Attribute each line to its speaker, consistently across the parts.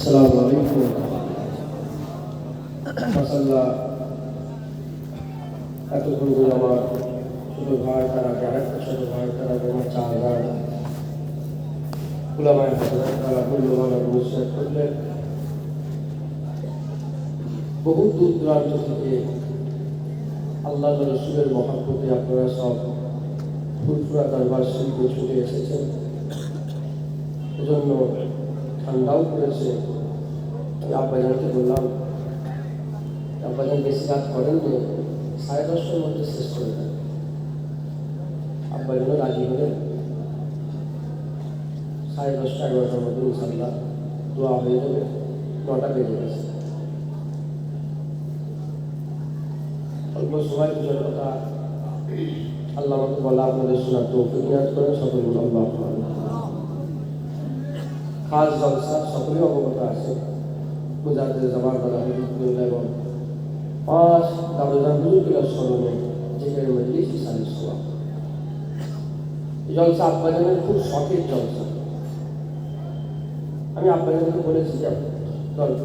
Speaker 1: আসসালামু আলাইকুম মাশাআল্লাহ। এতক্ষণ ধরে আমার ছোট ভাই তার আগে আরেকটা ছোট ভাই তার আগে আমার চার উলামায়ে হাজরাত তারা মূল্যবান নসিহত করলেন। বহু দূর দূরান্ত থেকে আল্লাহ রসুলের মহাব্বতে আপনারা সব ফুরফুরা দরবার শরীফে ছুটে এসেছেন। এজন্য ঠান্ডাও পড়েছে। আব্বাজানকে বললাম, আব্বাজান বেশি রাত করেন যে 10:30টার মধ্যে শেষ করে দেন। আব্বাজানও রাজি হলেন। 10:30 11টার মধ্যে ইনশাআল্লাহ দোয়া হয়ে যাবে। 9টা বেজে গেছে। অল্প সময় পুজোর কথা আল্লাহ আমাকে বলা আপনাদের শোনার তৌফিক নিয়াত করেন। সকলে আল্লাহ খাস জলসা সকলেই অবগত আছে। মুজাহিদুল জামান বালা হুজুরুল্লাহ এবং 5 দারুজান হুজুরুল্লাহ স্মরণে যেখানে মজলিস ইসালিস হওয়া। এই জলসা আব্বাজানের খুব শখের জলসা। আমি আব্বাজানকে বলেছি যে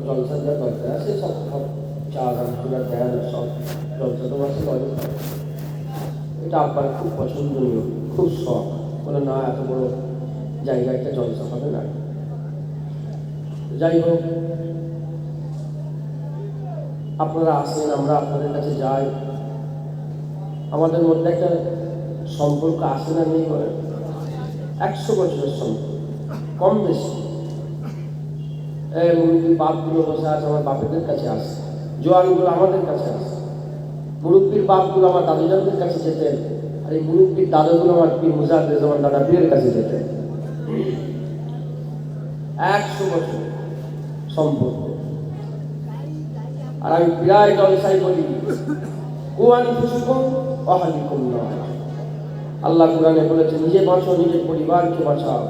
Speaker 1: জলসা যা দরকার আছে সব চা গান পুরা দেন সব জলসা তো আছে অযথা। এটা আব্বার খুব পছন্দনীয়, খুব শখ। বলে না, এত বড় জায়গা একটা জলসা হবে না। যাই হোক, আপনারা আসেন, আমরা আপনাদের কাছে যাই। আমাদের মধ্যে একটা সম্পর্ক আসে না নেই বলে 100 বছরের সম্পর্ক, কম বেশি। মুরব্বীর বাপগুলো বসে আছে, আমার বাপেদের কাছে আসে। জোয়ানগুলো আমাদের কাছে আসে। মুরব্বীর বাপগুলো আমার দাদুজানদের কাছে যেতেন, আর এই মুরব্বীর দাদাগুলো আমার পীর মুজাহিদুল জামান দাদা পীরের কাছে যেতেন। 100 বছর সম্পর্ক। আর আমি প্রায় জলসাই বলি, আল্লাহ কুরআনে বলেছে নিজে বাঁচো, নিজের পরিবারকে বাঁচাও।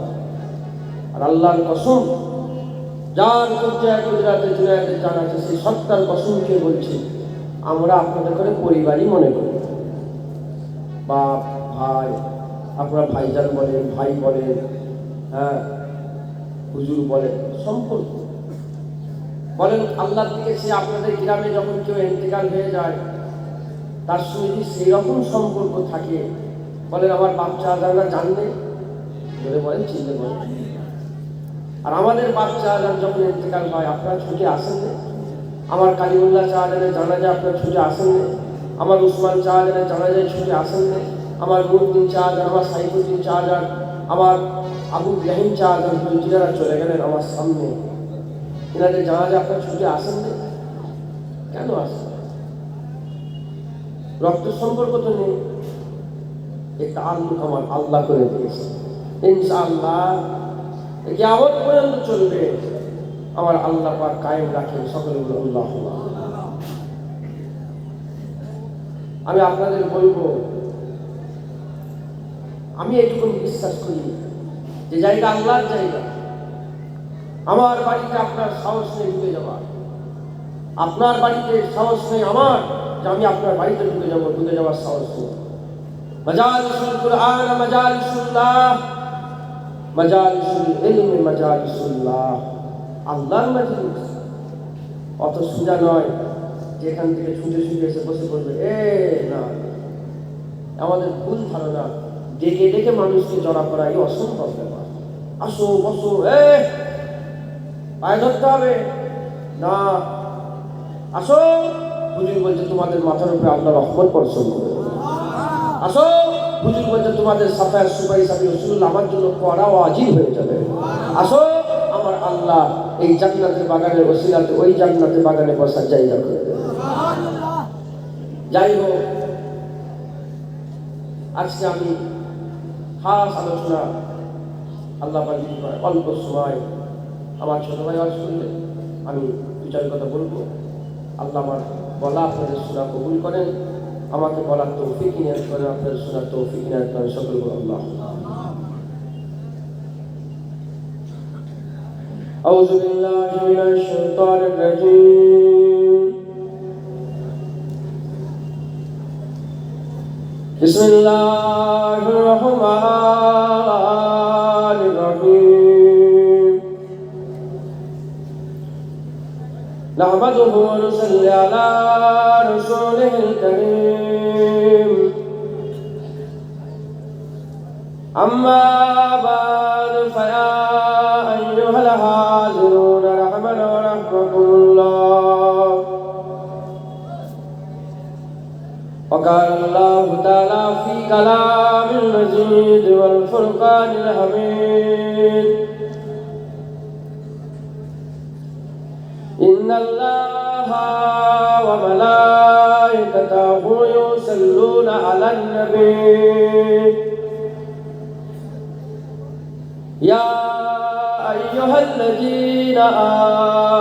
Speaker 1: আর আল্লাহর কসম, যার কুদরতে জুনায়েদের জান আছে, সেই সত্তার কসমকে বলছে আমরা আপনাদের করে পরিবারই মনে করি। বাপ ভাই, আপনারা ভাইজান বলেন, ভাই বলেন, হ্যাঁ হুজুর বলেন, সম্পর্ক বলেন আল্লাহর দিকে। সে আপনাদের গ্রামে যখন কেউ ইন্তেকাল হয়ে যায়, তার সঙ্গে যদি সেই রকম সম্পর্ক থাকে, বলেন আমার বাচ্চা আজানরা জানবে বলে বলেন, চিনতে বলেন। আর আমাদের বাচ্চা আজান যখন ইন্তেকাল হয়, আপনারা ছুটে আসেন না? আমার কালিউল্লাহ শাহজাহানের জানাজায় আপনারা ছুটে আসেন না? আমার উসমান শাহজাহানের জানাজায় ছুটে আসেন না? আমার নুরুদ্দিন শাহজাহান, আমার সাইফুদ্দিন শাহজাহান, আমার আবু ইব্রাহিম শাহজাহান হুজুরা চলে গেলেন আমার সামনে, এনাদের জানাজা আপনারা ছুটে আসেন না? কেন আসেন? রক্ত সম্পর্ক তো নেই। একটা আল্লুক আমার আল্লাহ করে দিয়েছে। ইনশাআল্লাহ কিয়ামত পর্যন্ত চলবে। আমার আল্লাহ পাক কায়েম রাখেন। সকলে বলুন আল্লাহ। আমি আপনাদের বলবো, আমি এইটুকু বিশ্বাস করি যে জায়গা আল্লাহর জায়গা। আমার বাড়িতে আপনার সাহস নেই ঢুকে যাওয়ার, আপনার বাড়িতে সাহস নেই আমার যে আমি আপনার বাড়িতে ঢুকে যাওয়ার সাহস নেই। মাজালিসুল কুরআন মাজালিসুল্লাহ, মাজালিসুল ইলম মাজালিসুল্লাহ, আল্লাহর মজলিস। অত সোজা নয় যেখান থেকে ছুটে ছুটে এসে বসে পড়বে। না, আমাদের ভুল ধারণা। ডেকে ডেকে মানুষকে জড়া করা এই অসম্ভব ব্যাপার। আসো বসো, পায়ে ধরতে হবে না। আসো, হুজুর বলছে তোমাদের মাথার উপরে আল্লাহ রহমত বর্ষণ করবে। আসো, হুজুর বলছে তোমাদের সাফায়ার সুপারিশ আমি রাসূলুল্লাহ আমার জন্য করা ওয়াজিব হয়ে যাবে। আসো, আমার আল্লাহ এই জান্নাতের বাগানের ওসিলাতে ওই জান্নাতের বাগানে বসার জায়গা করে দেবে। যাই হোক, আজকে আমি খাস আলোচনা আল্লাহ অল্প সময় আমার ছোট ভাই আওয়াজ করলে আমি বিচার কথা বলবো। আল্লাহ আমার বলা আপনাদের শোনা কবুল করেন, আমাকে বলার তৌফিক ইনায়াত করেন, আপনাদের শোনার তৌফিক ইনায়াত করেন। সকল আল্লাহ। আউযু বিল্লাহি মিনাশ শাইতানির রাজীম। বিসমিল্লাহির রাহমানির রাহিম। نحمده ونصلي على رسوله الكريم أما بعد فيا أيها الحاضرون رحمنا ورحمكم الله وقال الله تعالى في كلام المجيد والفرقان الحميد إن الله وملائكته يصلون على النبي يا أيها الذين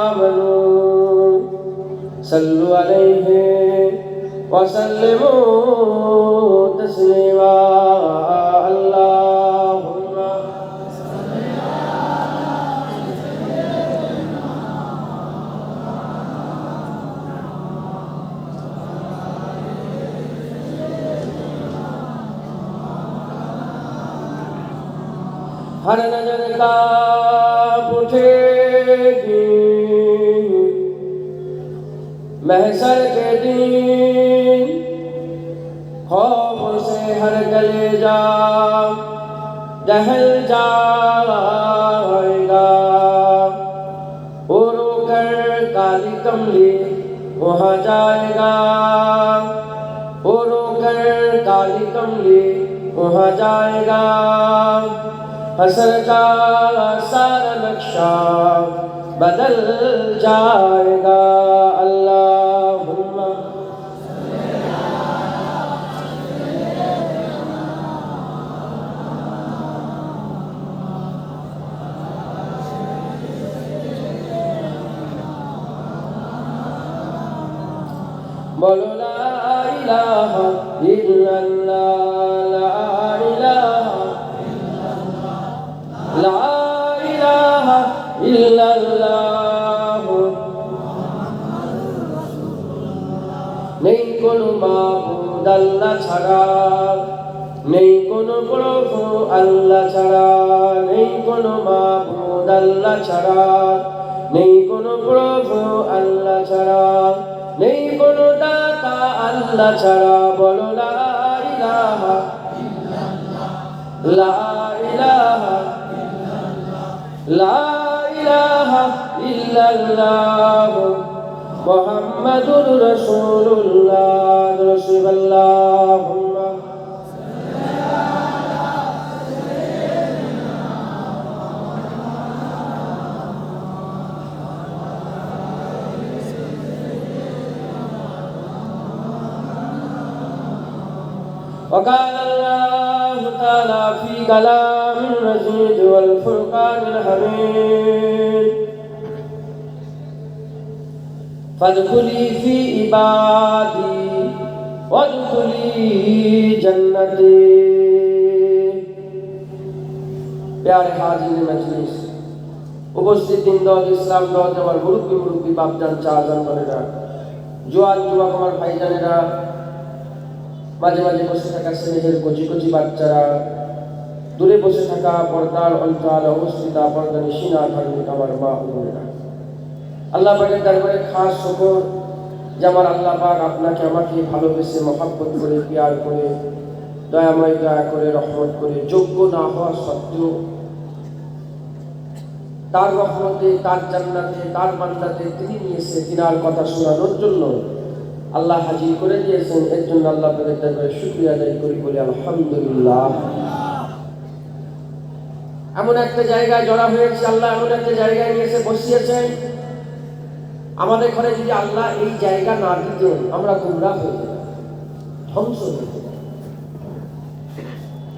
Speaker 1: آمنوا صلوا عليه وسلموا تسليما اللهم हर नजर कांप उठेगी महशर के दिन खौफ से हर कलेजा दहल जाएगा और रोकर काली कमली वहाँ जाएगा और रोकर काली कमली वहाँ जाएगा हसर का सारा नक्शा बदल जाएगा अल्लाहुम्मा बोलो ला इलाहा इल्लल्लाह ला इलाहा इल्लल्लाह নেই কোনো মাবুদ আল্লাহ ছাড়া নেই কোনো প্রভু আল্লাহ ছাড়া নেই কোনো মাবুদ আল্লাহ ছাড়া নেই কোনো প্রভু আল্লাহ ছাড়া নেই কোনো দাতা আল্লাহ ছাড়া বলো লা ইলাহা লা ইলাহা লা ইলাহা ইল্লাল্লাহ মুহাম্মাদুর রাসূলুল্লাহ রাসূলুল্লাহুম্মা وقال الله تعالى في كلام المجيد والفرقان الحميد فادخلي في عبادي وادخلي جنتي प्यारे हाजिर मजलिस उपस्थित दल इस्लाम दल আমার মুরব্বি মুরব্বি বাপজান চাচান বোনেরা জোয়ান যুবক আমার ভাইজানেরা মাঝে মাঝে বসে থাকা স্নেহের কচি কচি বাচ্চারা দূরে বসে থাকা পর্দার অন্তরাল অবস্থিত পর্দা নিশিনা ধার্মিক আমার মা বোনেরা আল্লাহ পাকের দরবারে খাস শুকর যে আমার আল্লাহ পাক আপনাকে আমাকে ভালোবেসে মহব্বত করে প্যার করে দয়াময় দয়া করে রহমত করে যোগ্য না হওয়া সত্ত্বেও তার রহমতে তার জান্নাতে তার বান্দাতে তিনি নিয়েছে তিনার কথা শোনানোর জন্য আল্লাহ হাজির করে দিয়েছেন এর জন্য আল্লাহ পাকের দরবারে শুকরিয়া আদায় করি বলি আলহামদুলিল্লাহ এমন একটা জায়গায় জড়া হয়েছে আল্লাহ এমন একটা জায়গায় নিয়ে এসে বসিয়েছেন আমাদের ঘরে যদি আল্লাহ এই জায়গা না দিতেন আমরা গুমরাহ হয়ে যেতাম ধ্বংস হয়ে যেতাম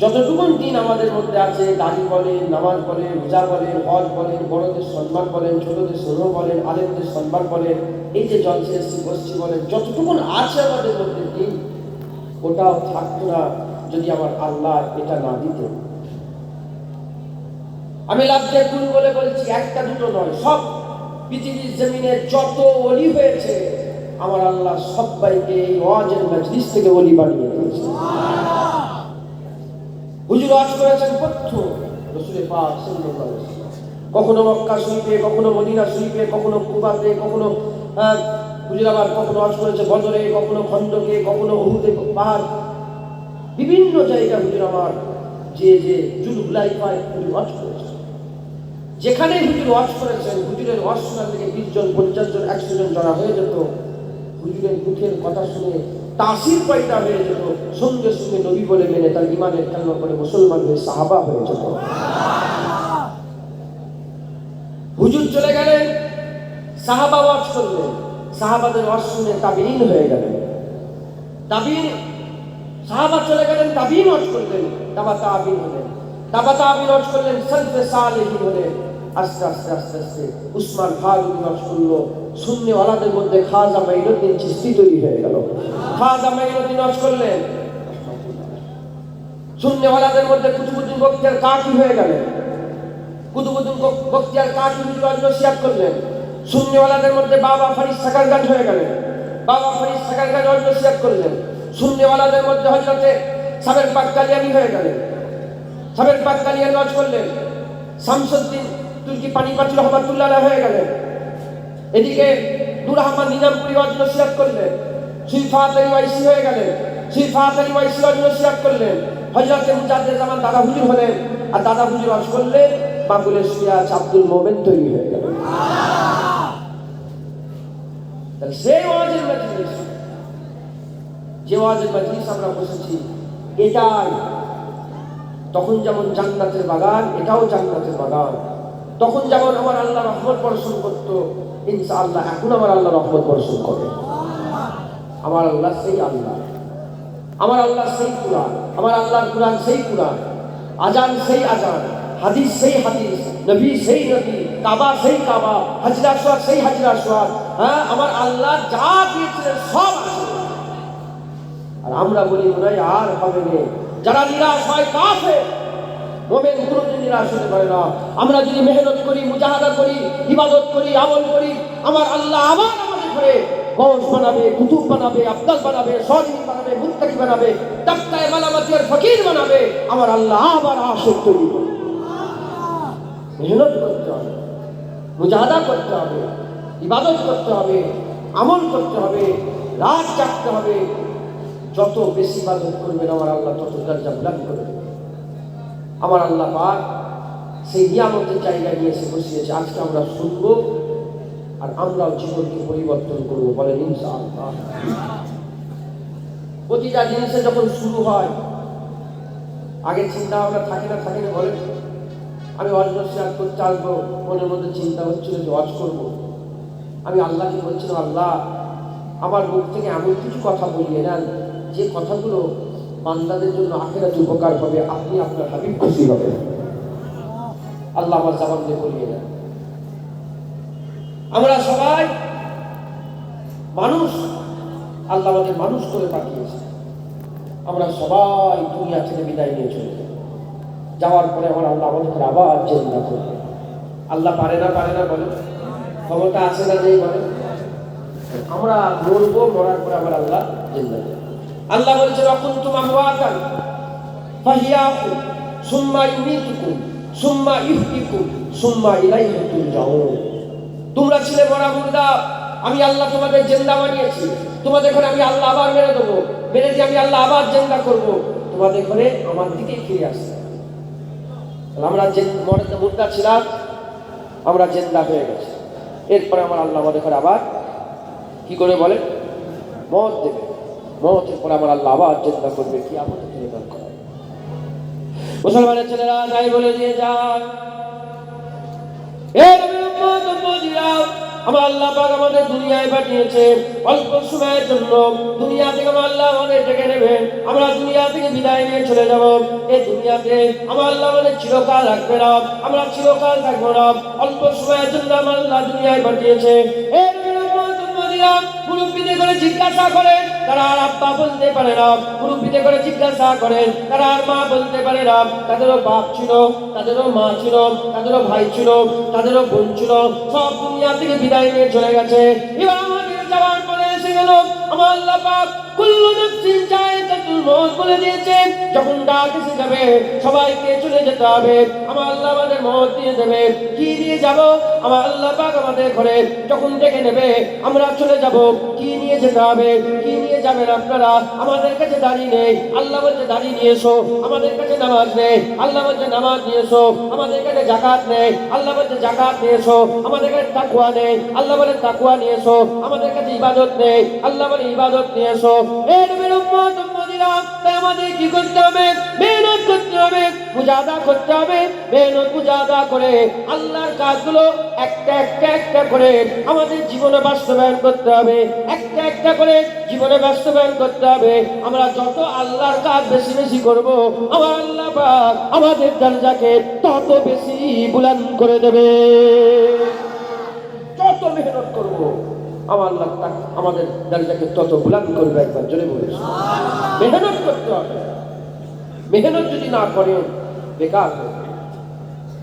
Speaker 1: যতটুকু দিন আমাদের মধ্যে আছে দাড়ি বলেন নামাজ বলেন রোজা বলেন হজ বলেন বড়দের সম্মান বলেন ছোটদের স্নেহ বলেন আলেমদের সম্মান বলেন এই যে জলসে এসছি বসছি বলেন যতটুকু আছে আমাদের মধ্যে দিন ওটাও থাকতো না যদি আমার আল্লাহ এটা না দিতেন আমি লাভকে কুল বলে বলছি একটা দুটো নয় সব পৃথিবীর জমিনে যত ওলি হয়েছে আমার আল্লাহ সবাইকে এই ওয়াজের মজলিস থেকে ওলি বানিয়ে দিয়েছে হুজুর ওয়াজ করেছেন প্রথম রাসূল পাক সাল্লাল্লাহু আলাইহি ওয়াসাল্লাম কখনো মক্কা শরীফে কখনো মদিনা শরীফে কখনো কুবাতে কখনো হুজুর আবার কখনো ওয়াজ করেছে বদরে, কখনো খন্দকে, কখনো উহুদে পাহাড়, বিভিন্ন জায়গায় হুজুর আমার যে জুলহুলাইফায় হুজুর ওয়াজ করেছে। যেখানে হুজুর ওয়াজ করেছেন, হুজুরের ওয়াজ শোনা থেকে 20 জন, 50 জন, 100 জন জড়া হয়ে যেত। হুজুরের মুখের কথা শুনে তাসির পয়দা হয়ে যেত, সঙ্গে সঙ্গে নবী বলে মেনে তার ইমানের কালমা করে মুসলমান হয়ে সাহাবা হয়ে যেত। হুজুর চলে গেলেন, সাহাবা ওয়াজ করলেন, সাহাবাদের ওয়াজ শুনে তাবিঈন হয়ে গেলেন। সাহাবা চলে গেলেন, তাবিঈন ওয়াজ করলেন, তাবিঈন হলেন, তাবিঈন ওয়াজ করলেন, সালফে সালেহীন হলেন। আস্তে আস্তে আস্তে আস্তে উসমান ফারুক ওয়াজ করলো, সুন্নিওয়ালাদের মধ্যে খাজা মাইনুদ্দিন চিশতি তৈরি হয়ে গেল। খাজা মাইনুদ্দিন ওয়াজ করলেন, সুন্নিওয়ালাদের মধ্যে কুতুবউদ্দিন বখতিয়ার কাকি হয়ে গেলেন। কুতুবউদ্দিন বখতিয়ার কাকি হুজুর ওয়াজ নসিহত করলেন। সুন্নিওয়ালাদের মধ্যে বাবা ফরিদ সাকারগাঞ্জ হয়ে গেলেন, বাবা ফরিদ সাকারগাঞ্জ ওয়াজ নসিহত করলেন। সুন্নিওয়ালাদের মধ্যে হযরতে সাবের পাক কালিয়ানি হয়ে গেলেন, সাবের পাক কালিয়ানি ওয়াজ করলেন। শামসুদ্দিন তুর্কি পানিপাতি রহমাতুল্লাহ আলাইহি হয়ে গেলেন। এদিকে নূর আহমদ নিজামপুরি ওয়াজ নসিহত করলেন। শিফাত আলী ওয়াইসি হয়ে গেলেন, শিফাত আলী ওয়াইসি ওয়াজ নসিহত করলেন। হযরতে মুজাদ্দিদ জামান দাদা হুজুর হলেন, আর দাদা হুজুর ওয়াজ করলেন। মাগুলের সিরাজ আব্দুল মোমেন তৈরি হয়ে গেলেন। তাহলে সেই ওয়াজের মজলিস, যে ওয়াজের মজলিস আমরা বসেছি, এটাই তখন যেমন জান্নাতের বাগান, এটাও জান্নাতের বাগান। তখন যেমন আমার আল্লাহ রহমত বর্ষণ করতো, ইনশাআল্লাহ এখন আমার আল্লাহ রহমত বর্ষণ করে। আমার আল্লাহ সেই আল্লাহ, আমার আল্লাহ সেই কুরআন, আমার আল্লাহর কুরআন সেই কুরআন, আজান সেই আজান, হাদিস সেই হাদিস, নবী সেই নবী, কাবা সেই কাবা, হাজরা আসওয়াদ সেই হাজরা আসওয়াদ। হ্যাঁ, আমার আল্লাহ যা দিয়েছিলেন সব আছে। আর আমরা বলি মনে হয় আর হবে না। যারা নিরাশ হয় কাফের, মুমিন কোনোদিন নিরাশ হতে পারে না। আমরা যদি মেহনত করি, মুজাহাদা করি, ইবাদত করি, আমল করি, আমার আল্লাহ আবার আমাদের ঘরে গৌস বানাবে, কুতুব বানাবে, আফদাল বানাবে, সলিহ বানাবে, মুত্তাকি বানাবে, তাকওয়ায়ে মালামাতি আর ফকির বানাবে। আমার আল্লাহ আবার আশিক তৈরি করবে। মেহনত করতে হবে, মুজাহাদা করতে হবে, ইবাদত করতে হবে, আমল করতে হবে, রাত জাগতে হবে। যত বেশি ইবাদত করবেন আমার আল্লাহ তত দরজা বুলন্দ করে দেবে। আমার আল্লাহ পাক সেই নিয়ামতের জায়গায় নিয়ে এসে বসিয়েছে। আজকে আমরা শুনবো আর আমরাও জীবনকে পরিবর্তন করবো, বলেন ইনশাআল্লাহ। প্রতিটা জিনিসে যখন শুরু হয় আগে চিন্তা ভাবনা থাকে না বলেন। আমি ওয়াজ নসিহত করতে আসবো, মনের মধ্যে চিন্তা হচ্ছিল যে ওয়াজ করবো। আমি আল্লাহকে বলছিলাম, আল্লাহ আমার মুখ থেকে এমন কিছু কথা বলিয়ে নেন যে কথাগুলো বান্দাদের জন্য আখিরাতে উপকার হবে, আপনি আপনার হাবিব খুশি হবেন। আল্লাহ আমার জবান দিয়ে বলিয়ে নেন। আমরা সবাই মানুষ, আল্লাহ আমাদের মানুষ করে পাঠিয়েছে। আমরা সবাই দুনিয়া থেকে বিদায় নিয়ে চলে যাব। যাওয়ার পরে আমার আল্লাহ আমাদের আবার জিন্দা করবে। আল্লাহ পারে না বলে, ক্ষমতা আছে না নেই বলে। আমরা মরবো, মরার পরে আমার আল্লাহ জিন্দা করবে। আল্লাহ বলেছে, কুনতুম আমওয়াতান ফাহিয়াকুম সুম্মা ইউমীতুকুম সুম্মা ইহয়িকুম সুম্মা ইলাইহি তুরজাউন। তোমরা ছিলে মরা মুর্দা, আমি আল্লাহ তোমাদের জিন্দা বানিয়েছি। তোমাদের ঘরে আমি আল্লাহ আবার মেরে দেবো, মেরে দিয়ে আমি আল্লাহ আবার জিন্দা করবো। তোমাদের ঘরে আমার দিকেই ফিরে আসবে। আমরা যে মুর্দা ছিলাম, আমরা জিন্দা হয়ে গেছি। এরপরে আমার আল্লাহ আমাদের ঘরে আবার কি করে বলে মত দেবে। মতের পরে আমার আল্লাহ আবার জিন্দা করবে, কি আমাদের নির্মাণ করা। মুসলমানের ছেলেরা তাই বলে দিয়ে যান, আমার আল্লাহ পাক আমাদের দুনিয়ায় পাঠিয়েছে অল্প সময়ের জন্য। দুনিয়া থেকে আমার আল্লাহ আমাদের ডেকে নেবেন, আমরা দুনিয়া থেকে বিদায় নিয়ে চলে যাব। এই দুনিয়াতে আমার আল্লাহ আমাদের চিরকাল রাখবে না, আমরা চিরকাল থাকবো না। অল্প সময়ের জন্য আমার আল্লাহ দুনিয়ায় পাঠিয়েছে। মুরব্বীদের করে জিজ্ঞাসা করেন, তারা আর আব্বা বলতে পারে না। মুরব্বীদের করে জিজ্ঞাসা করেন, তারা আর মা বলতে পারে না। তাদেরও বাপ ছিল, তাদেরও মা ছিল, তাদেরও ভাই ছিল, তাদেরও বোন ছিল, সব দুনিয়া থেকে বিদায় নিয়ে চলে গেছে। এবার আমাদের যাওয়ার পরে এসে গেল আমার আল্লাহ পাক কুল্লু নাফসিন যায়কাতুল মউত বলে দিয়েছে, যখন ডাক এসে যাবে সবাইকে চলে যেতে হবে। আমার আল্লাহ আমাদের মউত দিয়ে দেবে। কি নিয়ে যাব? আমার আল্লাহ পাক আমাদের ঘরে যখন ডেকে নেবে আমরা চলে যাব। কি নিয়ে যেতে হবে? কি নিয়ে যাবেন আপনারা? আমাদের কাছে দাড়ি নেই, আল্লাহ বলছে দাড়ি নিয়ে এসো। আমাদের কাছে নামাজ নেই, আল্লাহ বলছে নামাজ নিয়ে এসো। আমাদের কাছে যাকাত নেই, আল্লাহ বলছে যাকাত নিয়ে এসো। আমাদের কাছে তাকওয়া নেই, আল্লাহ বলে তাকওয়া নিয়ে এসো। আমাদের কাছে ইবাদত নেই, আল্লাহ বলে ইবাদত নিয়ে এসো। এই নবীর উম্মত উম্মতিরা, তাই আমাদের কি করতে হবে? মেহনত করতে হবে, মুজাহাদা করতে হবে। মেহনত মুজাহাদা করে আল্লাহর কাজগুলো একটা একটা একটা করে আমাদের জীবনে বাস্তবায়ন করতে হবে। একটা একটা করে জীবনে বাস্তবায়ন করতে হবে। আমরা যত আল্লাহর কাজ বেশি বেশি করব, আমার আল্লাহ পাক আমাদের দরজাকে তত বেশি বুলন্দ করে দেবে। যত মেহনত করব, আমার আল্লাহ পাক আমাদের দরজাকে তত বুলন্দ করবে। একবার জোরে বলুন সুবহানাল্লাহ। মেহনত করতে হবে। মেহনত যদি না করে বেকার হবে।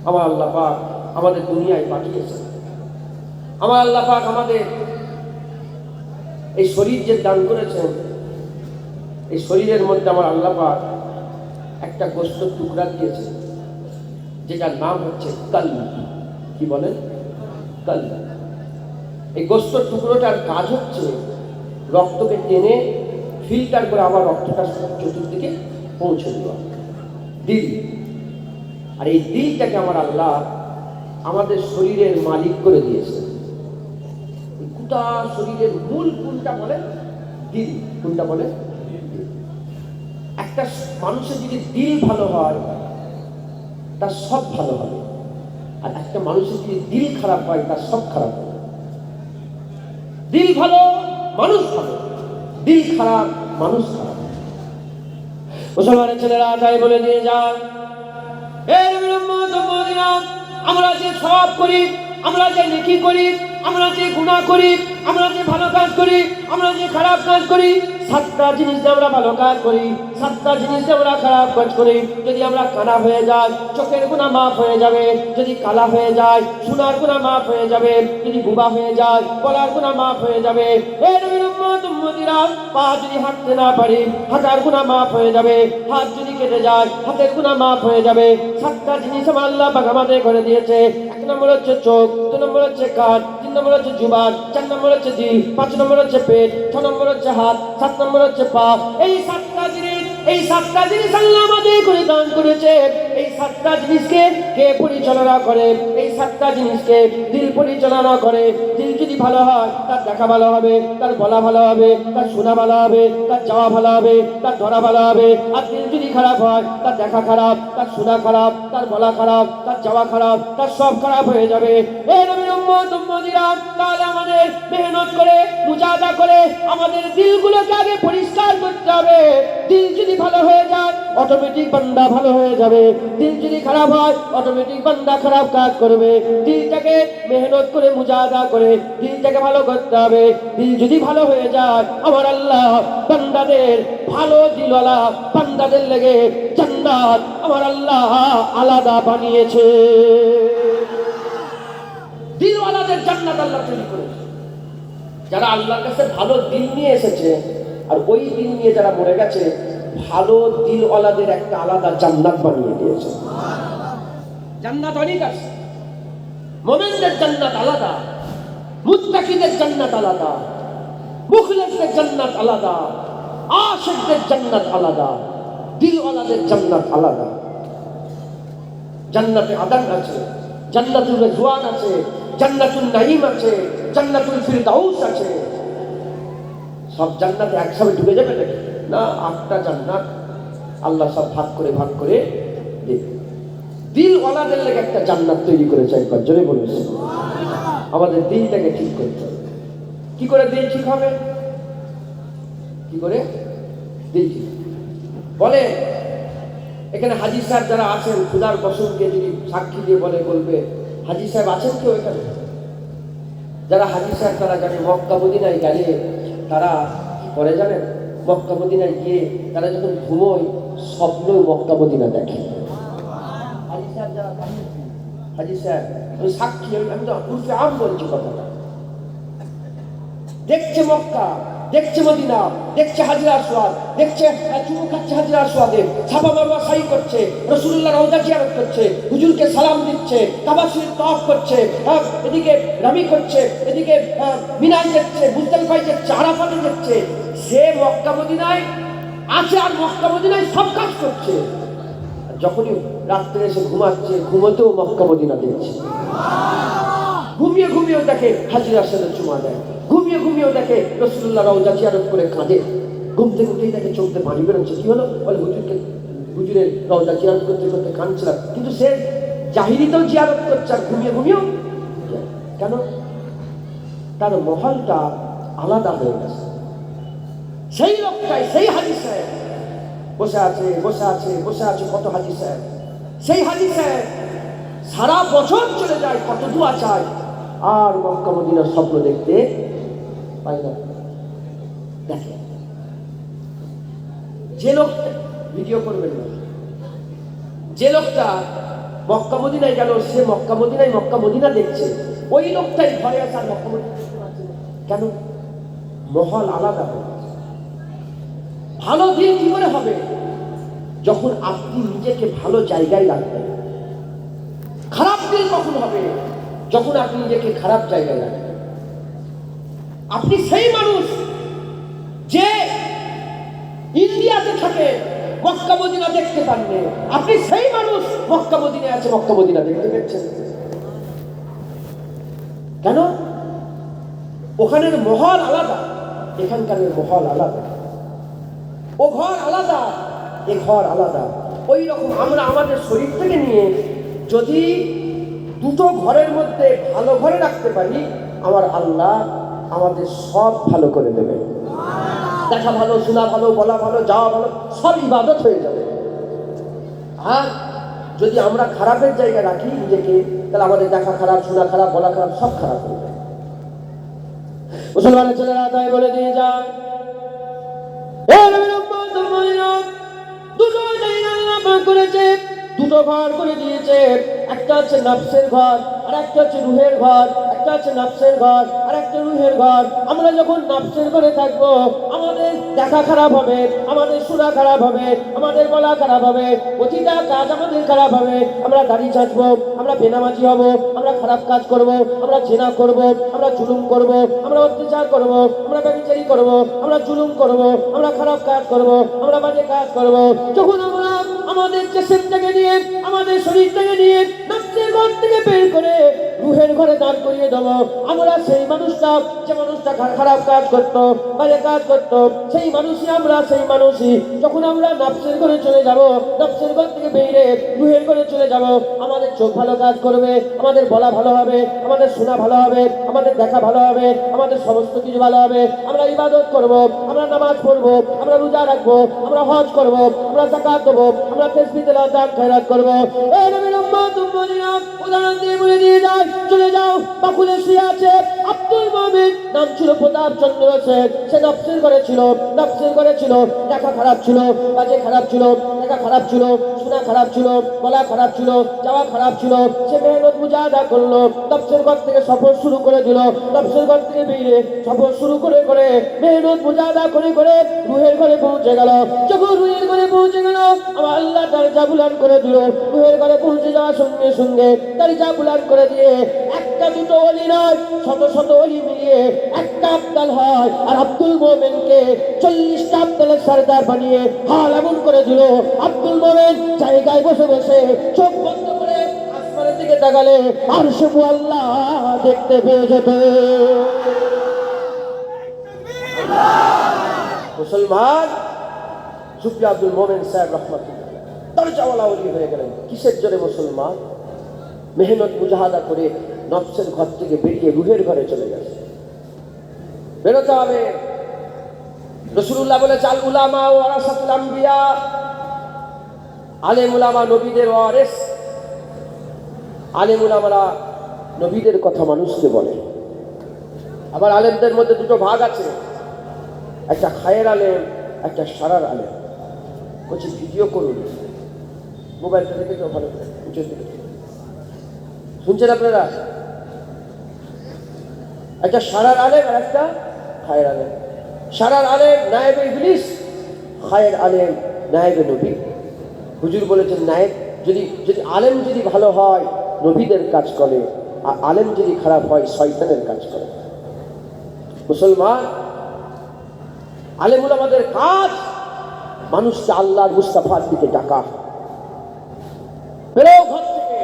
Speaker 1: আমার আল্লাহ পাক আমাদের দুনিয়ায় পাঠিয়েছেন। আমার আল্লাহ পাক আমাদের এই শরীর যে দান করেছেন, এই শরীরের মধ্যে আমার আল্লাহ পাক একটা গোশতের টুকরা দিয়েছেন, যেটার নাম হচ্ছে কলব। কি বলেন? কলব। এই গোশতের টুকরোটার কাজ হচ্ছে রক্তকে টেনে ফিল্টার করে আবার রক্তটা চতুর্দিকে পৌঁছে দেওয়া। দিল। আর এই দিলটাকে আমার আল্লাহ আমাদের শরীরের মালিক করে দিয়েছে। গোটা শরীরের মূল কোনটা বলে? দিল। কোনটা বলে? একটা মানুষের যদি দিল ভালো হয় তার সব ভালো হবে, আর একটা মানুষের যদি দিল খারাপ হয় তার সব খারাপ হবে। দিল ভালো মানুষ ভালো, দিল খারাপ মানুষ খারাপ। মুসলমানের ছেলেরা তাই বলে দিয়ে যান, আমরা যে সওয়াব করি, আমরা যে নেকি করি, আমরা যে গুনাহ করি, আমরা যে ভালো কাজ করি, আমরা যে খারাপ কাজ করি, 7টা জিনিস আমরা ভালো কাজ করি, 7টা জিনিস আমরা খারাপ কাজ করি। যদি আমরা কানা হয়ে যাই, চোখের গুনাহ মাফ হয়ে যাবে। যদি কালা হয়ে যায়, শোনার গুনাহ মাফ হয়ে যাবে। যদি বুবা হয়ে যায়, বলার গুনাহ মাফ হয়ে যাবে। এই নবীর উম্মত উম্মতিরা, পা যদি হাঁটতে না পারি, হাঁটার গুনাহ মাফ হয়ে যাবে। হাত যদি কেটে যায়, হাতের গুনাহ মাফ হয়ে যাবে। 7টা জিনিস আমার আল্লাহ পাক আমাদের করে দিয়েছে। 1 নম্বর হচ্ছে চোখ, 2 নম্বর হচ্ছে কান, 3 নম্বর হচ্ছে জুবান, 4 নম্বর হচ্ছে দিল, 5 নম্বর হচ্ছে পেট, 6 নম্বর হচ্ছে হাত, 7 নম্বর হচ্ছে পা। এই 7টা জিনিস আল্লাহ আমাদের করে দান করেছে। এই 7টা জিনিসকে কে পরিচালনা করে? এই 7টা জিনিসকে দিল পরিচালনা করে। দিল যদি ভালো হয়, তার দেখা ভালো হবে, তার বলা ভালো হবে, তার শোনা ভালো হবে, তার যাওয়া ভালো হবে, তার ধরা ভালো হবে। আর দিল যদি খারাপ হয়, তার দেখা খারাপ, তার শোনা খারাপ, তার বলা খারাপ, তার যাওয়া খারাপ, তার সব খারাপ হয়ে যাবে। এই নবীর উম্মত উম্মতিরা, তাহলে আমাদের মেহনত করে মুজাহাদা করে আমাদের দিলগুলোকে আগে পরিষ্কার করতে হবে। দিল যদি ভালো হয়ে যায়, অটোমেটিক বান্দা ভালো হয়ে যাবে। দিল যদি খারাপ হয়, অটোমেটিক বান্দা খারাপ কাজ করবে। দিলটাকে মেহনত করে মুজাহাদা করে দিলটাকে ভালো করতে হবে। দিল যদি ভালো হয়ে যায়, আমার আল্লাহ বান্দাদের ভালো দিলওয়ালা বান্দাদের লেগে জান্নাত আমার আল্লাহ আলাদা বানিয়েছে। দিলওয়ালাদের জান্নাত আল্লাহ তৈরি করেছে। যারা আল্লাহর কাছে ভালো দিল নিয়ে এসেছে আর ওই দিল নিয়ে যারা মরে গেছে, ভালো দিলওয়ালাদের একটা আলাদা জান্নাত বানিয়ে দিয়েছে। জান্নাত অনেক আছে। মুমিনদের জান্নাত আলাদা, মুত্তাকিদের জান্নাত আলাদা, মুখলিসদের জান্নাত আলাদা, আশিকদের জান্নাত আলাদা, দিলওয়ালাদের জান্নাত আলাদা। জান্নাতে আদন আছে, জান্নাতুল রিজওয়ান আছে, জান্নাতুল নাঈম আছে, জান্নাতুল ফিরদাউস আছে। সব জান্নাতে একসাথে ঢুকে যাবে নাকি? না, 8টা জান্নাত আল্লাহ সব ভাগ করে দেবে। দিলওয়ালাদের লেগে একটা জান্নাত তৈরি করেছে। একবার জোরে বলুন সুবহানাল্লাহ। আমাদের দিলটাকে ঠিক করতে হবে। কি করে দিল ঠিক হবে? কি করে দিল ঠিক বলে? এখানে হাজী সাহেব যারা আছেন, খুদার কসমকে যদি সাক্ষী দিয়ে বলবে, হাজী সাহেব আছেন কেউ এখানে? যারা হাজী সাহেব তারা জানে মক্কা মদিনায় গেলে তারা কি করে জানেন? মক্কা মদিনায় গিয়ে তারা যখন ঘুমোয় স্বপ্নেও মক্কা মদিনা দেখে। হাজী সাহেব যারা জানেন, হাজী সাহেব আমি সাক্ষী, আমি তো উর্ফে আম বলছি কথাটা, দেখছে মক্কা, দেখছে মদিনা, দেখছে হাজরা আসওয়াদ, দেখছে চুমু খাচ্ছে হাজরা আসওয়াদে, সাফা মারওয়া সাই করছে, রাসূলুল্লাহ রওজা জিয়ারত করছে, হুজুরকে সালাম দিচ্ছে, কাবা শরীফ তাওয়াফ করছে, এদিকে রামি করছে, এদিকে মিনায় যাচ্ছে, মুজদালিফায় যাচ্ছে, আরাফাতে যাচ্ছে। সে মক্কা মদিনায় আছে আর মক্কা মদিনায় সব কাজ করছে। যখনই রাত্রে এসে ঘুমাচ্ছে, ঘুমোতেও মক্কা মদিনা দেখছে। ঘুমিয়ে ঘুমিয়েও দেখে হাজরা আসওয়াদে চুমা দেয়, ঘুমিয়ে ঘুমিয়েও দেখে রাসূলুল্লাহ রওজা জিয়ারত করে কাঁদে। ঘুম থেকে উঠেই দেখে চোখ দিয়ে পানি বেরোচ্ছে। কি হলো? বলে হুজুরের রওজা জিয়ারত করতে করতে কাঁদছিলাম। কিন্তু সে জাহিরিতেও জিয়ারত করছে আর ঘুমিয়ে ঘুমিয়েও। কেন? তার মহলটা আলাদা হয়ে গেছে। সেই লোকটাই, সেই হাজী সাহেব বসে আছে বসে আছে বসে আছে, কত হাজী সাহেব। সেই হাজী সাহেব সারা বছর চলে যায়, কত দোয়া চায়, আর মক্কা মদিনার স্বপ্ন দেখতে পাই না। দেখে যে লোকটা, ভিডিও করবেন না, যে লোকটা মক্কা মদিনায় গেল, সে মক্কা মদিনা দেখছে, ওই লোকটাই ঘরে আসার মক্কা মদিনা দেখতে পাচ্ছে না। কেন? মহল আলাদা হয়ে গেছে। ভালো দিন কি করে হবে? যখন আপনি নিজেকে ভালো জায়গায় রাখবেন। খারাপ দিন কখন হবে? যখন আপনি নিজেকে খারাপ জায়গায় রাখবেন। আপনি সেই মানুষ যে ইন্ডিয়াতে থাকে, মক্কা মদিনা দেখতে পাননি। আপনি সেই মানুষ মক্কা মদিনায় আছে, মক্কা মদিনা দেখতে পেয়েছেন। কেন? ওখানের মহল আলাদা, এখানকার মহল আলাদা। ও ঘর আলাদা, এ ঘর আলাদা। ওই রকম আমরা আমাদের শরীর থেকে নিয়ে যদি দুটো ঘরের মধ্যে ভালো ঘরে রাখতে পারি, আমার আল্লাহ আমাদের সব ভালো করে দেবে। দেখা ভালো, শোনা ভালো, বলা ভালো, যাওয়া ভালো, সব ইবাদত হয়ে যাবে। আর যদি আমরা খারাপের জায়গায় রাখি নিজেকে, তাহলে আমাদের দেখা খারাপ, শোনা খারাপ, বলা খারাপ, সব খারাপ হয়ে যাবে। মুসলমানের ছেলেরা তাই বলে দিয়ে যায়, দুটো জায়গা আল্লাহ পাক করেছে, দুটো ঘর করে দিয়েছে। একটা হচ্ছে নফসের ঘর, আর একটা হচ্ছে রুহের ঘর। একটা হচ্ছে নফসের ঘর, আর একটা রুহের ঘর। আমরা যখন নফসের ঘরে থাকবো, আমাদের দেখা খারাপ হবে, আমাদের শোনা খারাপ হবে, আমাদের বলা খারাপ হবে, প্রতিটা কাজ আমাদের খারাপ হবে। আমরা দাড়ি চাঁচবো, আমরা বেনামাজি হব, আমরা খারাপ কাজ করব, আমরা জেনা করব, আমরা জুলুম করব, আমরা অত্যাচার করব, আমরা ব্যভিচারী করব, আমরা জুলুম করব, আমরা খারাপ কাজ করব, আমরা বাজে কাজ করব। যখন আমরা আমাদের চেষ্টা থেকে নিয়ে, আমাদের শরীর থেকে নিয়ে, নফসের ঘর থেকে বের করে রুহের ঘরে দাঁড় করিয়ে দেবো, আমরা সেই মানুষটা, যে মানুষটা খারাপ কাজ করতো, বাজে কাজ করতো, সেই মানুষই আমরা, সেই মানুষই। যখন আমরা নফসের ঘরে চলে যাব, নফসের ঘর থেকে বেরিয়ে রুহের ঘরে চলে যাব, আমাদের চোখ ভালো কাজ করবে, আমাদের বলা ভালো হবে, আমাদের শোনা ভালো হবে, আমাদের দেখা ভালো হবে, আমাদের সমস্ত কিছু ভালো হবে। আমরা ইবাদত করব, আমরা নামাজ পড়বো, আমরা রোজা রাখবো, আমরা হজ করব, আমরা যাকাত দেবো, আমরা তাসবিহ তেলাওয়াত দান খয়রাত করব। এই নবীর উম্মত উম্মতিরা উদাহরণ দিয়ে বলে দিয়ে যায়, চলে যাও বাকুলে শুয়ে আছে আব্দুল মুমিন, নাম ছিল প্রতাপ চন্দ্র সেন। সে নফসের ঘরে ছিল, নফসের ঘরে ছিল, দেখা খারাপ ছিল, বাজে খারাপ ছিল, দেখা খারাপ ছিল, শোনা খারাপ ছিল, বলা খারাপ ছিল, যাওয়া খারাপ ছিল। সে মেহনত মুজাহাদা করলো, নফসের ঘর থেকে সফর শুরু করে দিল, নফসের ঘর থেকে বেরিয়ে সফর শুরু করে করে মেহনত মুজাহাদা করে করে রুহের ঘরে পৌঁছে গেল। যখন রুহের ঘরে পৌঁছে গেল, আমার আল্লাহ দরজা বুলান করে দিল। রুহের ঘরে পৌঁছে যাওয়ার সঙ্গে সঙ্গে দরজা বুলান করে দিয়ে একটা দুটো ওলি নয়, শত শত ওলি মিলিয়ে একটা আব্দাল হয়। আর আব্দুল মোমেনকে 40টা আব্দালের সরদার বানিয়ে হাল এমন করে দিল, আব্দুল মোমেন জায়গায় বসে বসে চোখ বন্ধ করে আসমানের দিকে তাকালে আর শুধু আল্লাহ দেখতে পেয়ে যেত। মুসলমান সুফি আব্দুল মোমেন সাহেব রহমাতুল্লাহ দরজাওয়ালা ওলি হয়ে গেলেন। কিসের জন্য? মুসলমান মেহনত মুজাহাদা করে নফসের ঘর থেকে বেরিয়ে রুহের ঘরে চলে গেছে। বেরোতে হবে। রাসূলুল্লাহ বলেছে, আল উলামা ওয়ারাসাতুল আম্বিয়া, আলেম উলামা নবীদের ওয়ারিস। আলেম উলামারা নবীদের কথা মানুষকে বলে। আবার আলেমদের মধ্যে দুটো ভাগ আছে, একটা খায়ের আলেম, একটা সারার আলেম। বলছি ভিডিও করুন, মোবাইলটা থেকে তো ভালো করে শুনছেন আপনারা? একটা সারার আলেম আর একটা খায়ের আলেম। শারার আলেম নায়েবে ইবলিস, খায়ের আলেম নায়েবে নবী। হুজুর বলেছেন নায়েব যদি যদি আলেম যদি ভালো হয় নবীদের কাজ করে, আর আলেম যদি খারাপ হয় শয়তানের কাজ করে। মুসলমান, আলেমুল আমাদের কাজ মানুষকে আল্লাহর মুস্তাফার দিকে ডাকা। বেরো ঘর থেকে,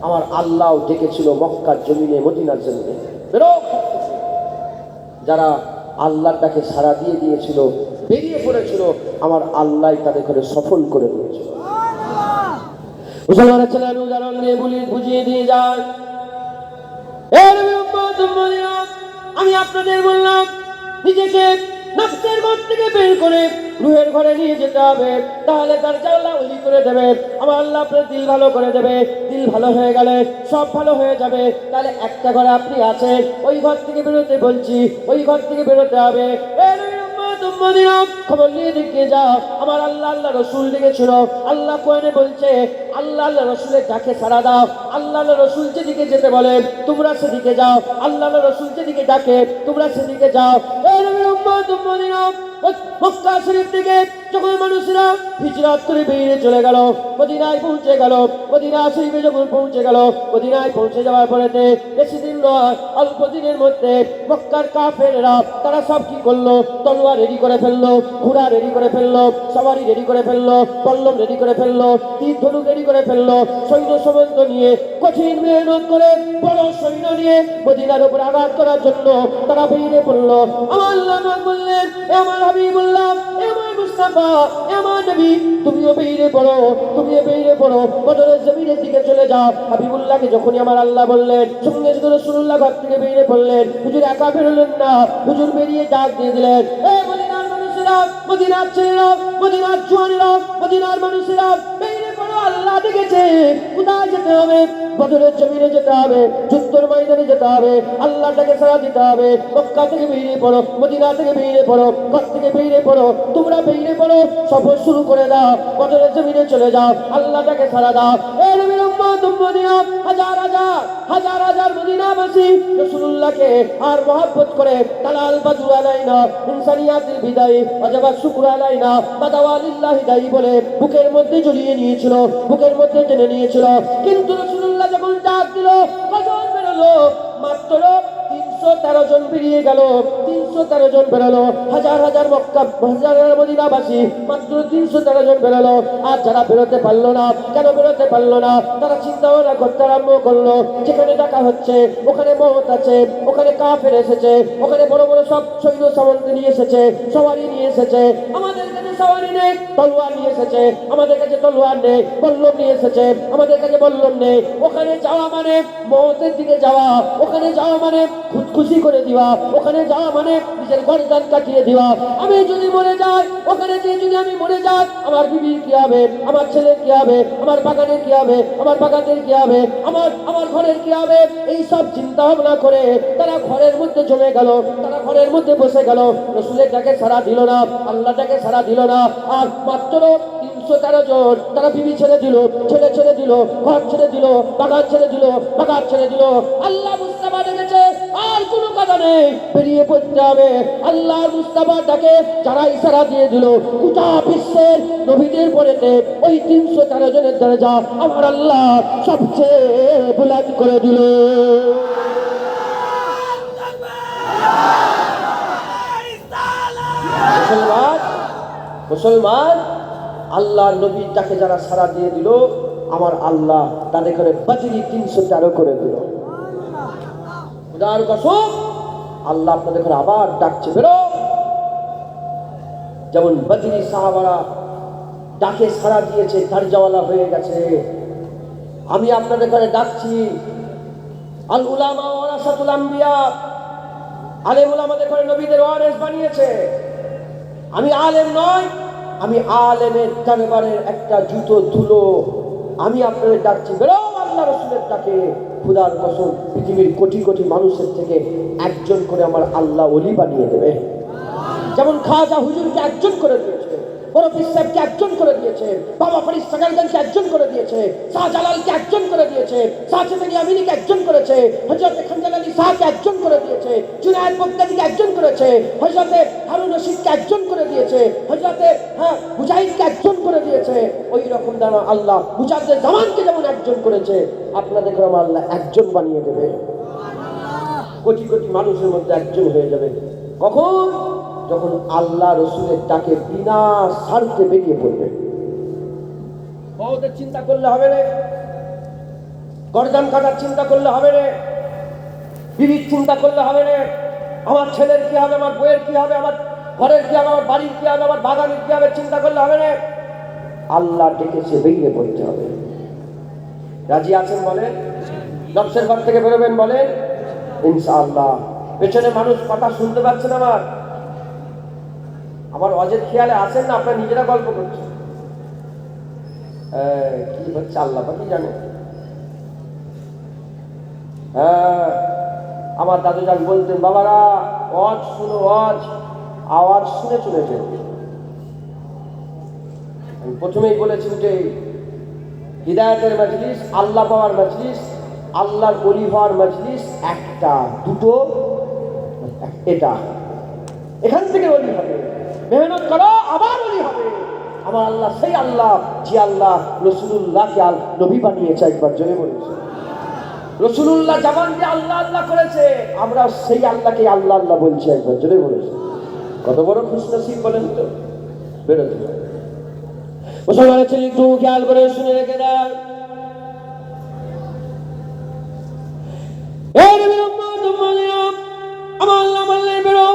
Speaker 1: আমার আল্লাহ ডেকেছিল মক্কার জমিনে, মদিনার জমিনে। বেরো ঘর থেকে। যারা আল্লাহটাকে সাড়া দিয়ে দিয়েছিল, বেরিয়ে পড়েছিল, আমার আল্লাহ তাদের করে সফল করে দিয়েছিল। মুসলমানের ছেলে আমি উদাহরণ দিয়ে বুঝিয়ে দিয়ে যাই। আমি আপনাদের বললাম, নিজেকে নফসের ঘর থেকে বের করে রুহের ঘরে নিয়ে যেতে হবে, তাহলে তার জানলা ওলি করে দেবে। আমার আল্লাহ আপনার দিল ভালো করে দেবে। দিল ভালো হয়ে গেলে সব ভালো হয়ে যাবে। তাহলে একটা ঘরে আপনি আছেন, ওই ঘর থেকে বেরোতে বলছি, ওই ঘর থেকে বেরোতে হবে। খবর নিয়ে দেখে যাও, আমার আল্লাহ আল্লাহ রসুল ডেকেছিল। আল্লাহ কোরআনে বলছে, আল্লাহ আল্লাহ রসুলের ডাকে সাড়া দাও। আল্লাহ আল্লাহ রসুল যেদিকে যেতে বলে তোমরা সেদিকে যাও। আল্লাহ আল্লাহ রসুল যেদিকে ডাকে তোমরা সেদিকে যাও। মক্কা শরীফ থেকে যখন মানুষরা হিজরত করে বেরিয়ে চলে গেল, মদিনায় পৌঁছে গেল। মদিনা শরীফে যখন পৌঁছে গেল, মদিনায় পৌঁছে যাওয়ার পরেতে বেশি দিন নয়, অল্প দিনের মধ্যে মক্কার কাফেররা তারা সব কি করলো, তলোয়ার রেডি করে ফেললো, ঘোড়া রেডি করে ফেললো, সওয়ারি রেডি করে ফেললো, পল্লব রেডি করে ফেললো, তীর ধনুক রেডি করে ফেললো। সৈন্য সামন্ত নিয়ে, কঠিন মেহনত করে, বড় সৈন্য নিয়ে মদিনার উপর আঘাত করার জন্য তারা বেরিয়ে পড়লো। আমার আল্লাহ বললেন, এ আমার হাবিবুল্লাহ, এ আমার মুস্তাফা, এ আমার নবী, তুমিও বেরিয়ে পড়ো, তুমিও বেরিয়ে পড়ো, বদরের জমিনের দিকে চলে যাও। হাবিবুল্লাহকে যখনই আমার আল্লাহ বললেন, সঙ্গে সঙ্গে রাসূলুল্লাহ ঘর থেকে বেরিয়ে পড়লেন। হুজুর একা বেরোলেন না, হুজুর বেরিয়ে ডাক দিয়ে দিলেন, এ মদিনার মানুষেরা, মদিনার ছেলেরা, মদিনার জওয়ানেরা, মদিনার মানুষেরা, বেরিয়ে পড়ো, আল্লাহ ডেকেছে। কোথায় যেতে হবে? বদরের জমিনে যেতে হবে, যুদ্ধের ময়দানে যেতে হবে, আল্লাহটাকে সাড়া দিতে হবে। মক্কা থেকে বেরিয়ে পড়ো, মদিনা থেকে বেরিয়ে পড়ো, ঘর থেকে বেরিয়ে পড়ো, তোমরা বেরিয়ে পড়ো, সফর শুরু করে দাও, বদরের জমিনে চলে যাও, আল্লাহটাকে সাড়া দাও। এ নবীর উম্মত মদিনা, হাজার হাজার হাজার হাজার মদিনাবাসী রাসূলুল্লাহকে আর মহব্বত করে তালাল বাদু আলাইনা ইনসানিয়াতিল বিদায়ী ওয়াজাবাত শুকর আলাইনা বাদাওয়ালিল্লাহি দায়ী বলে বুকের মধ্যে জড়িয়ে নিয়েছিল, বুকের মধ্যে টেনে নিয়েছিল। কিন্তু রাসূলুল্লাহ যখন ডাক দিল, কজন বেরোলো? মাত্র 313 জন বেরিয়ে গেল। 313 জন বেরোলো, হাজার হাজার মক্কা, হাজার হাজার মদিনাবাসী, মাত্র 313 জন বেরোলো। আর যারা বেরোতে পারলো না, কেন বেরোতে পারলো না? তারা চিন্তা ভাবনা করতে আরম্ভ করলো, যেখানে ডাকা হচ্ছে ওখানে মওত আছে, ওখানে কাফের এসেছে, ওখানে বড় বড় সব সৈন্য সামন্ত নিয়ে এসেছে, সওয়ারি নিয়ে এসেছে। আমাদের কাছে সওয়ারি নেই, তলোয়ার নিয়ে এসেছে। আমাদের কাছে তলোয়ার নেই, বল্লম নিয়ে এসেছে। আমাদের কাছে বল্লম নেই। ওখানে যাওয়া মানে মওতের দিকে যাওয়া, ওখানে যাওয়া মানে খুশি করে দিওয়া, ওখানে যাওয়া মানে নিজের গর্দান কাটিয়ে দিওয়া। আমি যদি মরে যাই, ওখানে যে যদি আমি মরে যাই, আমার বিবির কি হবে, আমার ছেলের কি হবে, আমার বাগানের কি হবে, আমার বাগানের কি হবে, আমার ঘরের কি হবে? এই সব চিন্তা ভাবনা করে তারা ঘরের মধ্যে জমে গেল, তারা ঘরের মধ্যে বসে গেল। রাসূলের ডাকে সাড়া দিল না, আল্লাহটাকে সাড়া দিল না। আর মাত্র 313 জন তারা বিবি ছেড়ে দিল, ছেলে ছেড়ে দিল, ঘর ছেড়ে দিল, বাগান ছেড়ে দিল, বাগান ছেড়ে দিল। আল্লাহ মুস্তাফা ডেকেছে, আর কোনো কথা নেই, বেরিয়ে পড়তে হবে। আল্লাহর মুস্তাফার ডাকে যারা ইশারা দিয়ে দিল, গোটা বিশ্বের নবীদের পরেতে ওই 313 জনের দরজা আমার আল্লাহ সবচেয়ে বুলন্দ করে দিল। মুসলমান, মুসলমান, আল্লাহর নবীর ডাকে যারা সাড়া দিয়ে দিল, আমার আল্লাহ তাদের করে বদরি 313 করে দিল। খুদার কসম, আল্লাহ আপনাদের করে আবার ডাকছে, বেরো। যেমন বদরি সাহাবারা ডাকে সাড়া দিয়েছে, দরজাওয়ালা হয়ে গেছে, আমি আপনাদের করে ডাকছি। আল উলামা ওয়ারাসাতুল আম্বিয়া, আলেম উলামাদের করে নবীদের ওয়ারিস বানিয়েছে। আমি আলেম নয়, আমি আলেমের দরবারের একটা জুতো ধুলো। আমি আপনাদের ডাকছি, বেরো আল্লাহ রাসূলের ডাকে। খুদার কসম, পৃথিবীর কোটি কোটি মানুষের থেকে একজন করে আমার আল্লাহ ওলি বানিয়ে দেবে। যেমন খাজা হুজুরকে একজন করে দিয়েছে, বড় পীর সাহেবকে একজন করে দিয়েছে, বাবা ফরিদ সাগারগঞ্জকে একজন করে দিয়েছে, শাহজালালকে একজন করে দিয়েছে, শাহ চেতানি আমিনীকে একজন করেছে, হযরত খানজাল আলী শাহকে একজন করে দিয়েছে, জুনায়েদ বাগদাদীকে একজন করেছে, হযরতে হারুন রশিদকে একজন করে দিয়েছে, হযরতে মুজাহিদকে একজন করে দিয়েছে। ওই রকম যেন আল্লাহ মুজাদ্দিদ জামানকে যেমন একজন করেছে, আপনাদের গ্রামে আল্লাহ একজন বানিয়ে দেবে। কোটি কোটি মানুষের মধ্যে একজন হয়ে যাবে। কখন? যখন আল্লাহ রসুলের ডাকে বিনা স্বার্থে বেরিয়ে পড়বে। ওদের চিন্তা করলে হবে রে, গর্দান কাটার চিন্তা করলে হবে রে, বিবির চিন্তা করলে হবে রে, আমার ছেলের কি হবে, আমার বইয়ের কি হবে, আমার ঘরের কি হবে, আমার বাড়ির কি হবে, আমার বাগানের কি হবে, চিন্তা করলে হবে রে। আল্লাহ ডেকেছে, বেরিয়ে পড়তে হবে। রাজি আছেন বলেন? নফসের ঘর থেকে বেরোবেন বলেন ইনশাআল্লাহ। পেছনে মানুষ কথা শুনতে পাচ্ছেন আমার অজের খেয়ালে আসেন না, আপনারা নিজেরা গল্প করছেন। কি হচ্ছে আল্লাহ পাকি জানে। আমার দাদু যান বলতেন, বাবারা ওয়াজ শুনো, ওয়াজ আওয়াজ শুনে চলে যেও। আমি প্রথমেই বলেছি যে হিদায়াতের মজলিস, আল্লাহ পাওয়ার মজলিস, আল্লাহর ওলি হওয়ার মজলিস একটা, দুটো, এটা এখান থেকে ওলি হবে। মেহনত করো, আবার ওলি হবে। আমার আল্লাহ সেই আল্লাহ যে আল্লাহ রাসূলুল্লাহকে নবী বানিয়েছে। একবার জোরে বলেছে রাসূলুল্লাহ জামান দিয়ে আল্লাহ আল্লাহ করেছে, আমরা সেই আল্লাহকে আল্লাহ আল্লাহ বলছি। একবার জোরে বলেছে। কত বড় খুশনসিব বলেন তো। বেরোতে মুসলমানের ছেলে একটু খেয়াল করে শুনে রেখে দেন। আমার আল্লাহ বললেন বেরো,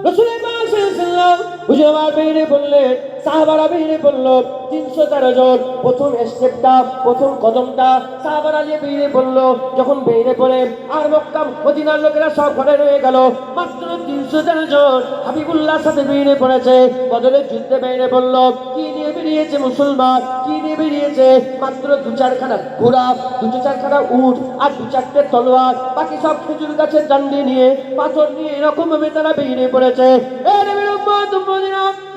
Speaker 1: রাসূলের পাক সাল্লাল্লাহু আলাইহি ওয়াসাল্লাম হুজুর বেরিয়ে বললেন, সাহাবারা বেরিয়ে পড়ল 313 জন। প্রথম স্টেপটা, প্রথম কদমটা সাহাবারা নিয়ে বেরিয়ে পড়ল। যখন বেরিয়ে পড়ে আর মক্কা মদিনার লোকেরা সব ঘরে রয়ে গেল, মাত্র 313 জন হাবিবুল্লাহর সাথে বেরিয়ে পড়েছে। বদরের যুদ্ধে বেরিয়ে পড়ল। কি নিয়ে বেরিয়েছে মুসলমান? কি নিয়ে বেরিয়েছে? মাত্র 2-4খানা ঘোড়া, 2-4খানা উট আর 2-4টে তলোয়ার, বাকি সব খেজুর গাছের ডান্ডি নিয়ে, পাথর নিয়ে, এরকম ভাবে তারা বেরিয়ে পড়েছে।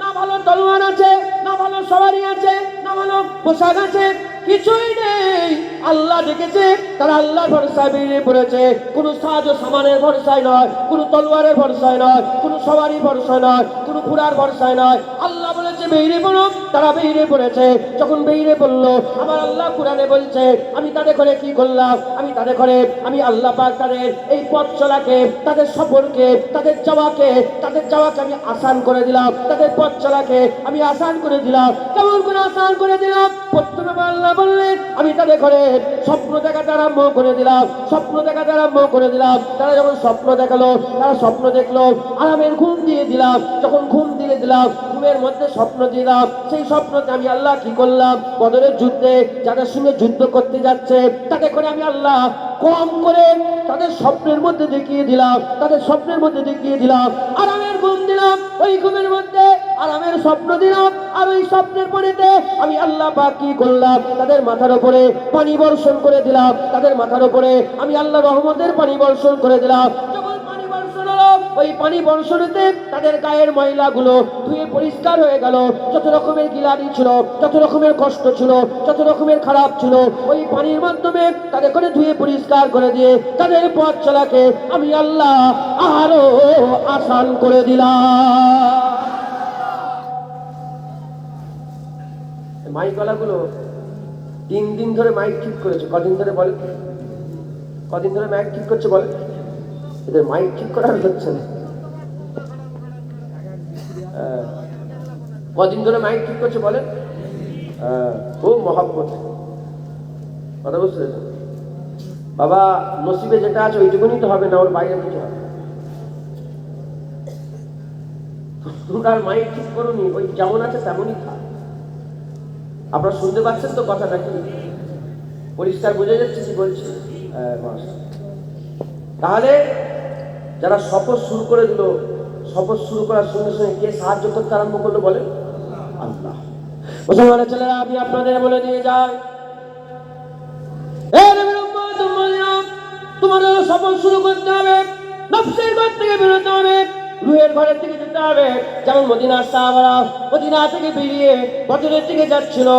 Speaker 1: না ভালো তলোয়ার আছে, না ভালো সওয়ারি আছে, না ভালো পোশাক আছে, কিছুই নেই। আল্লাহ ডেকেছে, তারা আল্লাহর ভরসায় বেরিয়ে পড়েছে। কোনো সাহায্য সামানের ভরসায় নয়, কোনো তলোয়ারের ভরসায় নয়, কোনো সওয়ারির ভরসায় নয়, কোনো ঘোড়ার ভরসায় নয়। আল্লাহ বলেছে বেরিয়ে পড়ো, তারা বেরিয়ে পড়েছে। যখন বেরিয়ে পড়লো, আমার আল্লাহ কুরআনে বলছে, আমি তাদের করে কি করলাম? আমি তাদের করে, আমি আল্লাহ পাক তাদের এই পথ চলাকে, তাদের সফরকে, তাদের যাওয়াকে আমি আসান করে দিলাম। তাদের পথ চলাকে আমি আসান করে দিলাম। কেমন করে আসান করে দিলাম? প্রথমে আল্লাহ বললেন, আমি তাদের ঘরে স্বপ্ন দেখাতে আরম্ভ করে দিলাম। স্বপ্ন দেখাতে আরম্ভ করে দিলাম। তারা যখন স্বপ্ন দেখালো, তারা স্বপ্ন দেখলো, আরামের ঘুম দিয়ে দিলাম। যখন ঘুম দিয়ে দিলাম, ঘুমের মধ্যে স্বপ্ন দিলাম। সেই স্বপ্নতে আমি আল্লাহ কি করলাম? বদরের যুদ্ধে যাদের সঙ্গে যুদ্ধ করতে যাচ্ছে, তাদের করে আমি আল্লাহ কম করে তাদের স্বপ্নের মধ্যে দেখিয়ে দিলাম। তাদের স্বপ্নের মধ্যে দেখিয়ে দিলাম, আরামের ঘুম দিলাম। ওই ঘুমের মধ্যে আরামের স্বপ্ন দিলাম। আর ওই স্বপ্নের পরেতে আমি আল্লাহ পাক কি করলাম? তাদের মাথার উপরে পানি বর্ষণ করে দিলাম। তাদের মাথার উপরে আমি আল্লাহ রহমতের পানি বর্ষণ করে দিলাম। যখন পানি বর্ষণ হলো, ওই পানি বর্ষণেতে তাদের গায়ের ময়লাগুলো ধুয়ে পরিষ্কার হয়ে গেল। যত রকমের গিলানি ছিল, যত রকমের কষ্ট ছিল, যত রকমের খারাপ ছিল, ওই পানির মাধ্যমে তাদের করে ধুয়ে পরিষ্কার করে দিয়ে তাদের পথ চলাকে আমি আল্লাহ আরো আসান করে দিলাম। মাইক গলাগুলো 3 দিন ধরে মাইক ঠিক করেছে। কদিন ধরে বলে? কদিন ধরে মাইক ঠিক করছে বলে? এদের মাইক ঠিক করা হচ্ছে না। কদিন ধরে মাইক ঠিক করছে বলে? খুব মহব্বত। কথা বুঝতে পেরেছেন? বাবা নসিবে যেটা আছে ওইটুকুনি তো হবে না, ওর বাইরে কিছু হবে। তোমরা মাইক ঠিক করুনি, ওই যেমন আছে তেমনই থাক। আপনারা শুনতে পাচ্ছেন তো কথাটা? কি পরিষ্কার বোঝা যাচ্ছে কি বলছি? তাহলে যারা শপথ শুরু করে দিল, শপথ শুরু করার সঙ্গে সঙ্গে কে সাহায্য করতে আরম্ভ করলো বলেন? আল্লাহ। মুসলমানের ছেলেরা, আমি আপনাদের বলে দিয়ে যাই, তোমাদের শপথ শুরু করতে হবে, নফসের ঘর থেকে বেরোতে হবে। রুহের ঘরের দিকে যেতে হবে। যেমন মদিনার সাহাবারা মদিনা থেকে বেরিয়ে বদরের দিকে যাচ্ছিল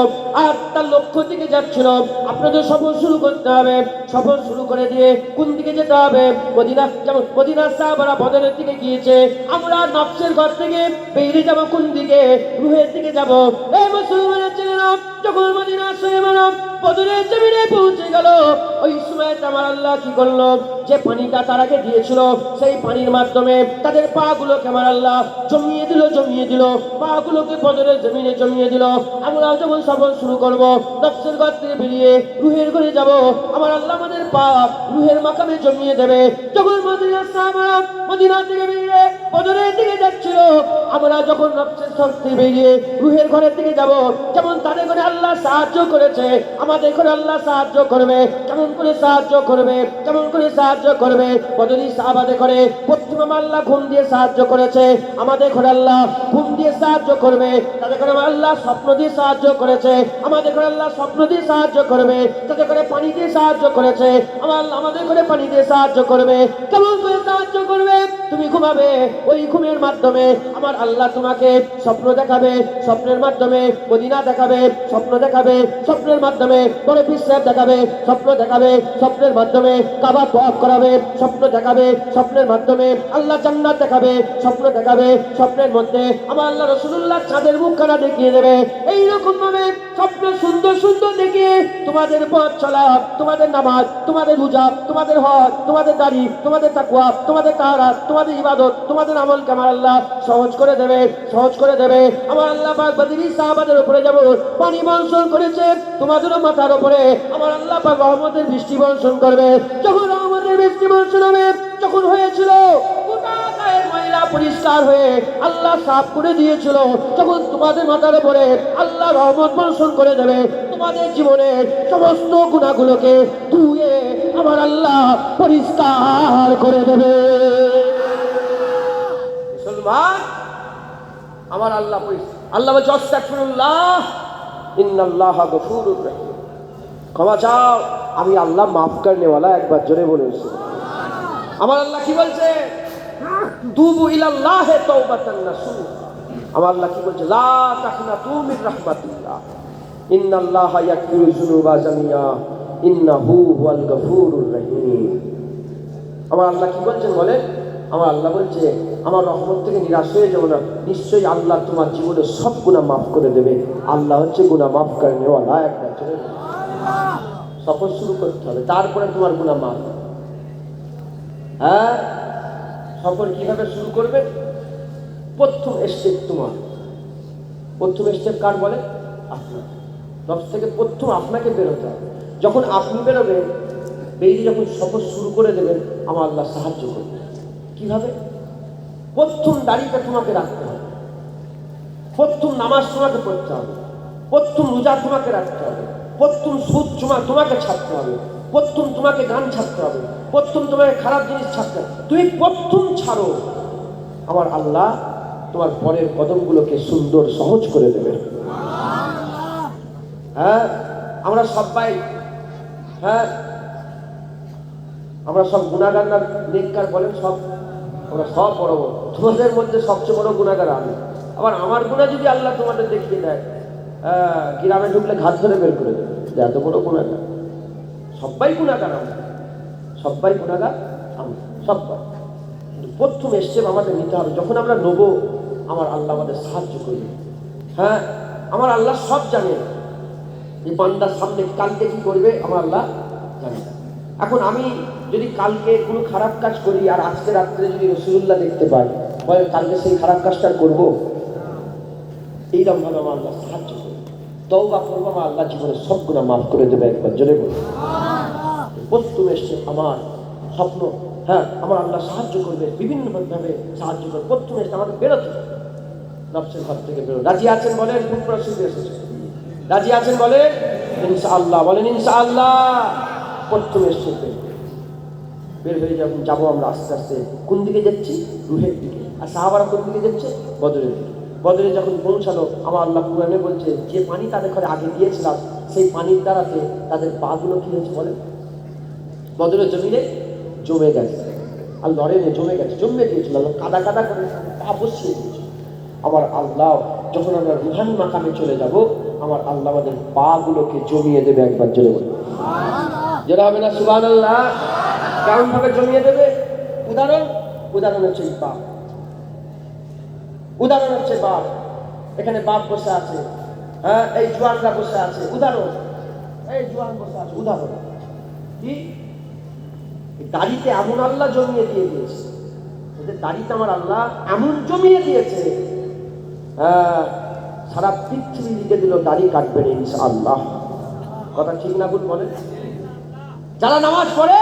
Speaker 1: আর তার লক্ষ্য দিকে যাচ্ছিল। আপনাদের সফর শুরু করতে হবে। সফর শুরু করে দিয়ে কোন দিকে যেতে হবে? মদিনা, যেমন মদিনার সাহাবারা বদরের দিকে গিয়েছে, আমরা নফসের ঘর থেকে বেরিয়ে যাব কোন দিকে? রুহের দিকে যাব। এই মুসলমানের ছেলেরা যখন মদিনার সাহাবারা বদরের জমিনে পৌঁছে গেল, ওই সময় আমার আল্লাহ কি করলো? যে পানিটা তার আগে দিয়েছিল সেই পানির মাধ্যমে তাদের পা গুলোকে আমার আল্লাহ জমিয়ে দিল, পা গুলোকে বদরের জমিনে জমিয়ে দিল। আমরা যখন সফর শুরু করব, নফসের ঘর থেকে বেরিয়ে রুহের ঘরে যাব, আমার আল্লাহ আমাদের পা রুহের মাকামে জমিয়ে দেবে। যখন মদিনার সাহাবারা মদিনা থেকে বেরিয়ে বদরের দিকে যাচ্ছিল, আমরা যখন নফসের ঘর থেকে বেরিয়ে রুহের ঘরের দিকে যাব, যেমন তাদের ঘরে আল্লাহ সাহায্য করেছে, আমাদের ঘরে আল্লাহ সাহায্য করবে। কেমন করে সাহায্য করবে? কেমন করে সাহায্য করবে? বদরি সাহাবাদের ঘরে প্রথমে আল্লাহ ঘুম দিয়ে সাহায্য করেছে, আমাদের ঘরে আল্লাহ ঘুম দিয়ে সাহায্য করবে। তাদের ঘরে আল্লাহ স্বপ্ন দিয়ে সাহায্য করেছে, আমাদের ঘরে আল্লাহ স্বপ্ন দিয়ে সাহায্য করবে। তাদের ঘরে পানি দিয়ে সাহায্য করেছে, আমাদের ঘরে পানি দিয়ে সাহায্য করবে। কেমন করে সাহায্য করবে? তুমি ঘুমাবে, ওই ঘুমের মাধ্যমে আমার আল্লাহ তোমাকে স্বপ্ন দেখাবে, স্বপ্নের মাধ্যমে মদিনা দেখাবে, স্বপ্ন দেখাবে, স্বপ্নের মাধ্যমে বড় বিশ্রাম দেখাবে, স্বপ্ন দেখাবে, স্বপ্নের মাধ্যমে কাবা তওয়াফ করাবে, স্বপ্ন দেখাবে, স্বপ্নের মাধ্যমে আল্লাহ জান্নাত দেখাবে, স্বপ্ন দেখাবে, স্বপ্নের মধ্যে আমার আল্লাহ রাসূলুল্লাহ চাঁদের মুখখানা দেখিয়ে দেবে। এইরকম ভাবে স্বপ্ন সুন্দর সুন্দর দেখিয়ে তোমাদের পথ চলা, তোমাদের নামাজ, তোমাদের রোজা, তোমাদের হজ, তোমাদের দাড়ি, তোমাদের তাকওয়া, তোমাদের তাহারাত, তোমাদের ইবাদত, তোমাদের আমলকে আমার আল্লাহ সহজ করে দেবে, সহজ করে দেবে। আমার আল্লাহ পাক বদরি সাহাবাদের উপরে যাব পানি বর্ষণ করেছে, তোমাদেরও মাথার উপরে আমার আল্লাহ পাক রহমতের বৃষ্টি বর্ষণ করবে। যখন রহমতের বৃষ্টি বর্ষণ হবে, যখন হয়েছিল গোটা গায়ের ময়লা পরিষ্কার হয়ে আল্লাহ সাফ করে দিয়েছিল, যখন তোমাদের মাথার উপরে আল্লাহ রহমত বর্ষণ করে দেবে, তোমাদের জীবনের সমস্ত গুনাহগুলোকে ধুয়ে আমার আল্লাহ পরিষ্কার করে দেবে। মুসলমান, আমার আল্লাহ আল্লাহ বলছে আস্তাগফিরুল্লাহ ইন্নাল্লাহা গফুরুর রহিম, ক্ষমা চাও, আমি আল্লাহ মাফ করনে ওয়ালা। একবার জোরে বলেছি। আমার আল্লাহ কি বলছে? তুবু ইলাল্লাহি তাওবাতান নাসুহ। আমার আল্লাহ কি বলছে? লা তাকনাতু মির রাহমাতিল্লাহ ইন্নাল্লাহা ইয়াগফিরু যুনুবা জামিআ ইন্নাহু হুয়াল গফুরুর রহিম। আমার আল্লাহ কি বলছেন বলে? আমার আল্লাহ বলছে আমার রহমত থেকে নিরাশ হয়ে যাবো না, নিশ্চয়ই আল্লাহ তোমার জীবনে সব গুনাহ মাফ করে দেবে। আল্লাহ হচ্ছে গুনাহ মাফ করনে ওয়ালা। একবার জোরে সফর শুরু করতে হবে, তারপরে তোমার গুনাহ মাফ। হ্যাঁ, সফর কিভাবে শুরু করবে? প্রথম স্টেপ তোমার, প্রথম স্টেপ কার বলে? আপনার নফস থেকে প্রথম আপনাকে বেরোতে হবে। যখন আপনি বেরোবেন, বেরিয়ে যখন সফর শুরু করে দেবেন, আমার আল্লাহ সাহায্য করবে। কিভাবে? প্রথম দাড়িটা তোমাকে রাখতে হবে, প্রথম নামাজ তোমাকে পড়তে হবে, প্রথম রোজা তোমাকে রাখতে হবে, প্রথম সুদ তোমাকে ছাড়তে হবে, প্রথম তোমাকে গান ছাড়তে হবে, প্রথম তোমাকে খারাপ জিনিস ছাড়তে হবে। তুমি প্রথম ছাড়ো, আমার আল্লাহ তোমার পরের কদমগুলোকে সুন্দর সহজ করে দেবে। হ্যাঁ, আমরা সবাই, হ্যাঁ আমরা সব গুনাহগার না নেককার বলেন? সব আমরা সব বড় বড়। তোমাদের মধ্যে সবচেয়ে বড় গুনাহগার আমি। আবার আমার গুনাহ যদি আল্লাহ তোমাদের দেখিয়ে দেয়, গ্রামে ঢুকলে ঘাত ধরে বের করে দেবে যে এত বড় গুনাহগার। সবাই গুনাহগার, আমরা সবাই গুনাহগার, আমরা সবাই। কিন্তু প্রথম স্টেপ আমাদের নিতে হবে। যখন আমরা নেবো, আমার আল্লাহ আমাদের সাহায্য করবে। হ্যাঁ, আমার আল্লাহ সব জানে। এই বান্দার সামনে কালকে কি করবে আমার আল্লাহ জানে। এখন আমি যদি কালকে কোনো খারাপ কাজ করি আর আজকে রাত্রে যদি রাসূলুল্লাহ দেখতে পাই, বলে কালকে সেই খারাপ কাজটা করবো? এইরকম ভাবে আমার আল্লাহ সাহায্য করবে। তওবা করবো, আমার আল্লাহ জীবনের সব গুনাহ মাফ করে দেবে। একবার জোরে বলবো। প্রথম এসছে আমার স্বপ্ন। হ্যাঁ, আমার আল্লাহ সাহায্য করবে, বিভিন্ন ভাবে সাহায্য করবে। প্রথম এসছে আমাকে বেরোতে, নফসের ঘর থেকে বেরো। রাজি আছেন বলেন? পুরো শুনতে এসেছে। রাজি আছেন বলেন? ইনশাআল্লাহ বলেন ইনশাআল্লাহ। প্রথম এসছে বের হয়ে যাবো আমরা আস্তে আস্তে। কোন দিকে যাচ্ছি? রুহের দিকে। আর সাহাবারা কোন দিকে যাচ্ছে? বদরের দিকে। বদরে যখন পৌঁছালো, আমার আল্লাহ কুরআনে বলছে যে পানি তাদের ঘরে আগে দিয়েছিলাম, সেই পানির দ্বারাতে তাদের পা গুলো কি হয়েছে বলেন? বদরের জমিনে জমে গেছে। আর লড়েনে জমে দিয়েছিল, কাদা কাদা করে পা বসিয়ে দিয়েছিল। আমার আল্লাহ যখন আমরা রুহানি মাকামে চলে যাব, আমার আল্লাহ আমাদের পা গুলোকে জমিয়ে দেবে। একবার জোরে বলুন যেটা হবে না সুবহানাল্লাহ। কেমন ভাবে জমিয়ে দেবে? উদাহরণ হচ্ছে বাপ। উদাহরণ হচ্ছে বাপ। এখানে বাপ বসে আছে, হ্যাঁ, এই জোয়ানরা বসে আছে, উদাহরণ। এই জোয়ান বসে আছে, উদাহরণ কি? দাড়িতে এমন আল্লাহ জমিয়ে দিয়েছে, ওদের দাড়িতে আমার আল্লাহ এমন জমিয়ে দিয়েছে, সারা পৃথিবী লিখে দিল দাড়ি কাটবে না ইনশাআল্লাহ। কথা ঠিক না ভুল বলেন? যারা নামাজ পড়ে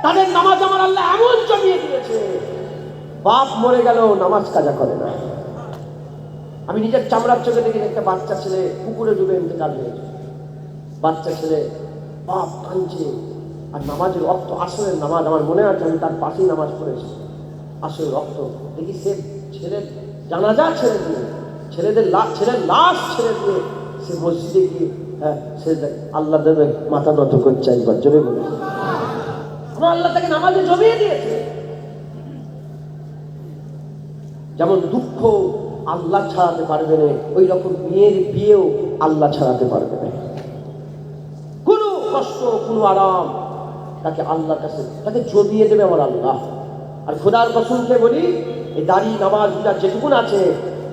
Speaker 1: তাদের নামাজ আমার আল্লাহ এমন জমিয়ে দিয়েছে, বাপ মরে গেল নামাজ কাজা করে না। আমি নিজের চামড়ার চোখে দেখি একটা বাচ্চা ছেলে পুকুরে ডুবে ইন্তেকাল হয়েছে। বাচ্চা ছেলে, বাপ কাঁদছে, আর নামাজের রক্ত, আসরের নামাজ, আমার মনে আছে আমি তার পাশেই নামাজ পড়েছি। আসরের রক্ত দেখি, সে ছেলের জানাজা ছেড়ে দিয়ে, ছেলের লাশ ছেড়ে দিয়ে সে মসজিদে গিয়ে সে আল্লাহ দেবে মাথা নত করছে। একবার জোরে বলে আমার আল্লাহ তাকে নামাজে জমিয়ে দিয়েছে। যেমন দুঃখ আল্লাহ ছাড়াতে পারবে না, ওই রকম মেয়ের বিয়েও আল্লাহ ছাড়াতে পারবে না। কোনো কষ্ট, কোনো আরাম তাকে আল্লাহর কাছে তাকে জমিয়ে দেবে আমার আল্লাহ। আর খোদার কসমকে বলি, এই দাড়ি নামাজ যেটুকুন আছে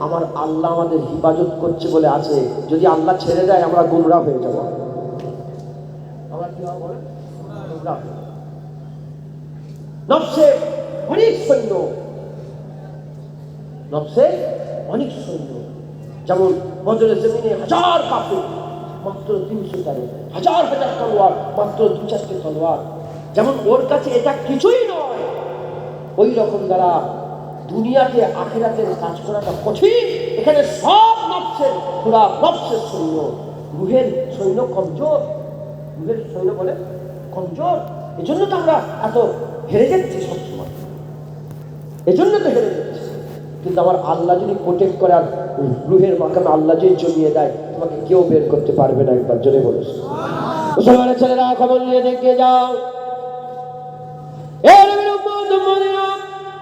Speaker 1: আমার আল্লাহ আমাদের হিফাজত করছে বলে আছে। যদি আল্লাহ ছেড়ে দেয় আমরা গুমরাহ হয়ে যাব। আমরা কি হবে? গুমরাহ। নফসে অনেক সৈন্য, নফসে অনেক সৈন্য। যেমন বদরের জমিনে হাজার কাফের, মাত্র 313, হাজার হাজার তলোয়ার, মাত্র 2-4টে তলোয়ার। যেমন ওর কাছে এটা কিছুই নয়, ওই রকম দ্বারা দুনিয়াতে আখিরাতের কাজ করাটা কঠিন। এখানে সব নফসের পুরা নফসের সৈন্য, রুহের সৈন্য কমজোর। রুহের সৈন্য বলে কমজোর। এজন্য তো আমরা এত হেরে যাচ্ছি সবসময়, এজন্য তো হেরে যাচ্ছি। কিন্তু আমার আল্লাহ যদি প্রোটেক্ট করে আর রুহের মাকামে আল্লাহ যদি জমিয়ে দেয়, তোমাকে কেউ বের করতে পারবে না। একবার জোরে বলেছে মুসলমানের ছেলেরা, খবর নিয়ে দেখে যাও।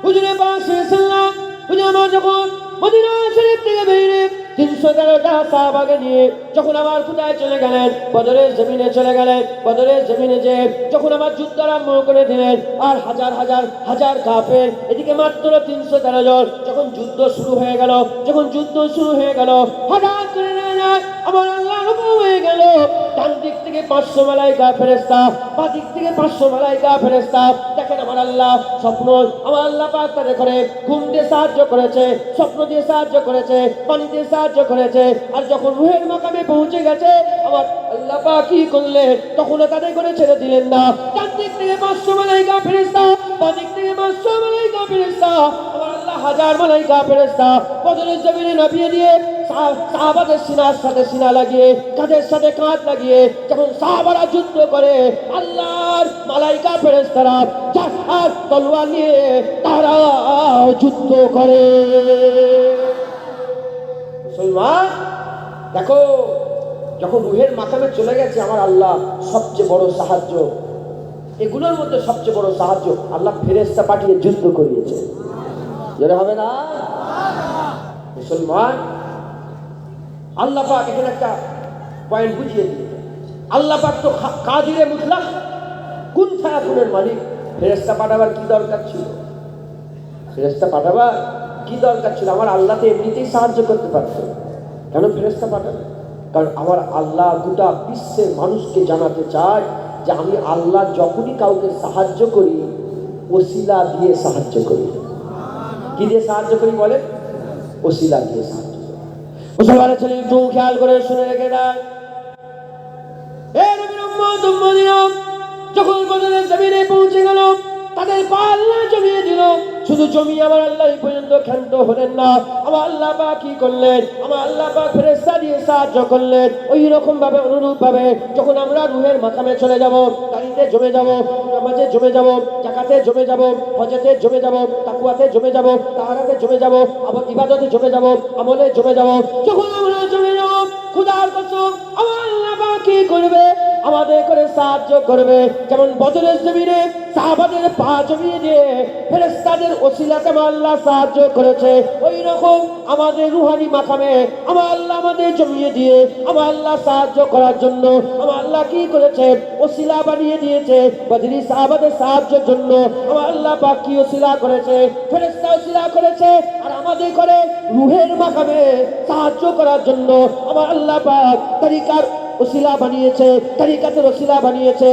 Speaker 1: হুজুরের পাশে ছিলাম, হুজুর আমার যখন মদিনা শরীফ থেকে বেরিয়ে 313টা সাহাবাকে নিয়ে যখন আমার কোথায় চলে গেলেন, বদরের জমিনে চলে গেলেন। বদরের জমিনে যে যখন আমার যুদ্ধ আরম্ভ করে দিলেন, আর হাজার হাজার হাজার কাফের, এদিকে মাত্র 313 জন। যখন যুদ্ধ শুরু হয়ে গেল, হঠাৎ করে আমার আল্লাহ হুকুম হয়ে গেল, ডান দিক থেকে 500 মালাইকা ফেরেশতা, বাঁ দিক থেকে 500 মালাইকা ফেরেশতা। দেখেন আমার আল্লাহ স্বপ্ন, আমার আল্লাহ পাক তাদের করে ঘুম দিয়ে সাহায্য করেছে, স্বপ্ন দিয়ে সাহায্য করেছে, পানি দিয়ে সাহায্য করেছে। আর যখন রুহের মাকামে পৌঁছে গেছে, আমার আল্লাহ পাক কি করলেন, তখনও তাদের করে ছেড়ে দিলেন না। ডান দিক থেকে 500 মালাইকা ফেরেশতা, বাঁ দিক থেকে 500 মালাইকা ফেরেশতা, আমার আল্লাহ হাজার মালাইকা ফেরেশতা বদরের জমিনে নামিয়ে দিয়ে সাহাবাদের সিনার সাথে সিনা লাগিয়ে, কাঁধের সাথে কাঁধ লাগিয়ে যখন সাহাবারা যুদ্ধ করে, আল্লাহর মালাইকা ফেরেশতারা আর তলোয়ার নিয়ে তারা যুদ্ধ করে। মুসলমান দেখো, যখন রুহের মাকামে চলে গেছে, আমার আল্লাহ সবচেয়ে বড় সাহায্য, এগুলোর মধ্যে সবচেয়ে বড় সাহায্য আল্লাহ ফেরেশতা পাঠিয়ে যুদ্ধ করিয়েছে। যেটা হবে না মুসলমান, আল্লাহ পাক এখানে একটা পয়েন্ট বুঝিয়ে দিয়েছে। আল্লাহ পাক তো কাদিরে মুতলাক, কুন ফায়াকুনের মালিক। ফেরেশতা পাঠাবার কি দরকার ছিল? ফেরেশতা পাঠাবার কি দরকার ছিল? আমার আল্লাহ তো এমনিতেই সাহায্য করতে পারত, কেন ফেরেশতা পাঠাবে? কারণ আমার আল্লাহ গোটা বিশ্বের মানুষকে জানাতে চায় যে আমি আল্লাহ যখনই কাউকে সাহায্য করি, ওসিলা দিয়ে সাহায্য করি। কি দিয়ে সাহায্য করি বলে? ওসিলা দিয়ে সাহায্য। মুসলমানের ছেলে একটু খেয়াল করে শুনে রেখে দেয়, যখন বদরের জমিনে পৌঁছে গেল, তাদের পা আল্লাহ জমিয়ে দিল। শুধু জমি আমার আল্লাহ এই পর্যন্ত ক্ষান্ত হলেন না, আমার আল্লাহ পাক কি করলেন? আমার আল্লাহ পাক ফেরেশতা দিয়ে সাহায্য করলেন। ওই রকম ভাবে, অনুরূপ ভাবে যখন আমরা রুহের মাকামে চলে যাব, গাড়িতে জমে যাব, নামাজে জমে যাব, জাকাতে জমে যাব, হজেতে জমে যাব, তাকওয়াতে জমে যাব, তাহারাতে জমে যাব, আবার ইবাদতে জমে যাব, আমলে জমে যাব। যখন আমরা জমে যাব, খোদার কসম আমার আল্লাহ পাক কি করবে? আমাদের করে সাহায্য করবে, যেমন বদরের জমিনে সাহাবাদের পা জমিয়ে দিয়ে ফেরেশতাদের ওসিলাতে আমার আল্লাহ সাহায্য করেছে, ওই রকম আমাদের রুহানি মাকামে আমার আল্লাহ আমাদের জমিয়ে দিয়ে আমার আল্লাহ সাহায্য করার জন্য আমার আল্লাহ কি করেছে, ওসিলা বানিয়ে দিয়েছে। বদরি সাহাবাদের সাহায্যের জন্য আমার আল্লাহ পাক কি ওসিলা করেছে, ফেরেশতা ওসিলা করেছে। আর আমাদের করে রুহের মাকামে সাহায্য করার জন্য আমার আল্লাহ পাক তরিকার ওসিলা বানিয়েছে, তরিকাতের ওসিলা বানিয়েছে।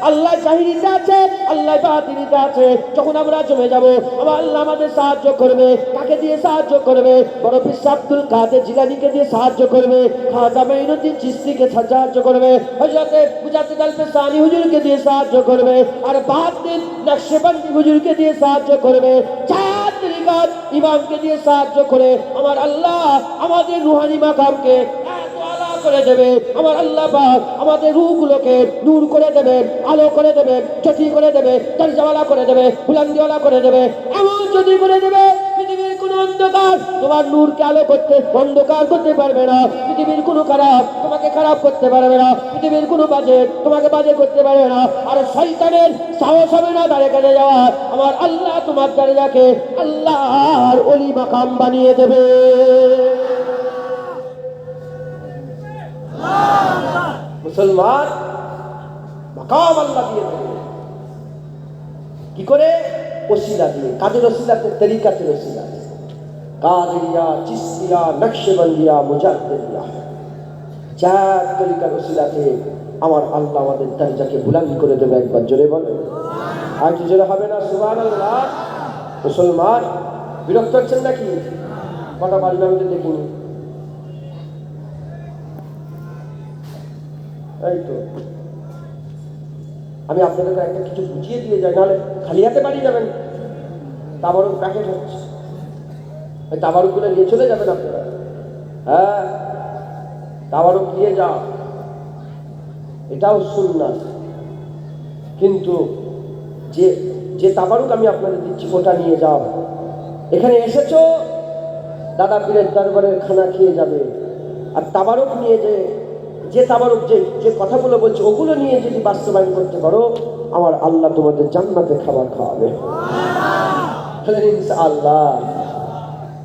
Speaker 1: আল্লাহ জাহিরিতে আছে, আল্লাহ বাতিনিতে আছে। যখন আমরা জমে যাব আমার আল্লাহ আমাদের সাহায্য করবে। কাকে দিয়ে সাহায্য করবে? বড় পীর আব্দুল কাদের জিলানীকে দিয়ে সাহায্য করবে, খাজা মাইনুদ্দিন চিশতিকে সাহায্য করবে, হযরতে মুজাদ্দিদ আল-ফিসানি হুজুরকে দিয়ে সাহায্য করবে, আর বাহাউদ্দিন নকশবন্দি হুজুরকে দিয়ে সাহায্য করবে, চার তরিকাত ইমামকে দিয়ে সাহায্য করে আমার আল্লাহ আমাদের রুহানি মাকামকে করে দেবে। আমার আল্লাহ পাক আমাদের রূহগুলোকে নূর করে দেবে, আলো করে দেবে, জ্যোতি করে দেবে, দরজাওয়ালা করে দেবে, বুলন্দিওয়ালা করে দেবে। এমন যদি করে দেবে পৃথিবীর কোনো অন্ধকার তোমার নূরকে আলো করতে অন্ধকার করতে পারবে না, পৃথিবীর কোনো খারাপ তোমাকে খারাপ করতে পারবে না, পৃথিবীর কোনো বাজে তোমাকে বাজে করতে পারবে না। আর শয়তানের সাহস হবে না দাঁড়ে কাছে যাওয়া। আমার আল্লাহ তোমার দরজাকে আল্লাহর ওলি মাকাম বানিয়ে দেবে। মুসলমান মাকাম আল্লাহ দিয়ে দেবে কি করে? ওসিলা দিয়ে। কাদের ওসিলাতে? তরিকাতের ওসিলা। কাদেরিয়া, চিশতিয়া, নকশবন্দিয়া, মুজাদ্দিদিয়া, চার তরিকার ওসিলাতে আমার আল্লাহ আমাদের দরজাকে বুলন্দ করে দেবে। একবার জোরে বলেন, আর কি জোরে হবে না? সুবহানাল্লাহ। মুসলমান বিরক্ত হচ্ছেন নাকি? কটা বাজবে আমি তো দেখিনি। এই তো আমি আপনাদেরকে একটা কিছু বুঝিয়ে দিয়ে যাই, নাহলে খালি হাতে বাড়ি যাবেন। তাবারুক প্যাকেট হচ্ছে, ওই তাবারুকগুলো নিয়ে চলে যাবেন আপনারা। হ্যাঁ, তাবারুক নিয়ে যাও, এটাও সুন্নাত। কিন্তু যে যে তাবারুক আমি আপনাদের দিচ্ছি ওটা নিয়ে যাও। এখানে এসেছো দাদা পীরের দরবারের খানা খেয়ে যাবে, আর তাবারুক নিয়ে যে তাবারুক যে কথাগুলো বলছে ওগুলো নিয়ে যদি বাস্তবায়ন করতে পারো আমার আল্লাহ তোমাদের জান্নাতে খাবার খাওয়াবে ইনশাআল্লাহ।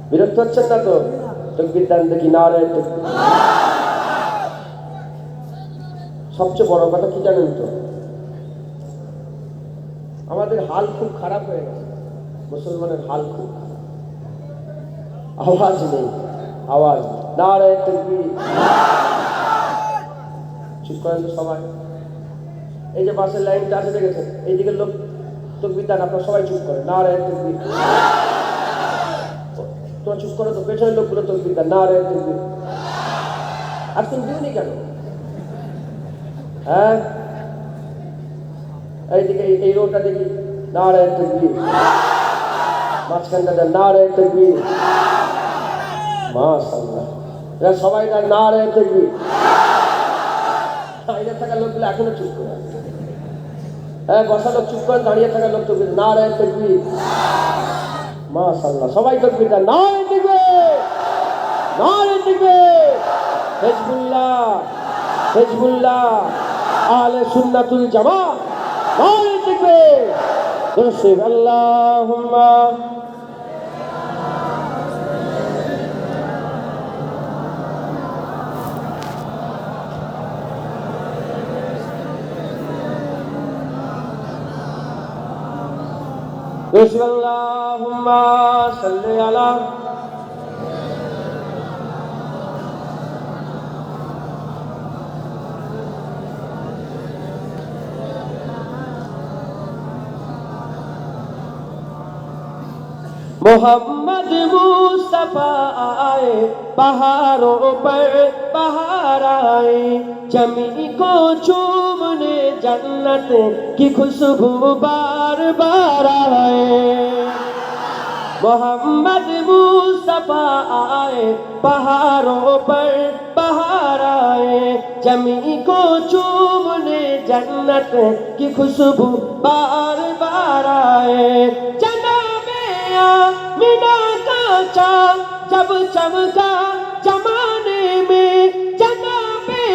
Speaker 1: বিরক্ত হচ্ছেন না তো? তাকবীর দেন দেখি, নারায়ে তাকবীর। সবচেয়ে বড় কথা কি জানেন তো? আমাদের হাল খুব খারাপ হয়ে গেছে, মুসলমানের হাল খুব খারাপ। আওয়াজ নেই, আওয়াজ। নারায়ে তাকবীর। চুপ করেন তো সবাই। এই যে বাসের লাইনটা আছে দেখেছেন, এইদিকে লোক তাকবীর দেন, আপনারা সবাই চুপ করেন। নারায়ে তাকবীর। তোমরা চুপ করো তো, পেছনের লোকগুলো তাকবীর দেন। নারায়ে তাকবীর। আর তুমি দিওনি কেন? হ্যাঁ, এইদিকে এই রোডটা দেখি। নারায়ে তাকবীর। মাঝখানটা দেন। নারায়ে তাকবীর। মাশাআল্লাহ। এরা সবাই দেন নারায়ে তাকবীর। দাঁড়িয়ে থাকা লোকগুলো এখনো চুপ করে। হ্যাঁ, বসা লোক চুপ করে, দাঁড়িয়ে থাকা লোক তাকবীর। নারায়ে তাকবীর। মাশাআল্লাহ, সবাই তাকবীর দেন। নারায়ে তাকবীর, নারায়ে তাকবীর। হিজবুল্লাহ, হিজবুল্লাহ, আহলে সুন্নাতুল জামাত। নারায়ে তাকবীর। রসুল আল্লাহুম্মা Allahumma salli ala Mohammad Mustafa आए, पहाड़ों पर बहार आए, जमी को चूमने जन्नत की खुशबू बार बार आए। मोहम्मद मुस्तफा आए, पहाड़ों पर बहार आए, जमी को चूमने जन्नत की खुशबू बार बार आए। मीना का चाँद जब चमका जमाने में, जनाबे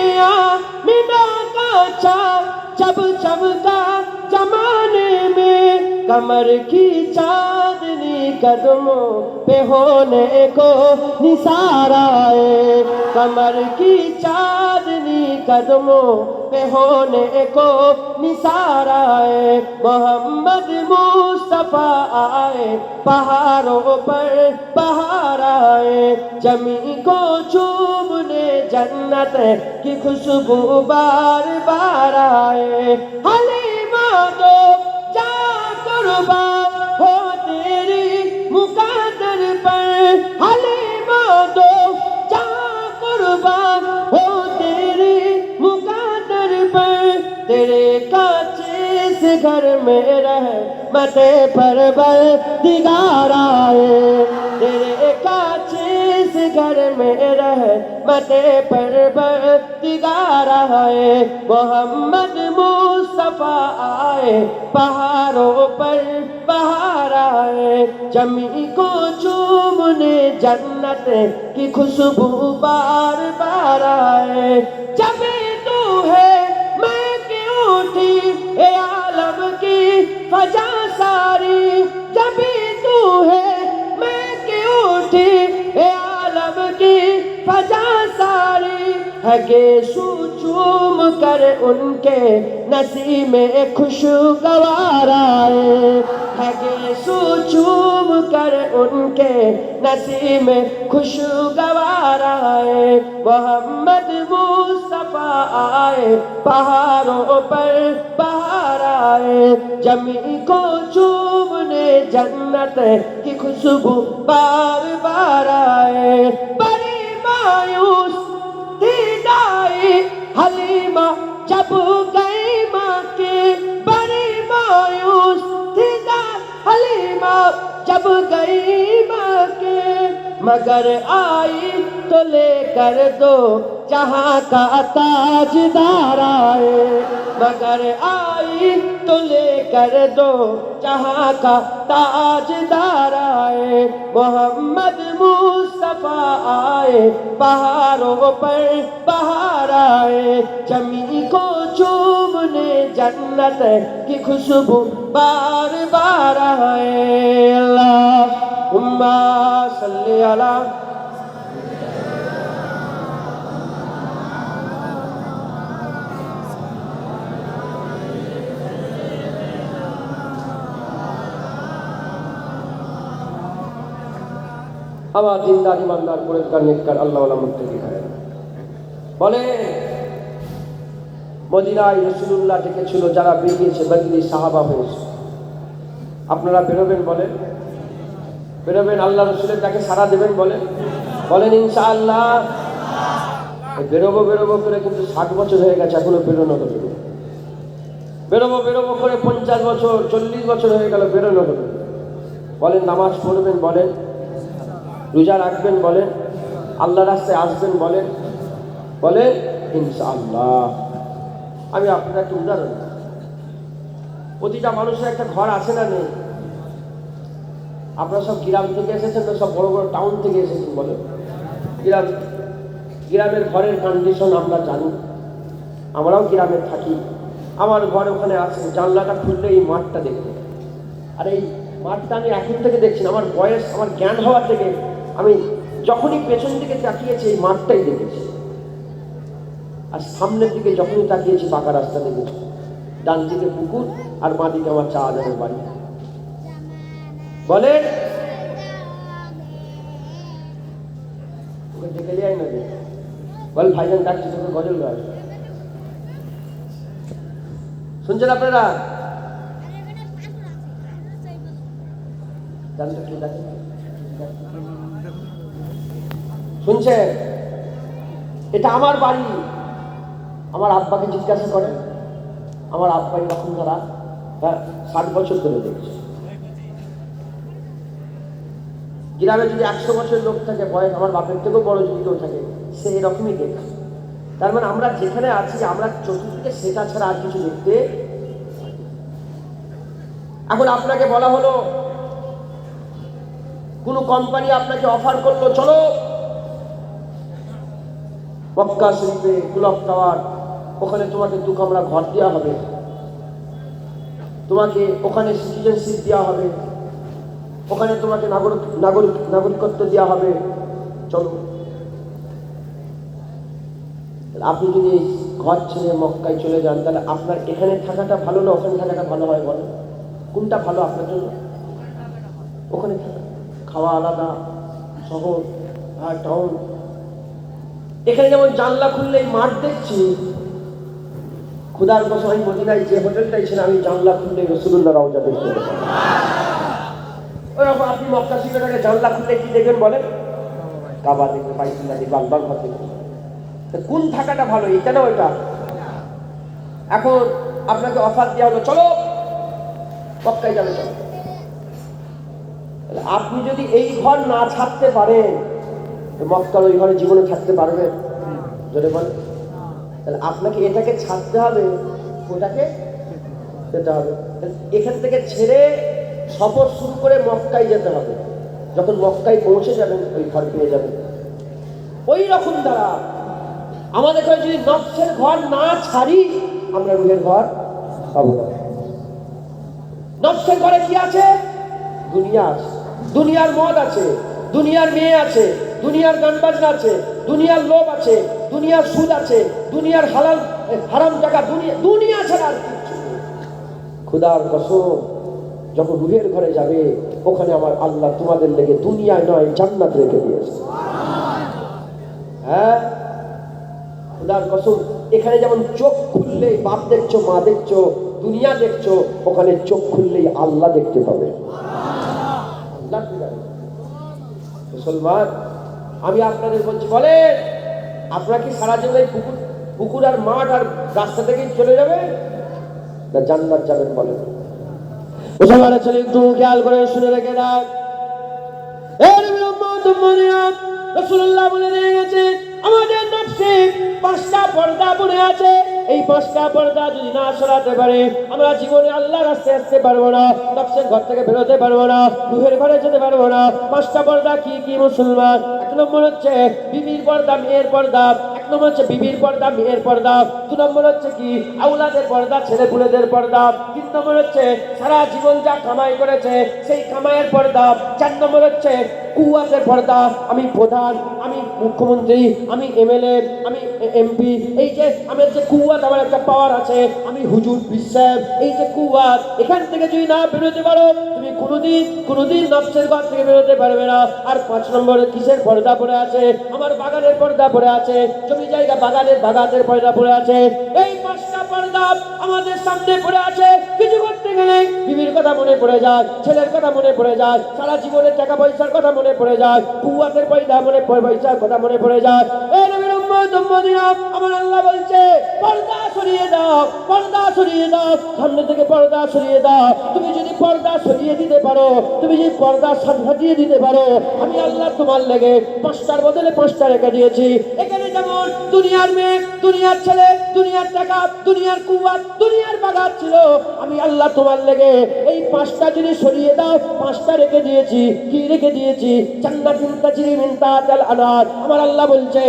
Speaker 1: नाचा जब चमका जमाने में, कमर की चांदनी कदमों पे होने को निसार आए। कमर की चांदनी कदमों पे होने को निसार आए। मोहम्मद मुस्तफा आए, पहाड़ों पर बहार आए। जमी को चूमने जन्नत की खुशबू बार बार आए। हलीमा दो जा कुर्बान हो तेरी मुकद्दर पर, हलीमा दो जा कुर्बान हो तेरी मुकद्दर पर। तेरे कांचे से घर में रहमते परवरदिगार आए। तेरे कांचे से घर में रहमते परवरदिगार आए। मोहम्मद मुस्तफा आए, पहाड़ों पर बहार आए। जमी को चूमने जन्नत की खुशबू बार बार आए। जमी तू है मैं क्यों उठी ए आलम की फजा सारी, जभी तू है मैं क्यों उठी ए आलम की फजा सारी। है गेसू चूम कर उनके नसीब में खुशगवार आए। है गेसू चूम कर उनके नसीब में खुशगवार आए। मोहम्मद मुस्तफा आए, पहाड़ों पर बहार आए। जमी को चूमने जन्नत की खुशबू बार बार आए। बड़ी मायूस थी दाई हलीमा जब गई माँ के, बड़ी मायूस थी दाई हलीमा जब गई माँ के। मगर आई तो लेकर दो जहां का ताजदार आए। मगर आई तो लेकर दो जहां का ताजदार आए। मोहम्मद मुस्तफा आए, पहाड़ों पर बहार आए। जमी को चूमने जन्नत की खुशबू बार बार आए। अल्लाहुम्मा सल्ली अला। আমার দিনদার ইমানদার পরিষ্কার নেককার আল্লাহওয়ালা মুত্তাকি ভাইয়েরা বলে, মদিনায় রাসূলুল্লাহ ডেকেছিল যারা বেরিয়েছে বদরি সাহাবা হয়েছে। আপনারা বেরোবেন বলেন? বেরোবেন? আল্লাহ রাসূলের ডাকে সাড়া দেবেন বলেন? বলেন ইনশাআল্লাহ। বেরোবো বেরোবো করে কিন্তু 60 বছর হয়ে গেছে, এখনো বেরোনো হলো। বেরোবো বেরোবো করে 50 বছর 40 বছর হয়ে গেল, বেরোনো হলো। বলেন নামাজ পড়বেন বলেন? রোজা রাখবেন বলেন? আল্লাহ রাস্তায় আসবেন বলেন? বলেন ইনশাআল্লাহ। আমি আপনার একটা উদাহরণ, প্রতিটা মানুষের একটা ঘর আছে না নেই? আপনারা সব গ্রাম থেকে এসেছেন না সব বড় বড় টাউন থেকে এসেছেন বলেন? গ্রামের ঘরের কন্ডিশন আমরা জানি, আমরাও গ্রামে থাকি। আমার ঘর ওখানে আছে, জানলাটা খুললে এই মাঠটা দেখতে। আর এই মাঠটা আমি এখন থেকে দেখছি না, আমার বয়স, আমার জ্ঞান হওয়ার থেকে আমি যখনই পেছন দিকে তাকিয়েছি এই মাঠটাই দেখেছি। আর সামনের দিকে যখনই তাকিয়েছি পাকা রাস্তা দেখেছি, ডান দিকে পুকুর আর বাঁ দিকে আমার চা আদানের বাড়ি। বলে ডেকে যাই না, বল ভাইজান ডাকছি তোকে গজল গায়। শুনছেন আপনারা? শুনছেন? এটা আমার বাড়ি। আমার আব্বাকে জিজ্ঞাসা করে, আমার আব্বা এরকম তারা 60 বছর ধরে দেখছে। গ্রামে যদি 100 বছর লোক থাকে বয়স, আমার বাপের থেকেও বড় যদি কেউ থাকে, সে এরকমই দেখে। তার মানে আমরা যেখানে আছি আমরা চতুর্দিকে সেটা ছাড়া আর কিছু দেখতে। এখন আপনাকে বলা হলো, কোন কোম্পানি আপনাকে অফার করলো, চলো মক্কা শরীফে ক্লক টাওয়ার ওখানে তোমাকে 2 কামরা ঘর দেওয়া হবে, তোমাকে ওখানে সিটিজেনশিপ দেওয়া হবে, ওখানে তোমাকে নাগরিকত্ব দেওয়া হবে। চলো, আপনি যদি এই ঘর ছেড়ে মক্কায় চলে যান, তাহলে আপনার এখানে থাকাটা ভালো না ওখানে থাকাটা ভালো হয় বলেন? কোনটা ভালো আপনার জন্য? ওখানে থাকা, খাওয়া আলাদা, শহর আর টাউন। এখানে যেমন জানলা খুললেই মাঠ দেখছি, খুদার কসম আমি মদিনায় যে হোটেলটাই ছিল, আমি জানলা খুললেই রাসূলুল্লাহ রওজা দেখতে পেতাম। ওরকম আপনি মক্কা শরীফটাকে জানলা খুললে কি দেখবেন বলেন? কাবা দেখবেন, বাইতুল্লাহ দেখবেন, আল্লাহর ঘর দেখবেন। কোন থাকাটা ভালো, এটা না ওইটা? এখন আপনাকে অফার দেওয়া হলো, চলো মক্কায় যাবে, চলো। আপনি যদি এই ঘর না ছাড়তে পারেন, মক্কার ওই ঘরে জীবনে থাকতে পারবেন? যদি বলেন, তাহলে আপনাকে এটাকে ছাড়তে হবে, ওটাকে যেতে হবে। এখান থেকে ছেড়ে সফর শুরু করে মক্কায় যেতে হবে। যখন মক্কায় পৌঁছে যাবেন, ওই ঘর পেয়ে যাবেন। ওই রকম দ্বারা আমাদের ঘরে যদি নফসের ঘর না ছাড়ি, আমরা রুহের ঘর পাবো না। নফসের ঘরে কি আছে? দুনিয়া আছে, দুনিয়ার মদ আছে, দুনিয়ার মেয়ে আছে, দুনিয়ার গান বাজনা আছে, দুনিয়ার লোভ আছে, দুনিয়ার সুদ আছে, দুনিয়ার হালাল হারাম টাকা, দুনিয়া ছাড়া আর কিছু নেই। খুদার কসম, যখন রুহের ঘরে যাবে, ওখানে আমার আল্লাহ তোমাদের লেগে দুনিয়ায় নয় জান্নাত রেখে দিয়েছে। হ্যাঁ, খুদার কসম, এখানে যেমন চোখ খুললেই বাপ দেখছো, মা দেখছো, দুনিয়া দেখছো, ওখানে চোখ খুললেই আল্লাহ দেখতে পাবে। মুসলমান, আমি আপনাদের বলছি, বলে আপনারা কি সারা জীবন এই পুকুর আর মাঠ আর রাস্তা থেকেই চলে যাবে, না জান্নাত যাবেন? বলেন মুসলমানের ছেলে, একটু খেয়াল করে শুনে রেখে দাও। রাসূলুল্লাহ বলে দিয়ে গেছে, আমাদের নফসে 5টা পর্দা পড়ে আছে। এই 5টা পর্দা যদি না সরাতে পারে, আমরা জীবনে আল্লাহর রাস্তায় আসতে পারবো না, নফসের ঘর থেকে বেরোতে পারবো না, রুহের ঘরে যেতে পারবো না। 5টা পর্দা কি কি মুসলমান? 1 নম্বর হচ্ছে বিবির পর্দা, মেয়ের পর্দা। 1 নম্বর হচ্ছে বিবির পর্দা, মেয়ের পর্দা। 2 নম্বর হচ্ছে কি আওলাদের পর্দা, ছেলে পুলেদের পর্দা। 3 নম্বর হচ্ছে সারা জীবন যা কামাই করেছে সেই কামাইয়ের পর্দা। 4 নম্বর হচ্ছে কুওয়াতের পর্দা, আমি প্রধান, আমি মুখ্যমন্ত্রী, আমি এমএলএ, আমি এমপি, এই যে আমার যে কুওয়াত, আমার একটা পাওয়ার আছে, আমি হুজুর বিশ্বাস, এই যে কুওয়াত, এখান থেকে যদি না বেরোতে পারো, তুমি কোনোদিন নফসের ঘর থেকে বেরোতে পারবে না। আর 5 নম্বরে কিসের পর্দা পড়ে আছে? আমার বাগানের পর্দা পড়ে আছে, জমি জায়গা বাগানের পর্দা পড়ে আছে। এই 5টা পর্দা আমাদের সামনে পড়ে আছে। কিছু করতে গেলে বিবির কথা মনে পড়ে যায়, ছেলের কথা মনে পড়ে যায়, সারা জীবনের টাকা পয়সার কথা মনে পড়ে যায়, কুওয়াতের পয়সার কথা মনে পড়ে যায়। এই নবীর উম্মত উম্মতিরা, আমার আল্লাহ বলছে, পর্দা সরিয়ে দাও, পর্দা সরিয়ে দাও, সামনে থেকে পর্দা সরিয়ে দাও। তুমি যদি পর্দা সরিয়ে দিতে পারো, তুমি যদি পর্দা সাজিয়ে দিতে পারো, আমি আল্লাহ তোমার লেগে 5টার বদলে 5টা রেখে দিয়েছি। এখানে যেমন দুনিয়ার মেয়ে, দুনিয়ার ছেলে, দুনিয়ার টাকা, দুনিয়ার কুওয়াত, দুনিয়ার বাগান ছিল, আমি আল্লাহ তোমার লেগে এই 5টা যদি সরিয়ে দাও, 5টা রেখে দিয়েছি। কি রেখে দিয়েছি? জান্নাতুন তাজরি মিন তাহতিহাল আনহার। আমার আল্লাহ বলছে,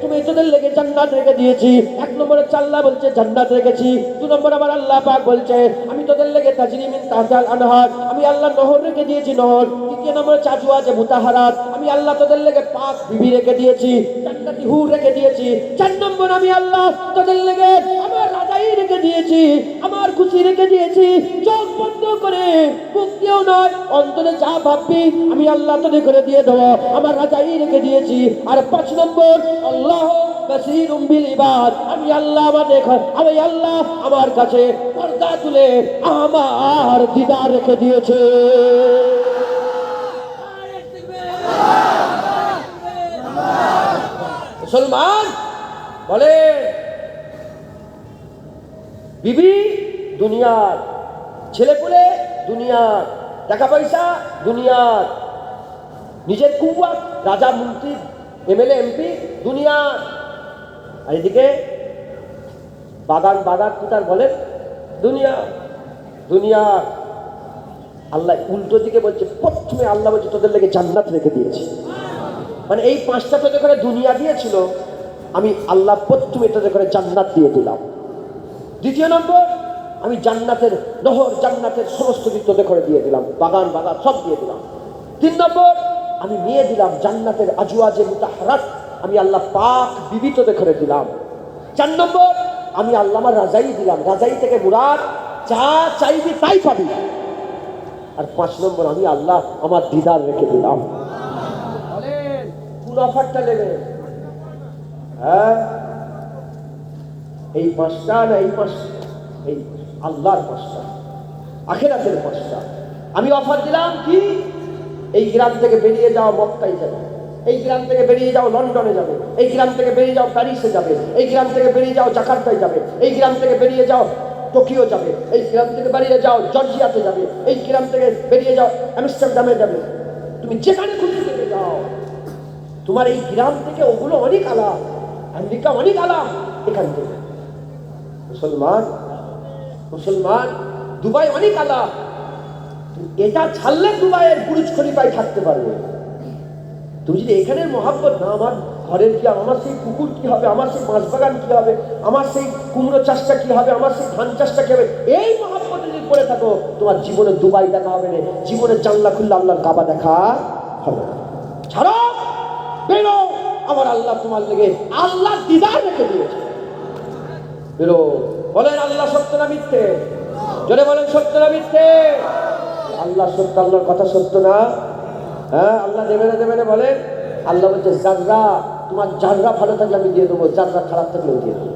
Speaker 1: তুমি তোদের লেগে জান্নাত রেখে দিয়েছি। 1 নম্বরে আল্লাহ বলছে জান্নাত রেখেছি। 2 নম্বর আমার আল্লাহ পাক বলছে, আমি তোদের লেগে তাজরি মিন তাহতিহাল আনহার, আমি আল্লাহ নহর রেখে দিয়েছি, নহর। 3 নম্বরে আজওয়াজ মুতাহারাত, আমি আল্লাহ তোদের লেগে পাক বিবি রেখে দিয়েছি, জান্নাতি হুর রেখে দিয়েছি। 4 নম্বর আমি আল্লাহ তোদের লেগে আমার রাজাই রেখে দিয়েছি, আমার খুশি রেখে দিয়েছি। চোখ বন্ধ করে, মুখ দিয়েও নয়, অন্তরে যা ভাববি আমি আল্লাহ তোদের করে দিয়ে দেবো, আমার রাজাই রেখে দিয়েছি। আর 5 নম্বর, আল্লাহ বাসীরুম বিল ইবাদ, আমি আল্লাহ আমি আল্লাহ আমার কাছে পর্দা তুলে আমার দিদার রেখে দিয়েছে। মুসলমান বলে, বিবি দুনিয়ার, ছেলেপুলে দুনিয়ার, টাকা পয়সা দুনিয়ার, নিজের কুওয়াত, রাজা মন্ত্রী এমএলএ এমপি দুনিয়ার, আর এদিকে বাগান কোথার বলেন দুনিয়ার। আল্লাহ উল্টো দিকে বলছে, প্রথমে আল্লাহ বলছে তোদের লেগে জান্নাত রেখে দিয়েছি। মানে এই 5টা তোদের করে দুনিয়া দিয়েছিল, আমি আল্লাহ প্রথম এটাতে করে জান্নাত দিয়ে দিলাম। দ্বিতীয় নম্বর, আমি জান্নাতের নহর, জান্নাতের সমস্ত কিছু করে দিয়ে দিলাম, বাগান বাগান সব দিয়ে দিলাম। 3 নম্বর, আমি নিয়ে দিলাম জান্নাতের আজওয়াজে মুতাহহারাত, আমি আল্লাহ পাক বিবিততে করে দিলাম। 4 নম্বর, আমি আল্লাহ আমার রাজাই দিলাম, রাজাই থেকে মুরাদ যা চাইবি তাই পাবি। আর 5 নম্বর, আমি আল্লাহ আমার দিদার রেখে দিলাম। বলেন কোন অফারটা নেবে? হ্যাঁ, এই 5টা না এই 5টা? এই আল্লাহর 5টা, আখিরাতের 5টা। আমি অফার দিলাম কি? এই গ্রাম থেকে বেরিয়ে যাও মক্কায় যাবে, এই গ্রাম থেকে বেরিয়ে যাও লন্ডনে যাবে, এই গ্রাম থেকে বেরিয়ে যাও প্যারিসে যাবে, এই গ্রাম থেকে বেরিয়ে যাও জাকার্তায় যাবে, এই গ্রাম থেকে বেরিয়ে যাও টোকিও যাবে, এই গ্রাম থেকে বেরিয়ে যাও জর্জিয়াতে যাবে, এই গ্রাম থেকে বেরিয়ে যাও আমস্টারডামে যাবে। তুমি যেখানে খুশি থেকে যাও, তোমার এই গ্রাম থেকে ওগুলো অনেক আলাদা, আমেরিকা অনেক আলাদা এখান থেকে। মুসলমান দুবাই অনেক আলাদা, এটা ছাড়লে দুবাইয়ের বুর্জ খলিফায় থাকতে পারবে। তুমি যদি এখানের মহাব্বত না, আমার ঘরের কি, আমার সেই পুকুর কি হবে, আমার সেই বাঁশবাগান কি হবে, আমার সেই কুমড়ো চাষটা কি হবে, আমার সেই ধান চাষটা কি হবে, এই মহাব্বতে যদি পড়ে থাকো, তোমার জীবনে দুবাই দেখা হবে না, জীবনের জানলা খুললে আল্লাহর কাবা দেখা হবে না। ছাড়ো, বেরো, আমার আল্লাহ তোমার লেগে আল্লাহ দিদার রেখে দিয়েছে। বেরো। বলেন আল্লাহ সত্য না মিথ্যে? জোরে বলেন সত্য না মিথ্যে? আল্লাহ সত্য, আল্লাহর কথা সত্য না? হ্যাঁ, আল্লাহ দেবে না দেবে না? বলেন। আল্লাহ বলছে জাররা, তোমার জাররা ভালো থাকলে আমি দিয়ে দেবো, জাররা খারাপ থাকলেও দিয়ে দেবো।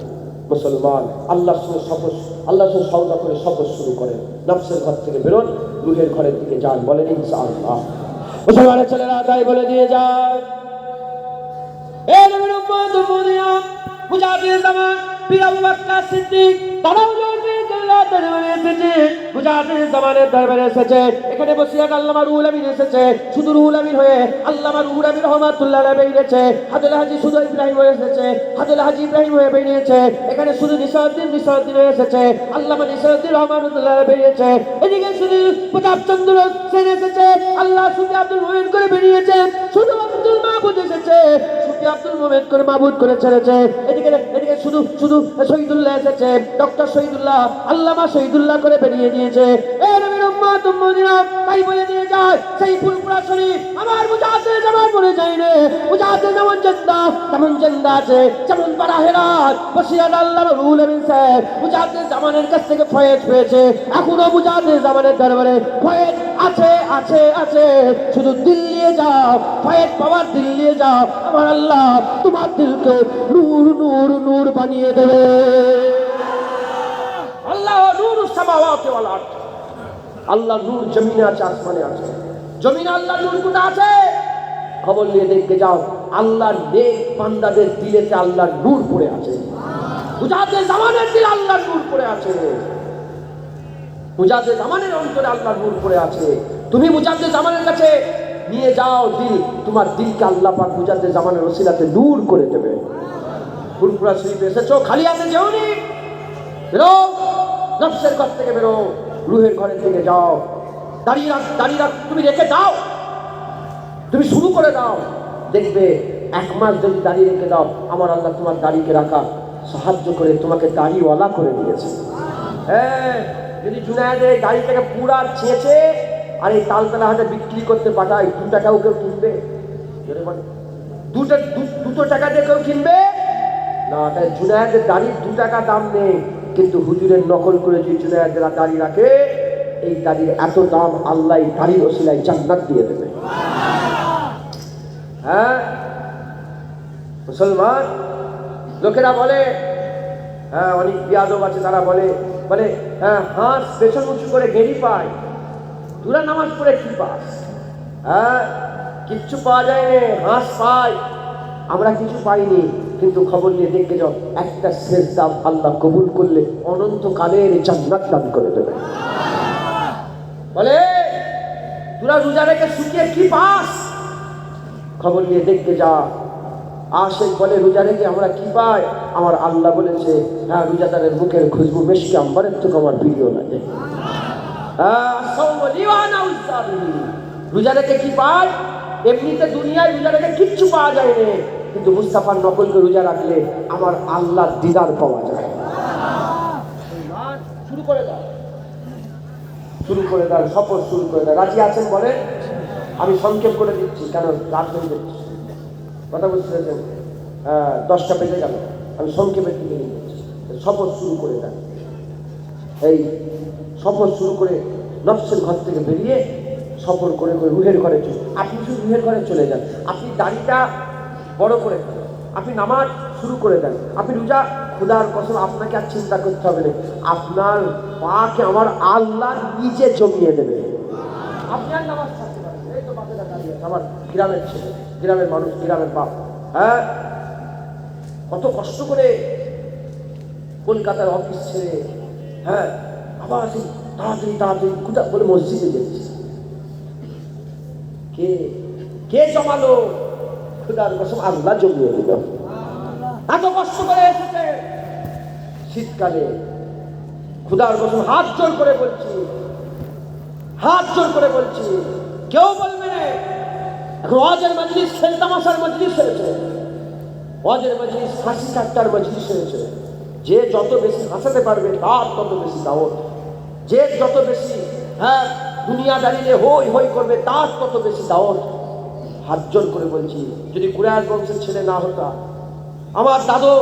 Speaker 1: মুসলমান আল্লাহর সঙ্গে শপথ, আল্লাহর সঙ্গে সওদা করে শপথ শুরু করেন। নফসের ঘর থেকে বেরোন, রুহের ঘরের দিকে যান। বলেন ইনশাআল্লাহ। মুসলমানের ছেলেরা তাই বলে দিয়ে যায়। এ নবীর উম্মত দুনিয়া মুজাহিদ জামান পীর আবু বকর সিদ্দিক তারাও মুজাহিদ জামানের দরবারে এসেছে। এখানে বসিয়া আল্লামা রুহুল আমিন এসেছে। শুধু রুহুল আমিন হয়ে আল্লামা রুহুল আমিন রহমাতুল্লাহ আলাইহি বেরিয়েছে। হাজুল হাজি শুধু ইব্রাহিম হয়ে এসেছে, হাজুল হাজি ইব্রাহিম হয়ে বেরিয়েছে। এখানে শুধু নিসাউদ্দিন হয়ে এসেছে, আল্লামা নিসাউদ্দিন রহমাতুল্লাহ আলাইহি বেরিয়েছে। এদিকে শুধু প্রতাপ চন্দ্র সেন এসেছে, আল্লাহ সুফি আব্দুল মুমিন করে বেরিয়েছে। শুধু আব্দুল মাহমুদ এসেছে, সুফি আব্দুল মুমিন করে মাহমুদ করে ছেড়েছে। এদিকে শুধু শহীদুল্লাহ এসেছে, ডক্টর শহীদুল্লাহ, আল্লামা শহীদুল্লাহ করে বেরিয়ে দিয়েছে। এই নবীর উম্মত উম্মতিরা তাই বলে দিয়ে যায়, সেই ফুলপুরা শরীফ আমার মুজাহিদ জামান মরে যায় রে। মুজাহিদ যেমন জিন্দা আছে, যেমন পারা হেরাত বসিরাত আল্লামা রুহুল আমিন সাহেব মুজাহিদ জামানের কাছ থেকে ফয়েজ পেয়েছে। এখনো মুজাহিদ জামানের দরবারে ফয়েজ আছে আছে আছে। শুধু দিল নিয়ে যাও, ফয়েজ পাওয়ার দিল নিয়ে যাও, আমার আল্লাহ তোমার দিলকে নূর নূর নূর বানিয়ে দেবে। আল্লাহ নূর সামাওয়াতি ওয়াল আরদ, আল্লাহ নূর জমিনে আছে, আসমানে আছে। জমিনে আল্লাহ নূর কোথা আছে? খবর নিয়ে দেখতে যাও, আল্লাহর নেক বান্দাদের দিলেতে আল্লাহর নূর পড়ে আছে। মুজাহিদ জামানের দিলে আল্লাহর নূর পড়ে আছে, মুজাহিদ জামানের অন্তরে আল্লাহর নূর পড়ে আছে। তুমি মুজাহিদ জামানের কাছে নিয়ে যাও দিল, তোমার দিলকে আল্লাহ পাক মুজাহিদ জামানের ওসিলাতে নূর করে দেবে। ফুলপুরা শরীফ এসেছো, খালি হাতে যেওনি। বেরো, নফসের ঘর থেকে বেরো, রুহের ঘরের দিকে যাও। দাঁড়িয়ে রাখ, তুমি রেখে দাও, তুমি শুরু করে দাও। দেখবে 1 মাস যদি দাঁড়িয়ে রেখে দাও, আমার আল্লাহ তোমার দাড়িকে রাখা সাহায্য করে তোমাকে দাড়িওয়ালা করে দিয়েছে। হ্যাঁ, যদি জুনায়েদের গাড়ি থেকে পুরা ছেঁচে আর এই তালতলা হাতে বিক্রি করতে পাঠায়, 2 টাকাও কেউ কিনবে? 2 টাকা দিয়ে কেউ কিনবে না। তাই জুনায়েদের দাড়ির 2 টাকা দাম নেই, কিন্তু হুজুরের নকল করে যে জুনায়েদের দাড়ি রাখে, এই দাড়ির এত দাম, আল্লাহ দাড়ির ওসিলায় জান্নাত দিয়ে দেবে। হ্যাঁ মুসলমান, লোকেরা বলে, হ্যাঁ অনেক বিয়াদব আছে, তারা বলে হ্যাঁ হাঁস পেছন উঁচু করে গেড়ি পায়, তোরা নামাজ পড়ে কি পাস? হ্যাঁ, কিচ্ছু পাওয়া যায় না, হাঁস পাই, আমরা কিছু পাইনি। কিন্তু খবর নিয়ে দেখে যাও, একটা সেজদা আল্লাহ কবুল করলে অনন্তকালের জান্নাত দান করে দেবে। বলে তোরা রোজা রেখে শুকিয়ে কি পাস? খবর নিয়ে দেখতে যা। আশেক বলে রোজা রেখে আমরা কি পাই? আমার আল্লাহ বলেছে, হ্যাঁ রোজাদারের মুখের খুশবু মিশকে আম্বারের থেকে আমার প্রিয় লাগে। রোজা রেখে কি পায়? এমনিতে দুনিয়ায় রোজা রেখে কিচ্ছু পাওয়া যায় না, কিন্তু মুস্তাফার নকলকে রোজা রাখলে আমার আল্লাহর দিদার পাওয়া যায়। শুরু করে দাও, শুরু করে দাও, শপথ শুরু করে দাও। রাজি আছেন বলেন? আমি সংক্ষেপ করে দিচ্ছি, কেন রাত হয়ে যাচ্ছে, কথা বলতে চাইছেন। 10টা বেজে গেল, আমি সংক্ষেপের দিকে নিয়ে যাচ্ছি। শপথ শুরু করে দেন। এই শপথ শুরু করে নফসের ঘর থেকে বেরিয়ে সফর করে করে রুহের ঘরে চলে। আপনি শুধু রুহের ঘরে চলে যান, আপনি দাড়িটা বড় করে ফেলেন, আপনি নামাজ শুরু করে দেন, আপনি রোজা, খোদার কসম আপনাকে আর চিন্তা করতে হবে না, আপনার পাকে আমার আল্লাহ নিজে জমিয়ে দেবে। আপনি আর নামাজ ছাড়তে পারেন। এই তো বাপেরা দাঁড়িয়ে আছে, আমার গ্রামের ছেলে, গ্রামের মানুষ, গ্রামের বাপ। হ্যাঁ, কত কষ্ট করে কলকাতার অফিস ছেড়ে, হ্যাঁ, আবার সেই তাড়াতাড়ি তাড়াতাড়ি কোথা বলে মসজিদে যাচ্ছে। কে কে জমালো? খোদার কসম আল্লাহ জমিয়ে দিল। এত কষ্ট করে এসেছে শীতকালে, খোদার কসম হাত জোর করে বলছি, হাত জোর করে বলছি, কেউ বলবে না এখন ওয়াজের মজলিস খেলতামাশার মজলিস হয়েছে, ওয়াজের মজলিস হাসি ঠাট্টার মজলিস হয়েছে। যে যত বেশি হাসাতে পারবে তার তত বেশি দাওয়াত, যে যত বেশি হ্যাঁ দুনিয়া দাঁড়িয়ে হই হই করবে তার তত বেশি দাওয়াত। হাত জোর করে বলছি, যদি কুরাইশ বংশের ছেলে না হতো, আমার দাদু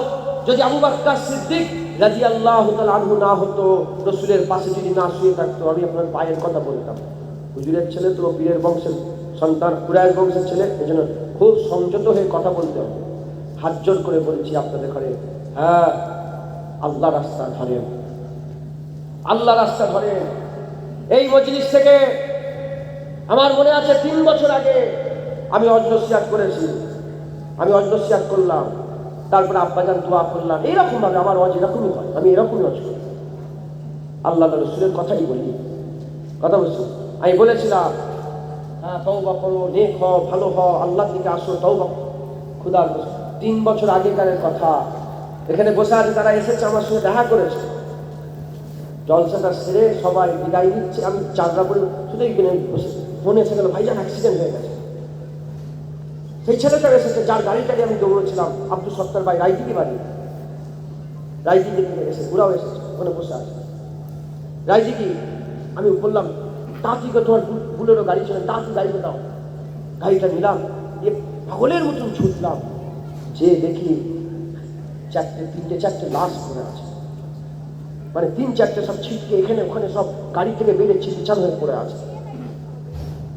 Speaker 1: যদি আবু বকর সিদ্দিক রাদিয়াল্লাহু তাআলা আনহু না হতো, রাসূলের পাশে যদি না শুয়ে থাকতো, আমি আপনার পায়ের কথা বলতাম। হুজুরের ছেলে তো বীরের বংশের সন্তান, কুরাইশ বংশের ছেলে, এজন্য খুব সংযত হয়ে কথা বলতে হবে। হাত জোর করে বলছি আপনাদের ঘরে, হ্যাঁ, আল্লাহ রাস্তা ধরেন, আল্লাহ রাস্তা ধরেন। এই মজলিস থেকে আমার মনে আছে 3 বছর আগে আমি অজনসিয়াত করেছি, আমি অজনসিয়াত করলাম, তারপরে আব্বাজান দোয়া করলাম। এইরকম ভাবে আমার ওয়াজ এরকমই হয়, আমি এরকমই ওয়াজ করি, আল্লাহ রাসূলের কথাই বলি, কথা বলছি। আমি বলেছিলাম, হ্যাঁ, তওবা করো, নেক হও, ভালো হও, আল্লাহর দিকে আসো, তওবা। খোদার 3 বছর আগেকারের কথা। এখানে বসে আছে, তারা এসেছে আমার সঙ্গে দেখা করেছে, জলসাটা সেরে সবাই বিদায় নিচ্ছে, আমি চাঁদরা করে শুধু বসে ফোনে এসে গেল, ভাইজান অ্যাক্সিডেন্ট হয়ে গেছে। সেই ছেলেটা এসেছে যার গাড়িটাকে আমি দৌড়েছিলাম, আব্দুল সত্তার ভাই, রাইদিকে বাড়ি, রাইদিকে এসে ওরাও এসেছে, ওখানে বসে আছে রাইদিকে। আমি বললাম, তাঁতি তোমার বুলেরও গাড়ি ছিল, তাঁতি গাড়িতে দাও। গাড়িটা নিলাম, দিয়ে পাগলের মতন ছুটলাম, যে দেখি 3-4টে লাশ পড়ে আছে, মানে 3-4টে সব ছিটকে এখানে ওখানে সব গাড়ি থেকে বেরিয়েছি, বিছান হয়ে পড়ে আছে।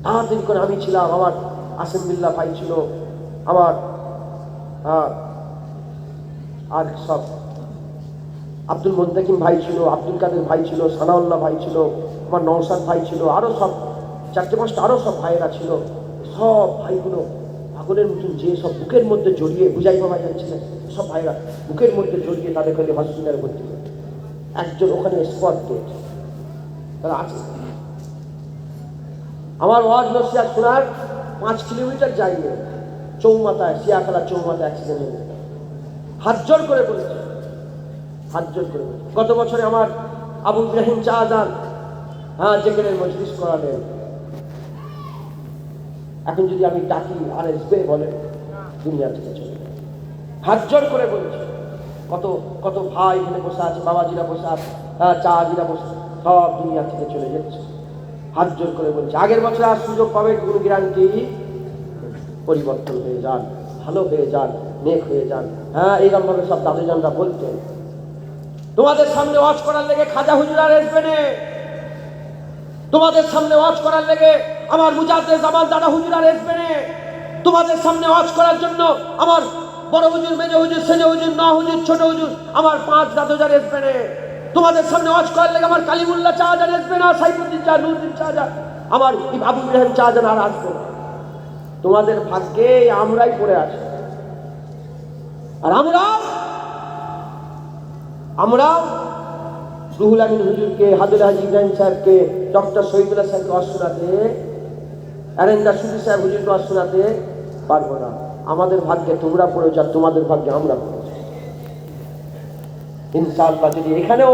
Speaker 1: তাড়াতাড়ি করে আমি ছিলাম, আমার আসেমবিল্লাহ ভাই ছিল, আমার আর সব আব্দুল মুন্তাকিম ভাই ছিল, আব্দুল কাদের ভাই ছিল, সানাউল্লাহ ভাই ছিল, আমার নওশাদ ভাই ছিল, আরো সব 4-5টা আরো সব ভাইয়েরা ছিল। সব ভাইগুলো পাগলের মতন যে সব বুকের মধ্যে জড়িয়ে, বুঝাইবা ভাই যাচ্ছিলেন, সব ভাইরা বুকের মধ্যে জড়িয়ে তাদের কাছে হসপিটালে ভর্তি করে। একজন ওখানে স্পট ডেট, তারা আছে। আমার ওয়াজ নসিহত শোনার 5 কিলোমিটার যাইয়ে চৌমাথায়, শিয়াখালা চৌমাথায় অ্যাক্সিডেন্ট হয়ে গেছে। হাত জোর করে বলেছে, হাত জোর করে বলেছে। গত বছরে আমার আবু ইব্রাহিম চাঁদান, হ্যাঁ, যেখানে মজলিস করালেন, এখন যদি আমি ডাকি আর আসবে বলে, দুনিয়া থেকে চলে যাবে। হাত জোর করে বলেছে। কত কত ভাই এখানে বসে আছে, বাবাজিরা বসে আছে, হ্যাঁ, চাজিরা বসে, সব দুনিয়া থেকে চলে যাচ্ছে। হাত জোর করে বলছে, আগের বছর আর সুযোগ পাবে, গুরু গ্রান্টি পরিবর্তন হয়ে যান, ভালো হয়ে যান, নেক হয়ে যান। হ্যাঁ, এইরকম ভাবে সব দাদুজানরা বলতেন। তোমাদের সামনে ওয়াজ করার লেগে খাজা হুজুর আর আসবে না, তোমাদের সামনে ওয়াজ করার লেগে আমার মুজাদ্দেদ জামান দাদা হুজুর আর আসবে না, তোমাদের সামনে ওয়াজ করার জন্য আমার বড় হুজুর, মেজ হুজুর, সেজ হুজুর, না হুজুর, ছোট হুজুর, আমার 5 দাদুজান আসবে না। তোমাদের সামনে ওয়াজ করার লেগে আমার কালিমুল্লাহ চাঁদান আসবে না, সাইফুদ্দিন চা, নুরুদ্দিন চাঁদা, আমার আবু ইব্রাহিম চাঁদান আর আসবে না। তোমাদের ভাগ্যে আমরাই পড়ে আছি। আর আমরা রুহুল আমিন হুজুরকে, হাজুর হাজি ইব্রাহিম সাহেবকে, ডক্টর শহীদুল্লাহ সাহেবকে ওয়াজ শোনাতে, অ্যারেন্ডা সুফি সাহেব হুজুরকে ওয়াজ শোনাতে পারবো না। আমাদের ভাগ্যে তোমরা পড়েছ, আর তোমাদের ভাগ্যে আমরা পড়েছি। ইনশাআল্লাহ যদি এখানেও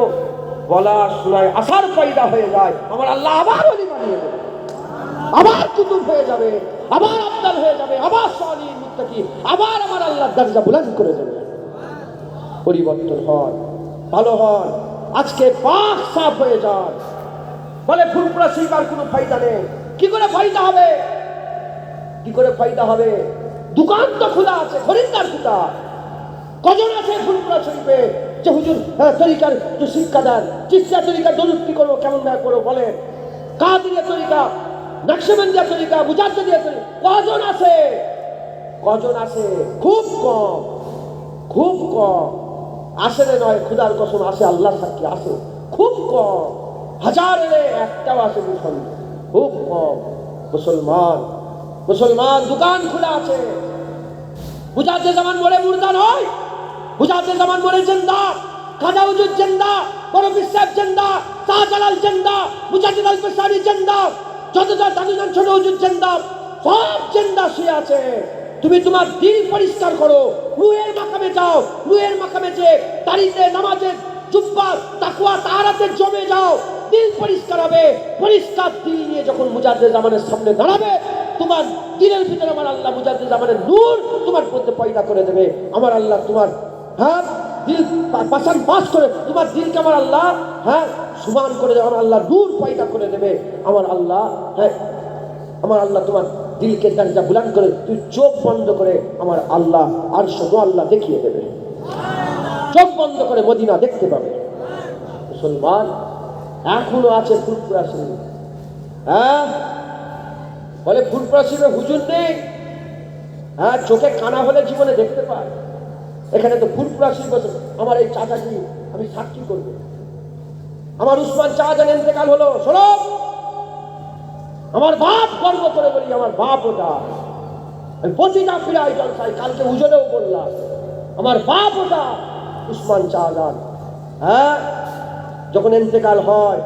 Speaker 1: বলা শোনায় আসার পয়দা হয়ে যায়, আমার আল্লাহ আবার ওলি বানিয়ে দেবে, আবার কুতুব হয়ে যাবে, আবার আফদাল হয়ে যাবে, আবার সালিহিন মুত্তাকি, আবার আমার আল্লাহর দরজা বুলন্দ করে দেবে। পরিবর্তন হন, ভালো হন, আজকে পাক সাফ হয়ে যান। বলে ফুরফুরা শরীফের কোনো ফায়দা নেই। কি করে ফায়দা হবে? কি করে ফায়দা হবে? দোকান তো খোলা আছে, খরিদ্দার খোলা। কজন আছে ফুরফুরা শরীফে যে হুজুর তরিকার যে শিক্ষা দেন, চিস্তিয়া তরিকার দরুদ করো, কেমন ভাবে করো বলেন, কাদিরিয়া তরিকা, নকশবন্দিয়া তরিকা, মুজাদ্দিদিয়া তরিকা, কজন আছে? কজন আছে? খুব কম, খুব কম। আসে নয়, খুদার কসম আসে, আল্লাহ সাক্ষী আসে, খুব কম। হাজার এলে একটাও আসে মুসলমান, খুব কম। মুসলমান মুসলমান দোকান খোলা আছে। মুজাদ্দিদ জামান বলে মুর্দা নয়, মুজাদ্দিদ জামান বলে জিন্দা। খাজা হুজুর জিন্দা, বড় পীর সাহেব জিন্দা, শাহজালাল জিন্দা, মুজাদ্দিদ আল ফিসানি জিন্দা, যতটা দাদুজান ছোট হুজুর জিন্দা, সব জিন্দা শুয়ে আছে। তুমি তোমার দিল পরিষ্কার করো, রুহের মাকামে যাও, রুহের মাকামে যে তারিতে নামাজে জুব্বা তাকওয়া তাহারাতে জমে যাও, দিল পরিষ্কার হবে। পরিষ্কার দিল নিয়ে যখন মুজাদ্দিদ জামানের সামনে দাঁড়াবে, তোমার দিলের ভিতরে আমার আল্লাহ মুজাদ্দিদ জামানের নূর তোমার মধ্যে পয়দা করে দেবে। আমার আল্লাহ তোমার দিল পাশান পাস করে তোমার দিলকে আমার আল্লাহ সমান করে দেবে। আমার আল্লাহ নূর পয়দা করে দেবে। আমার আল্লাহ আমার আল্লাহ তোমার দিলকে দরজা বুলন্দ করে, তুই চোখ বন্ধ করে আমার আল্লাহ আর শুধু আল্লাহ দেখিয়ে দেবে। চোখ বন্ধ করে মদিনা দেখতে পাবে। মুসলমান এখনো আছে ফুরফুরা শরীফ। বলে ফুরফুরা শরীফে হুজুর নেই। চোখে কানা হলে জীবনে দেখতে পায়। এখানে তো ফুরফুরা শরীফ আছে। আমার এই চাচাকে আমি সাক্ষী করবো। আমার উসমান শাহজাহান ইন্তেকাল হলো, শোনো, আমার বাপ গর্ব করে বলি, আমার বাপ ওটা। আমি প্রতিটা প্রায় জলসাই কালকে উজলেও বললাম, আমার বাপ ওটা উসমান শাহজাহান। যখন ইন্তেকাল হয়,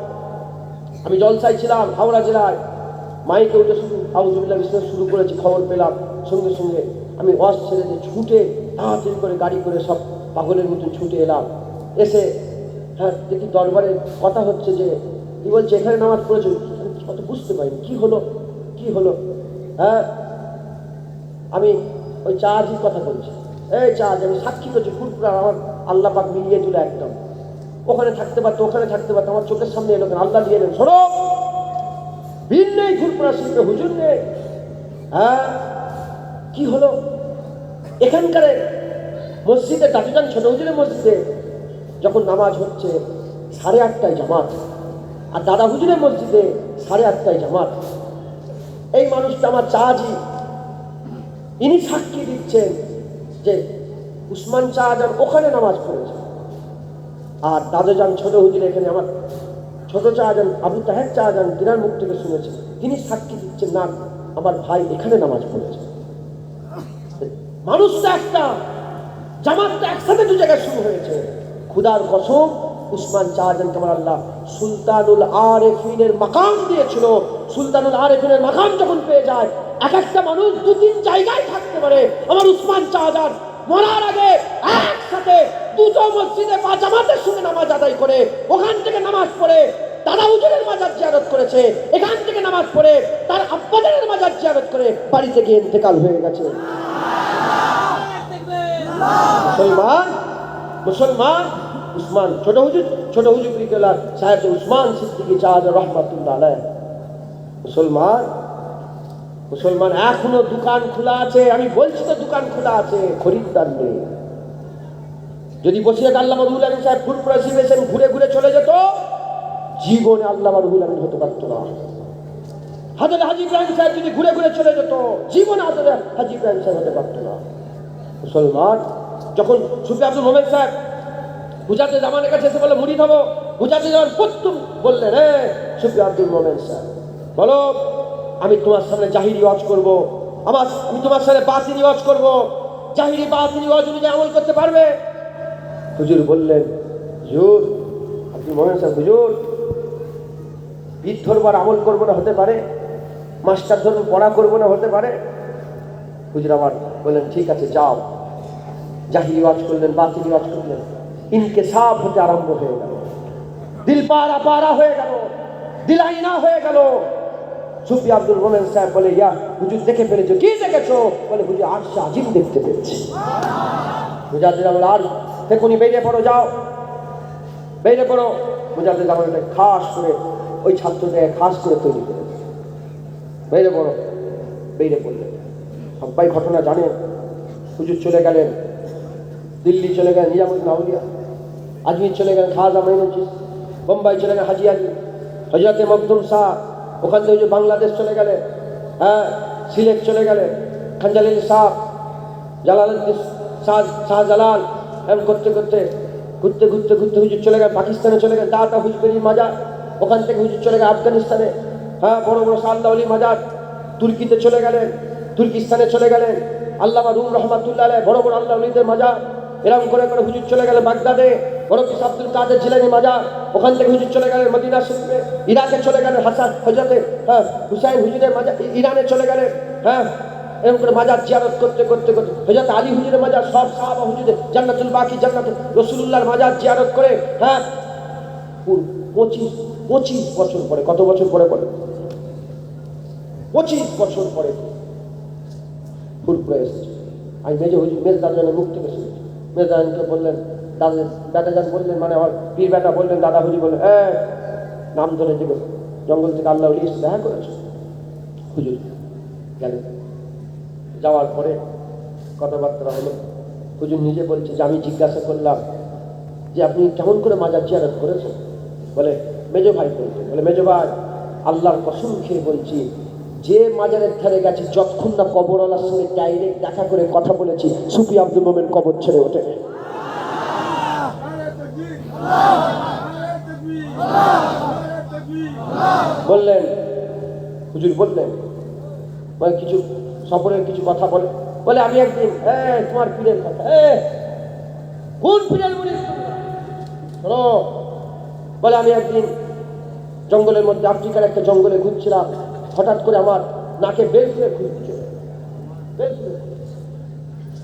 Speaker 1: আমি জলসাই ছিলাম হাওড়া জেলায়, মাইকে উঠে শুধু আউযুবিল্লাহ বিসমিল্লাহ শুরু করেছি, খবর পেলাম, সঙ্গে সঙ্গে আমি ওয়াজ ছেড়ে দিয়ে ছুটে তাড়াতাড়ি করে গাড়ি করে সব পাগলের মতন ছুটে এলাম। এসে দেখি দরবারে কথা হচ্ছে, যে কি বলছে এখানে নামাজ পড়েছে, অত বুঝতে পারিনি কি হলো কি হলো। আমি ওই চার্জির কথা বলছি, এই চার্জ আমি সাক্ষী করছি ফুরফুরা আমার আল্লাহ পাক মিলিয়ে দিল একদম। ওখানে থাকতে পারতো, ওখানে থাকতে পারতো, আমার চোখের সামনে এলো, আল্লাহ দিয়ে দেন। শোনো, বীর নেই ফুরফুরা শরীফে, হুজুর নেই। কি হলো? এখানকার মসজিদে দাদুজান ছোট হুজুরের মসজিদে যখন নামাজ হচ্ছে 8:30টায় জামাত, আর দাদা হুজুরের মসজিদে 8:30টায় জামাত। এই মানুষটা আমার চাচি, ইনি সাক্ষী দিচ্ছেন যে উসমান শাহজাহান ওখানে নামাজ পড়েছে, আর দাদুজান ছোট হুজুর এখানে। আমার ছোট শাহজাহান আবু তাহের শাহজাহান তিনার মুখ থেকে শুনেছে, তিনি সাক্ষী দিচ্ছেন না আমার ভাই এখানে নামাজ পড়েছে। মানুষ তো একটা, জামাত তো একসাথে দু জায়গায় শুরু হয়েছে। খুদার কসম, উসমান শাহজাহানকে আমার আল্লাহ সুলতানুল আরেফিনের মাকাম দিয়েছিল। সুলতানুল আরেফিনের মাকাম যখন পেয়ে যায়, এক একটা মানুষ 2-3 জায়গায় থাকতে পারে। আমার উসমান শাহজাহান মরার আগে একসাথে দুটো মসজিদে বা জামাতের সঙ্গে নামাজ আদায় করে, ওখান থেকে নামাজ পড়ে দাদা হুজুরের মাজার জিয়ারত করেছে, এখান থেকে নামাজ পড়ে তার আব্বাদের মাজার জিয়ারত করে বাড়িতে গিয়ে ইন্তেকাল হয়ে গেছে। মুসলমান মুসলমান উসমান ছোট হুজুর বিকেলার সাহেব উসমান সিদ্দিকী শাহজাহান রহমাতুল্লাহ আলাইহ। মুসলমান মুসলমান এখনো দোকান খোলা আছে। আমি বলছি তো দোকান খোলা আছে, খরিদ্দার নেই। যদি বসিরহাট আল্লামা রুহুল আমিন সাহেব ফুরফুরা শরীফ এসে ঘুরে ঘুরে চলে যেত, জীবনে আল্লামা রুহুল আমিন হতে পারতো না। হাজরত হাজী ইব্রাহিম সাহেব যদি ঘুরে ঘুরে চলে যেত, জীবনে হাজরত হাজী ইব্রাহিম সাহেব হতে পারতো না। মুসলমান যখন সুফি আব্দুল মোমেন সাহেব মুজাদ্দিদ জামানের কাছে এসে বলে মুরিদ হবো, মুজাদ্দিদ জামান প্রথম বললেন, সুফি আব্দুল মোমেন সাহেব বলো, আমি তোমার সামনে জাহিরি ওয়াজ করবো, আমি তোমার সামনে বাতিনি ওয়াজ করবো, জাহিরি বাতিনি ওয়াজ অনুযায়ী আমল করতে পারবে? হুজুর বললেন, হুজুর আব্দুল মোমেন সাহেব, হুজুর পীর ধরবার আমল করবো না হতে পারে, মাস্টার ধরবো পড়া করবো না হতে পারে? হুজুর আমার বললেন, ঠিক আছে যাও। জাহিরি ওয়াজ করলেন, বাতিনি ওয়াজ করলেন, ইনকিসাব হতে আরম্ভ হয়ে গেল, দিল পারা পারা হয়ে গেল, দিল আইনা হয়ে গেল। সুফি আব্দুল মোমেন সাহেব বলে, ইয়া হুজুর দেখে ফেলেছো? কি দেখেছো? বলে হুজুর আরশে আজিম দেখতে পেয়েছি। মুজাদ্দিদ বলে, আর দেখুনি, বেরিয়ে পড়ো, যাও বেরিয়ে পড়ো। মুজাদ্দিদ আমাকে খাস করে ওই ছাত্রদের খাস করে তৈরি করে বেরিয়ে পড়ো। বেরিয়ে পড়লেন। সবাই ঘটনা জানেন। হুজুর চলে গেলেন দিল্লি, চলে গেলেন নিজামুদ্দিন আউলিয়া, আজমির চলে গেলেন খাজা মাইনুদ্দিন, বোম্বাই চলে গেলেন হাজি আলী, হজরতে মখদুম শাহ, ওখান থেকে বাংলাদেশ চলে গেলেন, হ্যাঁ সিলেট চলে গেলেন, খানজালিল শাহ, জালালউদ্দিন শাহজালাল, এমন করতে করতে ঘুরতে ঘুরতে ঘুরতে হুজুর চলে গেলেন পাকিস্তানে, চলে গেলেন দাতা হুজবেরি মাজার, ওখান থেকে হুজুর চলে গেলেন আফগানিস্তানে, হ্যাঁ বড় বড় সাল্লাহ আলী মাজার, তুর্কিতে চলে গেলেন, তুর্কিস্তানে চলে গেলেন, আল্লামা রুম রহমাতুল্লাহ আলাইহি বড় বড় আল্লাহ আলীদের মাজার, এরকম করে করে হুজুর চলে গেলেন বাগদাদে, বড় পীর আব্দুল কাদের জিলানী মাজার, ওখান থেকে হুজুর চলে গেলেন মদিনা শরীফে, ইরাকে চলে গেলেন হাসান হযরতে হুসাইন হুজুরের মাজার, ইরানে চলে গেলেন, হ্যাঁ এরকম করে মাজার জিয়ারত করতে করতে করতে হযরত আলী হুজুরের মাজার, সব সাহাবা হুজুরের জান্নাতুল বাকি, জান্নাতুল রাসূলুল্লাহর মাজার জিয়ারত করে, হ্যাঁ 25 বছর পরে, কত বছর পরে বলে 25 বছর পরে ফুরপুরে এসেছে। আমি মেজে হুজুর মেজদানের মুখ থেকে শুনেছি। মেজদানকে বললেন, দাদাজান বললেন, মানে আমার পীর বেটা বললেন, দাদা হুজুর বললেন, নাম ধরে দেবে জঙ্গল থেকে আল্লাহ এসে দেখা করেছে। হুজুর গেলেন, যাওয়ার পরে কথাবার্তা হলো। হুজুর নিজে বলছে যে আমি জিজ্ঞাসা করলাম যে আপনি কেমন করে মাজার জিয়ারত করেছেন? বলে মেজো ভাই বলতে, বলে মেজো ভাই আল্লাহর কসম খেয়ে বলছি, যে মাজারের ধারে গেছে যতক্ষণ না কবরওয়ালার সঙ্গে ডাইরেক্ট দেখা করে কথা বলেছি, সুফি আব্দুল মোমেন কবর ছেড়ে ওঠে। বললেন হুজুর বললেন কিছু সফরের কিছু কথা বলে আমি একদিন তোমার পীরের কথা, কোন পীরের মুরিদ শোনো, বলে আমি একদিন জঙ্গলের মধ্যে আফ্রিকার একটা জঙ্গলে ঘুরছিলাম, হঠাৎ করে আমার নাকে বেল ফুলে খুশবু চলে।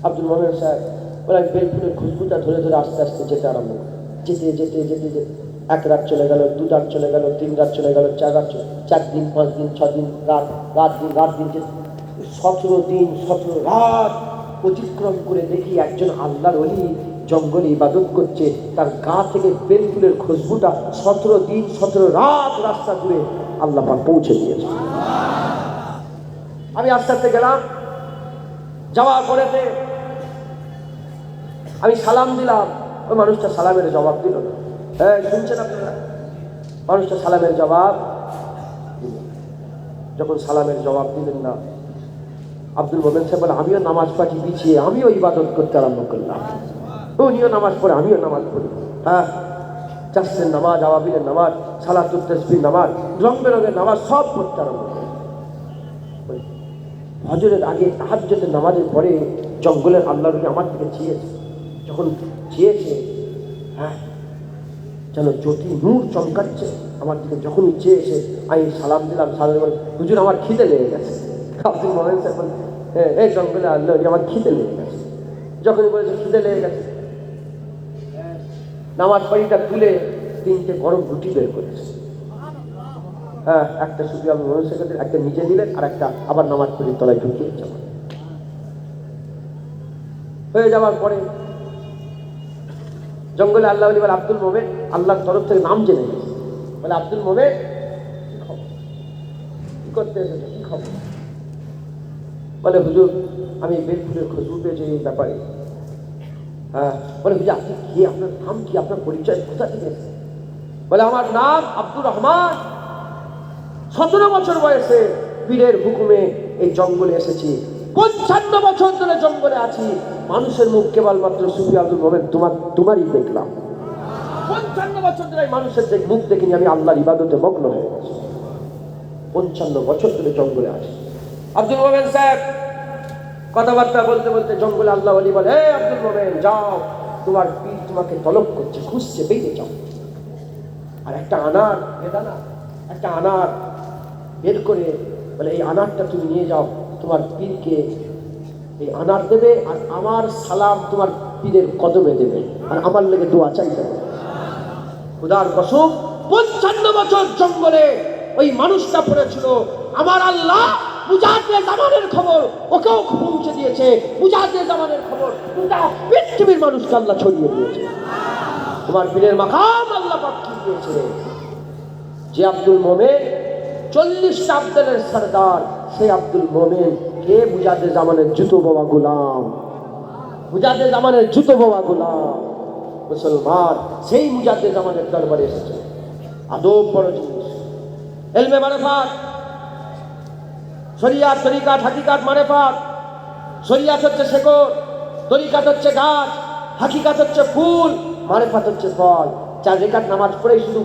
Speaker 1: আব্দুল মোমেন সাহেব বলে আমি বেল ফুলের খুশবুটা ধরে ধরে আস্তে আস্তে যেতে আরম্ভ করি। যেতে যেতে যেতে যেতে 1 রাত চলে গেল, 2 রাত চলে গেল, 3 রাত চলে গেল, 4 রাত 4 দিন, 5 দিন, 6 দিন, রাত দিন 17 দিন 17 রাত অতিক্রম করে দেখি একজন আল্লাহর ওলি জঙ্গলে ইবাদত করছে, তার গা থেকে বেল ফুলের খুশবুটা 17 দিন 17 রাত রাস্তা জুড়ে আল্লাহ পাক পৌঁছে দিয়েছে। আমি আস্তে আস্তে গেলাম, যাওয়ার পরেতে আমি সালাম দিলাম, ওই মানুষটা সালামের জবাব দিল না। শুনছেন আপনারা? মানুষটা সালামের জবাব দিল। যখন সালামের জবাব দিলেন না, আব্দুল মোমেন সাহেব বলে আমিও নামাজ পাঠি পিছিয়ে আমিও ইবাদত করতে আরম্ভ করলাম। উনিও নামাজ পড়ে, আমিও নামাজ পড়ি, চাষের নামাজ, আওয়াবিলের নামাজ, সালাতুত তাসবিহ নামাজ, রং বেরঙের নামাজ সব পড়তে আরম্ভ করলাম। হজরের আগে তাহাজ্জুদের নামাজের পরে জঙ্গলের আল্লাহর ওলি আমার দিকে চেয়েছে। যখন চেয়েছে, যেন জ্যোতি নূর চমকাচ্ছে আমার দিকে, যখনই চেয়েছে আমি সালাম দিলাম। সালাম হুজুর আমার খিদে লেগে গেছে। আব্দুল মোমেন সাহেব বলেন, এই জঙ্গলে আল্লাহ ওলি আমার খিদে লেগে গেছে। যখনই বলেছে খিদে লেগে গেছে, নামাজ পাড়িটা তুলে 3টে গরম রুটি বের করেছে। একটা সুফি আব্দুল মোমেন সাহেব একটা নিজে দিলেন, আর একটা আবার নামাজ পড়ির তলায় ঢুকিয়ে যাবেন। হয়ে যাওয়ার পরে জঙ্গলে আল্লাহ বলে আব্দুল মোমেন আল্লাহর তরফ থেকে নাম জেনে গেছে। বলে আব্দুল মোমেন কি খবর, কি করতে এসেছে, কি খবর? বলে হুজুর আমি বেল ফুলের খুশবু পেয়েছি এই ব্যাপারে। বলে হুজুর আপনি কি, আপনার নাম কি, আপনার পরিচয় কোথা থেকে এসেছে? বলে আমার নাম আব্দুর রহমান, 17 বছর বয়সে পীরের হুকুমে এই জঙ্গলে এসেছি, 55 বছর ধরে জঙ্গলে আছি, মানুষের মুখ কেবলমাত্র সুফি আব্দুল মোমেন তোমারই দেখলাম। 55 বছর ধরে মানুষের যে মুখ দেখিনি, আমি আল্লাহর ইবাদতে মগ্ন হয়ে গেছি। 55 বছর ধরে জঙ্গলে আছি। আব্দুল মোমেন সাহেব কথাবার্তা বলতে বলতে জঙ্গলে আল্লাহ ওলি বলে, আব্দুল মোমেন যাও, তোমার পীর তোমাকে তলব করছে, খুঁজছে, বেরিয়ে যাও। আর একটা আনার একটা আনার বের করে বলে এই আনারটা তুমি নিয়ে যাও, তোমার পীরকে এই আনার দেবে, আর আমার সালাম তোমার পীরের কদমে দেবে, আর আমার লেগে দোয়া চাইতে হবে। খোদার কসম 55 বছর জঙ্গলে ওই মানুষটা পড়েছিল, আমার আল্লাহ মুজাহিদে জামানের খবর ওকেও পৌঁছে দিয়েছে, মুজাহিদে জামানের খবর গোটা পৃথিবীর মানুষকে আল্লাহ ছড়িয়ে দিয়েছে। তোমার পীরের মাকাম আল্লাহ পাক কি দিয়েছে, যে আব্দুল মোমেন 40টা আব্দুলের সরদার, সেই আব্দুল মোমেন কে? মুজাহিদে জামানের জুতো বাবা গোলাম, মুজাহিদে জামানের জুতো বাবা গোলাম মুসলমান, সেই মুজাহিদে জামানের দরবারে এসেছে। আদব বড় জিনিস, ইলমে মারিফাত, শরিয়াত তরিকাত হাকিকাত মারিফাত। শরিয়াত হচ্ছে শেকড়, তরিকাত হচ্ছে গাছ, হাকিকাত হচ্ছে ফুল, মারিফাত হচ্ছে ফল। 4 রাকাত নামাজ পড়েই শুধু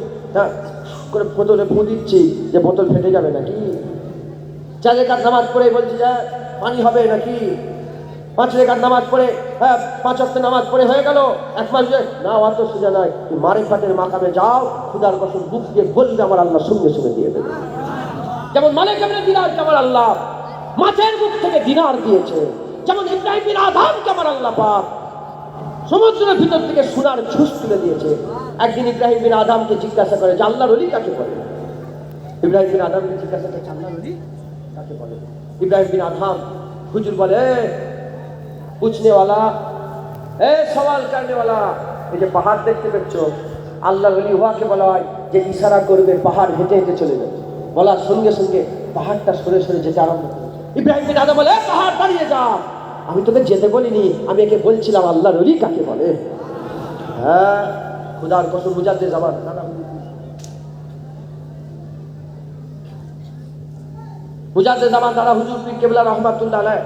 Speaker 1: করে বোতলে ফু দিচ্ছি যে বোতল ফেটে যাবে নাকি? 4 রাকাত নামাজ পড়ে বলছি যে পানি হবে নাকি? 5 রাকাত নামাজ পড়ে 5 ওয়াক্ত নামাজ পড়ে হয়ে গেল 1 মাস না, অত সোজা নয়। মারিফাতের মাকামে যাও, খুদার কসম বুক দিয়ে বলবে আমার আল্লাহ সঙ্গে সঙ্গে দিয়ে দেবে। যেমন মালিক ইবনে দিনারকে আমার আল্লাহ মাছের মুখ থেকে দিনার দিয়েছে, যেমন ইব্রাহিম বিন আদমকে আমার আল্লাহ পাক সমুদ্রের ভিতর থেকে সোনার ঝুস তুলে দিয়েছে। একদিন ইব্রাহিম বিন আদমকে জিজ্ঞাসা করে যে আল্লাহর ওলি কাকে বলে? ইব্রাহিম বিন আদমকে জিজ্ঞাসা করে আল্লাহর ওলি কাকে বলে? ইব্রাহিম বিন আদম হুজুর বলে, पूछने वाला सवाल करने वाला, এই যে পাহাড় দেখতে পাচ্ছ, আল্লাহর ওলি হওয়াকে বলা হয় যে ইশারা করবে পাহাড় হেঁটে হেঁটে চলে যাবে, বলার সঙ্গে সঙ্গে পাহাড়টা সরে সরে যেতে আরম্ভ করে। ইব্রাহিম বিন আদম বলে, পাহাড় দাঁড়িয়ে যা, আমি তোকে যেতে বলিনি, আমি একে বলছিলাম আল্লাহর ওলি কাকে বলে। হ্যাঁ, খুদার কসম মুজাহিদে জামান দাদা মুজাহিদে জামান দাদা হুজুর পীর কেবলা রহমাতুল্লাহ আলাইহ,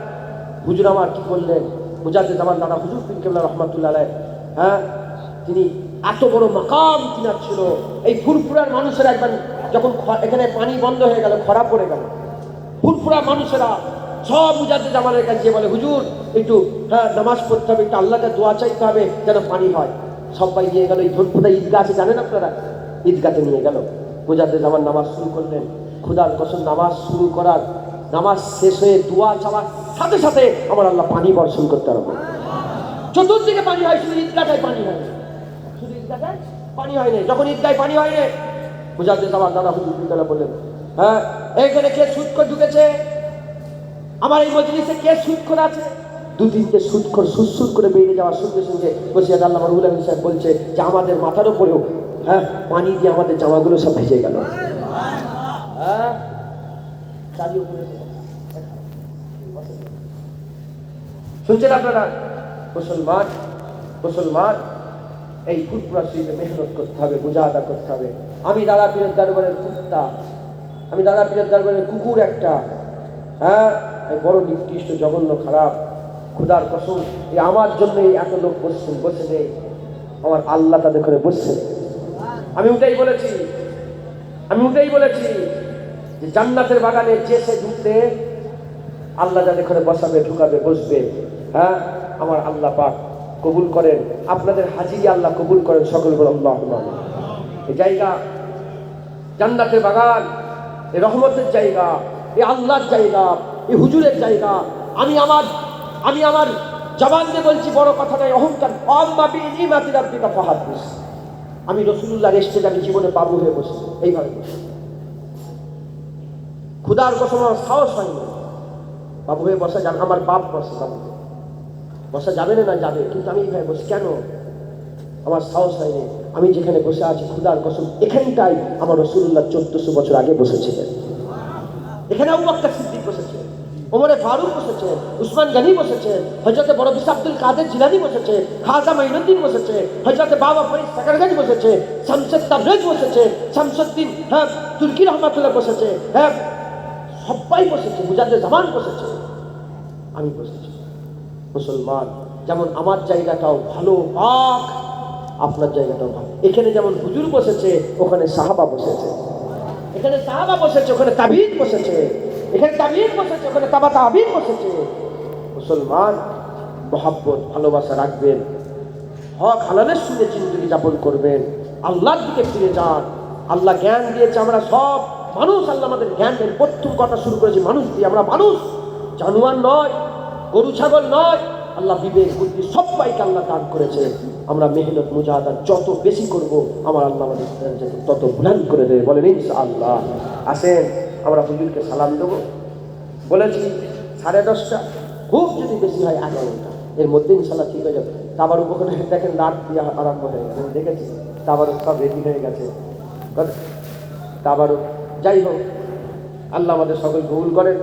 Speaker 1: হুজুর আমার কি করলেন? মুজাহিদে জামান দাদা হুজুর পীর কেবলা রহমাতুল্লাহ আলাইহ, হ্যাঁ, তিনি এত বড় মাকাম তিনার ছিল। এই ফুরফুরার মানুষেরা একবার যখন এখানে পানি বন্ধ হয়ে গেল, খরা পড়ে গেল, ফুরফুরা মানুষেরা সব মুজাহিদে জামানের কাছে বলে, হুজুর একটু নামাজ পড়তে হবে, একটু আল্লাহকে দোয়া চাইতে হবে যেন পানি হয়। সবাই নিয়ে গেল এই ধনপুরা ঈদগাহ আছে, জানেন আপনারা? ঈদগাতে নিয়ে গেল, মুজাহিদে জামান নামাজ শুরু করলেন। খুদার কসম নামাজ শুরু করার, নামাজ শেষ হয়ে দোয়া চাওয়ার সাথে সাথে আমার আল্লাহ পানি বর্ষণ করতে পারবো। চতুর্দিকে পানি হয়, শুধু ঈদগাটায় পানি হয়, শুধু ঈদগাটায় পানি হয় না। যখন ঈদগায় পানি হয় না, মুজাহিদে জামান দাদা হুজুর বিকালে বললেন, হ্যাঁ, এখানে কে সুদখোর ঢুকেছে? আমার এই মজলিসে কে সুদখোর আছে? 2-3টে সুদখোর সুরসুর করে বেরিয়ে যাওয়ার সঙ্গে সঙ্গে বসে আল্লামা রুহুল আমিন সাহেব বলছে যে আমাদের মাথার উপরেও পানি দিয়ে আমাদের জামাগুলো সব ভিজে গেল। শুনছেন আপনারা? মুসলমান মুসলমান এই ফুরফুরা শরীরে মেহনত করতে হবে, মুজাহাদা করতে হবে। আমি দাদা পীরের দরবারের কুত্তা, আমি দাদা পীরের দরবারের কুকুর একটা, হ্যাঁ, বড় নিকৃষ্ট জঘন্য খারাপ। খুদার কসম এই আমার জন্য এত লোক বসে নেই, আমার আল্লাহ তাদের করে বসছে। আমি ওটাই বলেছি যে জান্নাতের বাগানে যে সে ঢুকতে আল্লাহ যাদের করে বসাবে, ঢুকাবে, বসবে। হ্যাঁ, আমার আল্লাহ পাক কবুল করেন, আপনাদের হাজিরি আল্লাহ কবুল করেন, সকল বলে আল্লাহুম্মা আমিন। এই জায়গা জান্নাতের বাগান, এই রহমতের জায়গা, এই আল্লাহর জায়গা, এই হুজুরের জায়গা। আমি আমার জবান দিয়ে বলছি, বড় কথা নয়, অহংকার। আমি রাসূলুল্লাহর স্টেজ আমি জীবনে বাবু হয়ে বসে এইভাবে খুদার কসম আমার সাহস হয়নি বাবু হয়ে বসা। আমার বাপ বসে, বাবু বসা যাবে না, যাবে, কিন্তু আমি এইভাবে বসে কেন? আমার সাহস হয়নি। আমি যেখানে বসে আছি খুদার কসম এখানটাই আমার রাসূলুল্লাহ 1400 বছর আগে বসেছিলেন। এখানে আবু বকর সিদ্দিক বসেছে, ওমরে ফারুক বসেছে, উসমান গনি বসেছে, হযরত বড় বিশ আব্দুল কাদের জিলানী বসেছে, খাজা মাইনুদ্দিন বসেছে, হযরত বাবা ফরিদ সাকারগঞ্জ বসেছে, শামসুদ তাবরেজ বসেছে, শামসুদ্দিন তুর্কি রহমাতুল্লাহ বসেছে, সবাই বসেছে, মুজাহিদে জামান বসেছে, আমি বসেছি। মুসলমান, যেমন আমার জায়গাটাও ভালো পাক, আপনার জায়গাটাও ভালো। এখানে যেমন হুজুর বসেছে, ওখানে সাহাবা বসেছে, এখানে সাহাবা বসেছে, ওখানে তাবিঈন বসেছে, এখানে তাবিঈন বসেছে, ওখানে তাবা তাবিঈন বসেছে। মুসলমান, মহব্বত ভালোবাসা রাখবেন, হক হালালের সঙ্গে জিন্দেগি যাপন করবেন, আল্লাহর দিকে ফিরে যান। আল্লাহ জ্ঞান দিয়েছে, আমরা সব মানুষ, আল্লাহ আমাদের জ্ঞান দেন। প্রথম কথা শুরু করেছি মানুষ দিয়ে, আমরা মানুষ, জানোয়ার নয়, গরু ছাগল নয়। আল্লাহ বিবেক বুদ্ধি সবাইকে আল্লাহ দান করেছে। আমরা মেহনত মুজাহাদা যত বেশি করব, আমার আল্লাহ আমাদের তত বুলন্দ করে দেবে, বলেন ইনশাআল্লাহ। আসেন আমরা হুজুরকে সালাম দেবো। বলেছি 10:30, খুব যদি বেশি হয় 11টা, এর মধ্যে ইনশাল্লাহ ঠিক হয়ে যাবে। তাবারুক ওখানে দেখেন রাত দিয়ে আরম্ভ হয়ে গেছে, আমি দেখেছি তাবারুক সব রেডি হয়ে গেছে। তাবারুক যাই হোক, আল্লাহ আমাদের সকল কবুল করেন।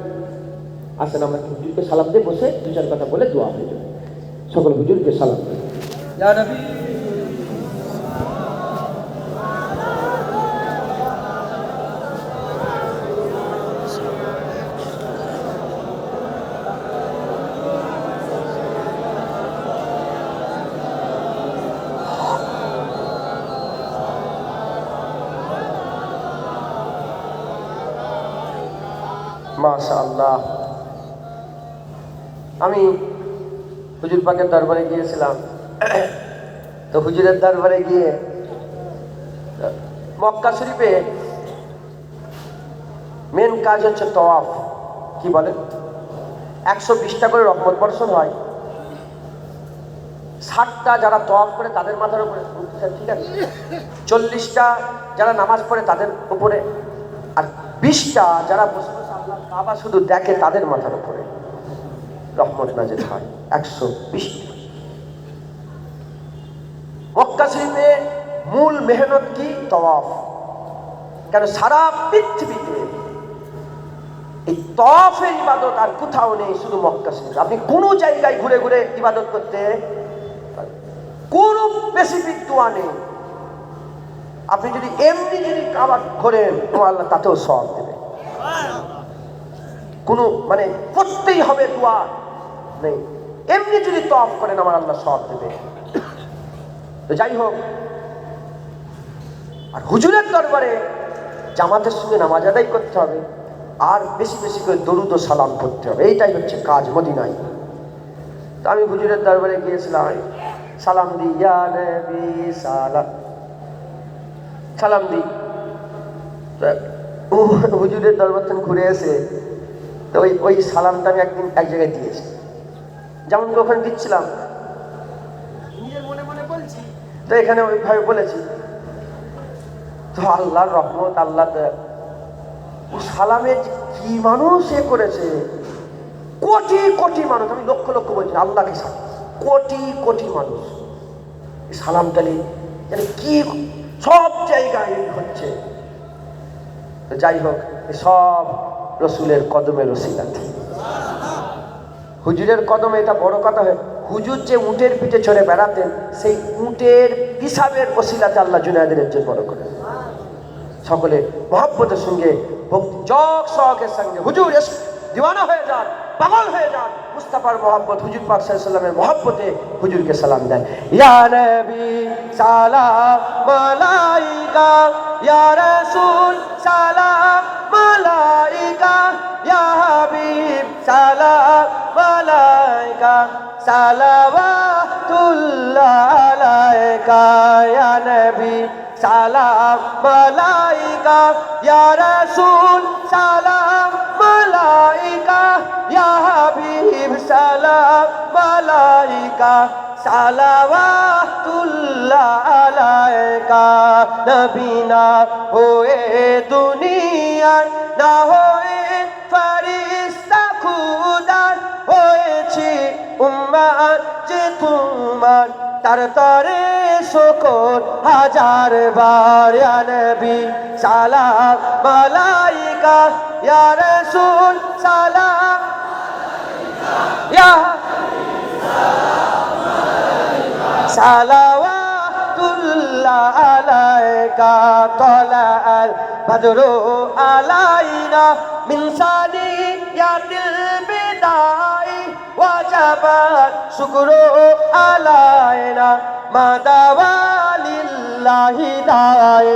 Speaker 1: আসেন আমরা হুজুরকে সালাম দিয়ে বসে 2-4 কথা বলে দোয়া হয়ে যাবে। সকল হুজুরকে সালাম দেন। ইয়া নবী মাশাআল্লাহ। আমি হুজুর পাকের দরবারে গিয়েছিলাম, তো হুজুরের দরবারে গিয়ে মক্কা শরীফে মেন কাজ হচ্ছে তওয়াফ। কি বলেন, 120টা করে রহমত বর্ষণ হয়। 60টা যারা তওয়াফ করে তাদের মাথার উপরে, ঠিক আছে, 40টা যারা নামাজ পড়ে তাদের উপরে, আর 20টা যারা বসে বসে আল্লাহ কাবা শুধু দেখে তাদের মাথার উপরে রহমত নাজিল হয়। 120টা। মক্কা শরীফে মূল মেহনত কি? তওয়াফ। কেন সারা পৃথিবীতে এই তওয়াফের ইবাদত আর কোথাও নেই, শুধু মক্কা শরীফ। আপনি কোনো জায়গায় ঘুরে ঘুরে ইবাদত করতে, কোনো স্পেসিফিক দোয়া নেই। আপনি যদি এমনি যদি কাবা ঘোরেন, আল্লাহ তাতেও সওয়াব দেবে। কোনো মানে করতেই হবে দোয়া নেই, এমনি যদি তওয়াফ করেন আমার আল্লাহ সওয়াব দেবে। তো যাই হোক, আর হুজুরের দরবারে জামাতের সঙ্গে নামাজ আদায় করতে হবে, আর বেশি বেশি করে দরুদ ও সালাম করতে হবে। এইটাই হচ্ছে কাজ মদিনায়। তো আমি হুজুরের দরবারে গিয়েছিলাম, সালাম দি, ইয়া নবী সালাম দি। হুজুরের দরবার থেকে ঘুরে এসে তো ওই সালামটা আমি একদিন এক জায়গায় দিয়েছি, যেমন ওখানে দিচ্ছিলাম নিজের মনে মনে বলছি, তো এখানে ওইভাবে বলেছি। তো আল্লাহর রহমত, আল্লাহ ও সালামের কি মানুষ এ করেছে, কোটি কোটি মানুষ, আমি লক্ষ লক্ষ বলছি, আল্লাহকে কোটি কোটি মানুষ সালামটালি কি সব জায়গায় হচ্ছে। তো যাই হোক, সব রসুলের কদমে রসিলাতে, হুজুরের কদমে। এটা বড় কথা হয়, হুজুর যে উটের পিঠে চড়ে বেড়াতেন, সেই উটের পিসাবের ওসিলাতে আল্লাহ জুনায়েদের ইজ্জত বড় করে। সকলে মহব্বতের সঙ্গে, ভক্তি জগ শখের সঙ্গে হুজুর দিওয়ানা হয়ে যান, পাগল হয়ে যান। মুস্তাফার মহব্বত, হুজুর পাক সাল্লাল্লাহু আলাইহি ওয়াসাল্লামের মহব্বতে হুজুরকে সালাম দেয়। ইয়া নবী সালাম আলাইকা, ইয়া রাসূল সালাম আলাইকা, ইয়া হাবিব সালাম আলাইকা, সালাওয়াতুল্লাহ আলাইকা, ইয়া নবী সালাম আলাইকা, ইয়া রাসূল সালাম আলাইকা, ইয়া হাবিব সালাম আলাইকা, সালাওয়াতুল্লাহ আলাইকা। নবী না হয়ে দুনিয়ার, না হয়ে ফেরেশতা খুদার, হয়েছি উম্মত যে তোমার, তার তরে শুকর হাজার বার। ইয়া নবী সালাম আলাইকা, ইয়া রাসূল সালাম আলাইকা, ইয়া সালাওয়াতুল্লাহ আলাইকা। তালাআল বদরু আলাইনা মিন সানিয়াতিল বিদাই, ওয়াজাবাত শুকরু আলাইনা মা দাওয়া লিল্লাহি দাই।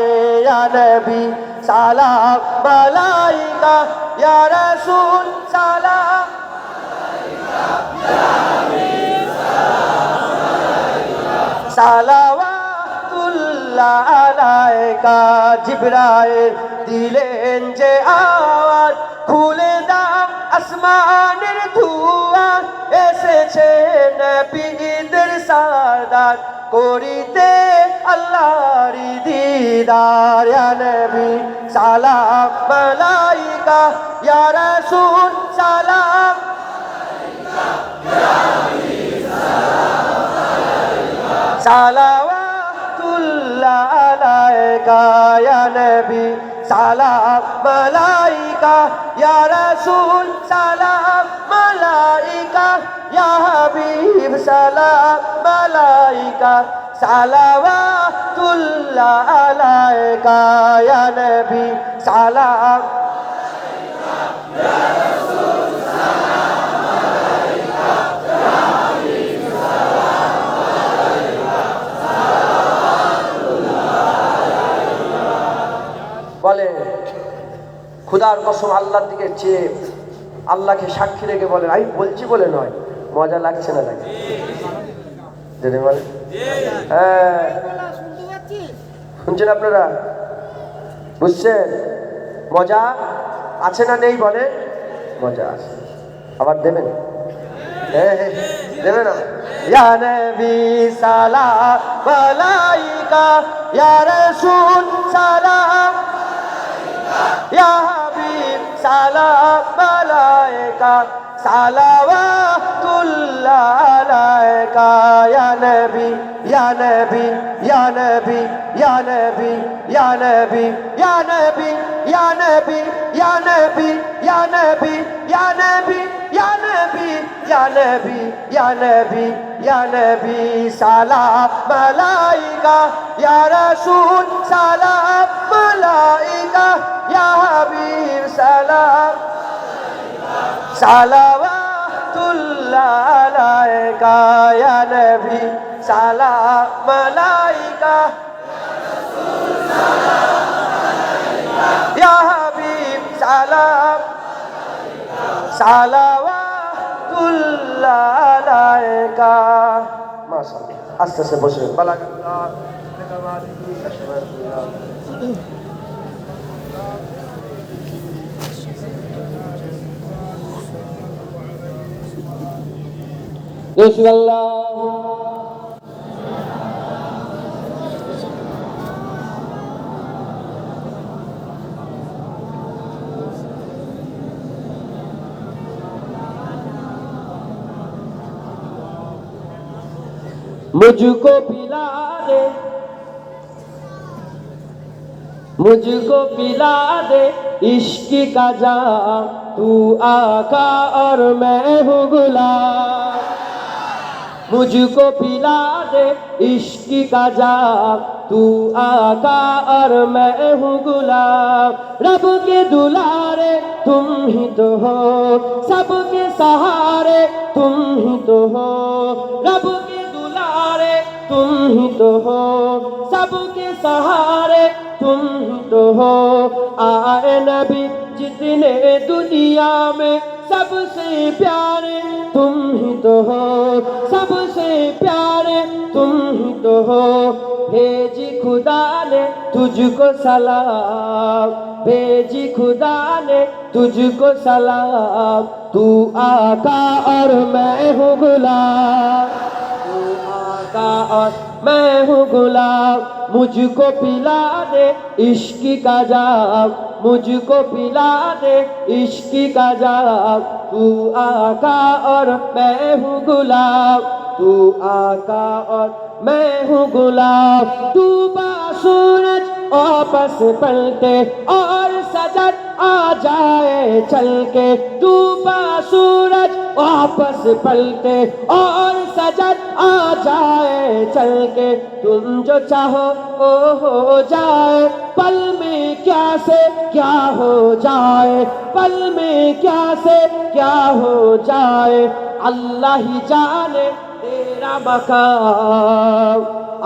Speaker 1: ইয়া নবী সালাম আলাইকা, ইয়া রাসূল সালাম আলাইকা, ইয়া হাবিব সালাম আলাইকা, সালাওয়াতুল্লাহ আলাইকা। জিবরাইল দিলেন যে আওয়াজ, খুলে দাও আসমানের দুয়ার, এসেছে নবীদের সরদার,
Speaker 2: করিতে আল্লাহর দিদার ইয়া নবী সালাম মালাইকা ইয়া রাসূল সালাম সালাওয়াতুল্লাহ আলাইকা ইয়া নবী সালাম মালাইকা ইয়া রাসূল সালাম মালাইকা ইয়া হাবিব সালাম মালাইকা সালাওয়াতুল্লাহ আলাইকা ইয়া নবী সালাম বলে খুদার কসম আল্লাহর দিকে চেয়ে আল্লাহকে সাক্ষী রেখে বলেন আমি বলছি বলে নয়, মজা লাগছে না লাগে যদি বলে হ্যাঁ শুনছেন আপনারা, বুঝছেন? মজা আছে না নেই বলে? মজা আছে। আবার দেবেন? হ্যাঁ হ্যাঁ দেবে না? ইয়া নবী সালাম মালাইকা ইয়া রাসূল সালাম ইয়া হাবিব সালাম মালাইকা সালাওয়াতুল্লাহ আলাইকা ইয়া নবী ইয়া নবী ইয়া নবী ইয়া নবী ইয়া নবী ইয়া নবী ইয়া নবী ইয়া নবী ইয়া নবী ইয়া নবী ইয়া নবী ইয়া নবী ইয়া নবী ইয়া নবী সালাম মালাইকা ইয়া রাসূল সালাম মালাইকা ইয়া হাবিব সালাম সালাওয়াতুল্লাহ আলাইকা ইয়া নবী সালাম মালাইকা ইয়া হাবিব সালাম সালাওয়াতুল্লাহ আলাইকা। মাশাআল্লাহ, আস্তে আস্তে বসে বালাকাল্লাহ
Speaker 1: मुझको पिला दे, मुझको पिला दे इश्क का जाम, तू आका और मैं हूँ गुलाम। मुझको पिला दे इश्क का जाम, तू आका और मैं हूँ गुलाम। रब के दुलारे तुम ही तो हो, सबके सहारे तुम ही तो हो। रब के दुलारे तुम ही तो हो, सबके सहारे तुम ही तो हो। आए नबी जितने दुनिया में सबसे प्यारे तुम ही तो हो, सबसे प्यारे तुम ही तो हो। भेजी खुदा ने तुझको सलाम, भेजी खुदा ने तुझको सलाम, तू आका और मैं हूँ गुलाम, तू आका और मैं हूँ गुलाम। मुझको पिला दे इश्क का जाम, मुझको पिला दे इश्क का जाम, तू आका और मैं हूँ गुलाम, तू आका और मैं हूँ गुलाम। डूबा सूरज वापस पलटे और सजद आ जाए चल के, डूबा सूरज वापस पलटे और सजद आ जाए चल के। तुम जो चाहो ओ हो जाए, पल में क्या से क्या हो जाए, पल में क्या से क्या हो जाए। अल्लाह ही जाने तेरा मकाम,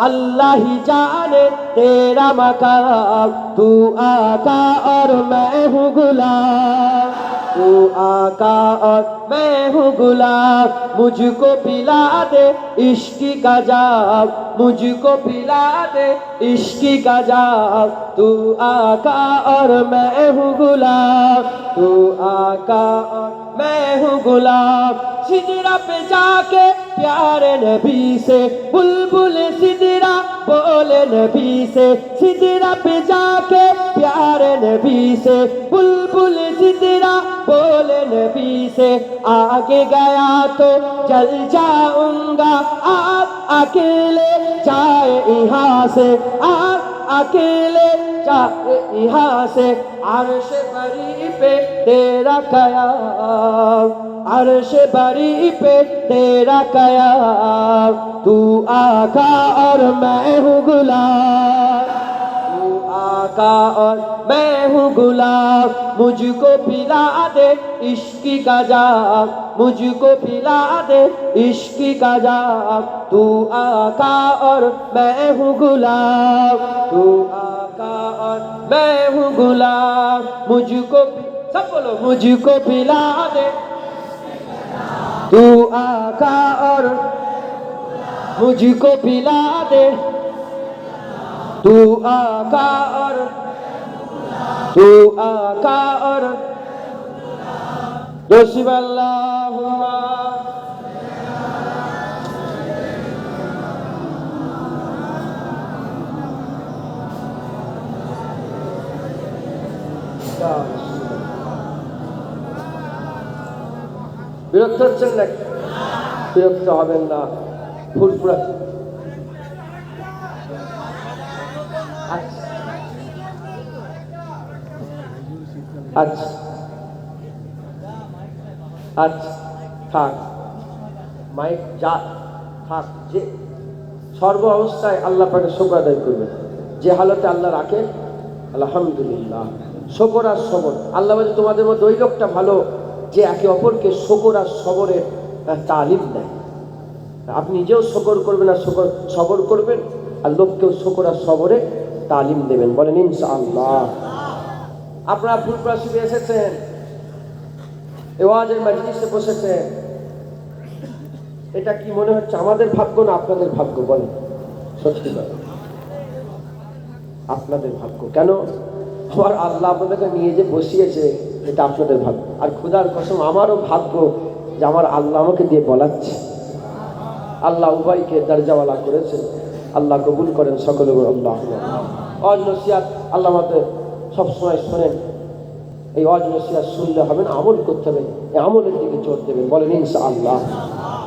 Speaker 1: अल्लाह ही जाने तेरा मकाम, तू आका और मैं हूँ गुलाम।
Speaker 2: तू आका और मैं हूँ गुलाम, मुझको पिला दे इश्क का जाम, मुझको पिला दे इश्क का जाम। तू आका और मैं हूँ गुलाम, तू आका और मैं हूँ गुलाम। सिदरा पे जाके प्यारे नबी से बुलबुल सिदरा बोले नबी से, सिदरा पे जाके प्यारे नबी से बुलबुल सिदरा बोले नबी से। आगे गया तो जल जाऊंगा, आप अकेले जाए यहाँ से, आप अकेले जाए यहाँ से। अर्श बरी पे तेरा कयाम, अर्श बरी पे तेरा कयाम। तू आका और मैं हूँ गुलाम, तू आका और मैं हूँ गुलाम। मुझको पिला दे इश्क का जाम, मुझको पिला दे इश्क का जाम। तू आका और मैं हूँ गुलाम, तू आका और मैं हूँ गुलाम। मुझको सब बोलो, मुझको पिला दे तू आका और मुझको पिला दे, तू आका और तू आका और दोषी अल्लाहुम्मा। বিরক্ত হচ্ছেন নাকি? বিরক্ত হবেন না, ফুরফুরা। আচ্ছা আচ্ছা থাক, মাইক যা থাক। যে সর্ব অবস্থায় আল্লাহ পাকে শুকর আদায় করবেন, যে হালতে আল্লাহ রাখে আলহামদুলিল্লাহ। শুকর আর সবর, আল্লাহ বলে তোমাদের মধ্যে ওই লোকটা ভালো যে একে অপরকে শুকর আর সবরের তালিম দেয়। আপনি নিজেও শুকর করবেন আর সবর করবেন, আর লোককেও শুকর আর সবরে তালিম দেবেন। বলেন ইনশাআল্লাহ। আপনারা ফুরফুরা শিবে এসেছেন, এই ওয়াজের মাজলিসে বসেছেন, এটা কি মনে হচ্ছে আমাদের ভাগ্য না আপনাদের ভাগ্য? বলেন সত্যি কথা, আপনাদের ভাগ্য। কেন? আমার আল্লাহ আপনাদেরকে নিয়ে যে বসিয়েছে, এটা আপনাদের ভাগ্য। আর খোদার কসম আমারও ভাগ্য যে আমার আল্লাহ আমাকে দিয়ে বলাচ্ছে। আল্লাহ উভয়কে দরজাওয়ালা করেছে, আল্লাহ কবুল করেন সকলে। আল্লাহ ওয়াজ নসিহত আল্লাহ আমাদের সবসময় শোনেন। এই ওয়াজ নসিহত শুনলে হবে না, আমল করতে হবে, এই আমলের দিকে জোর দেবেন। বলেন ইনশাআল্লাহ।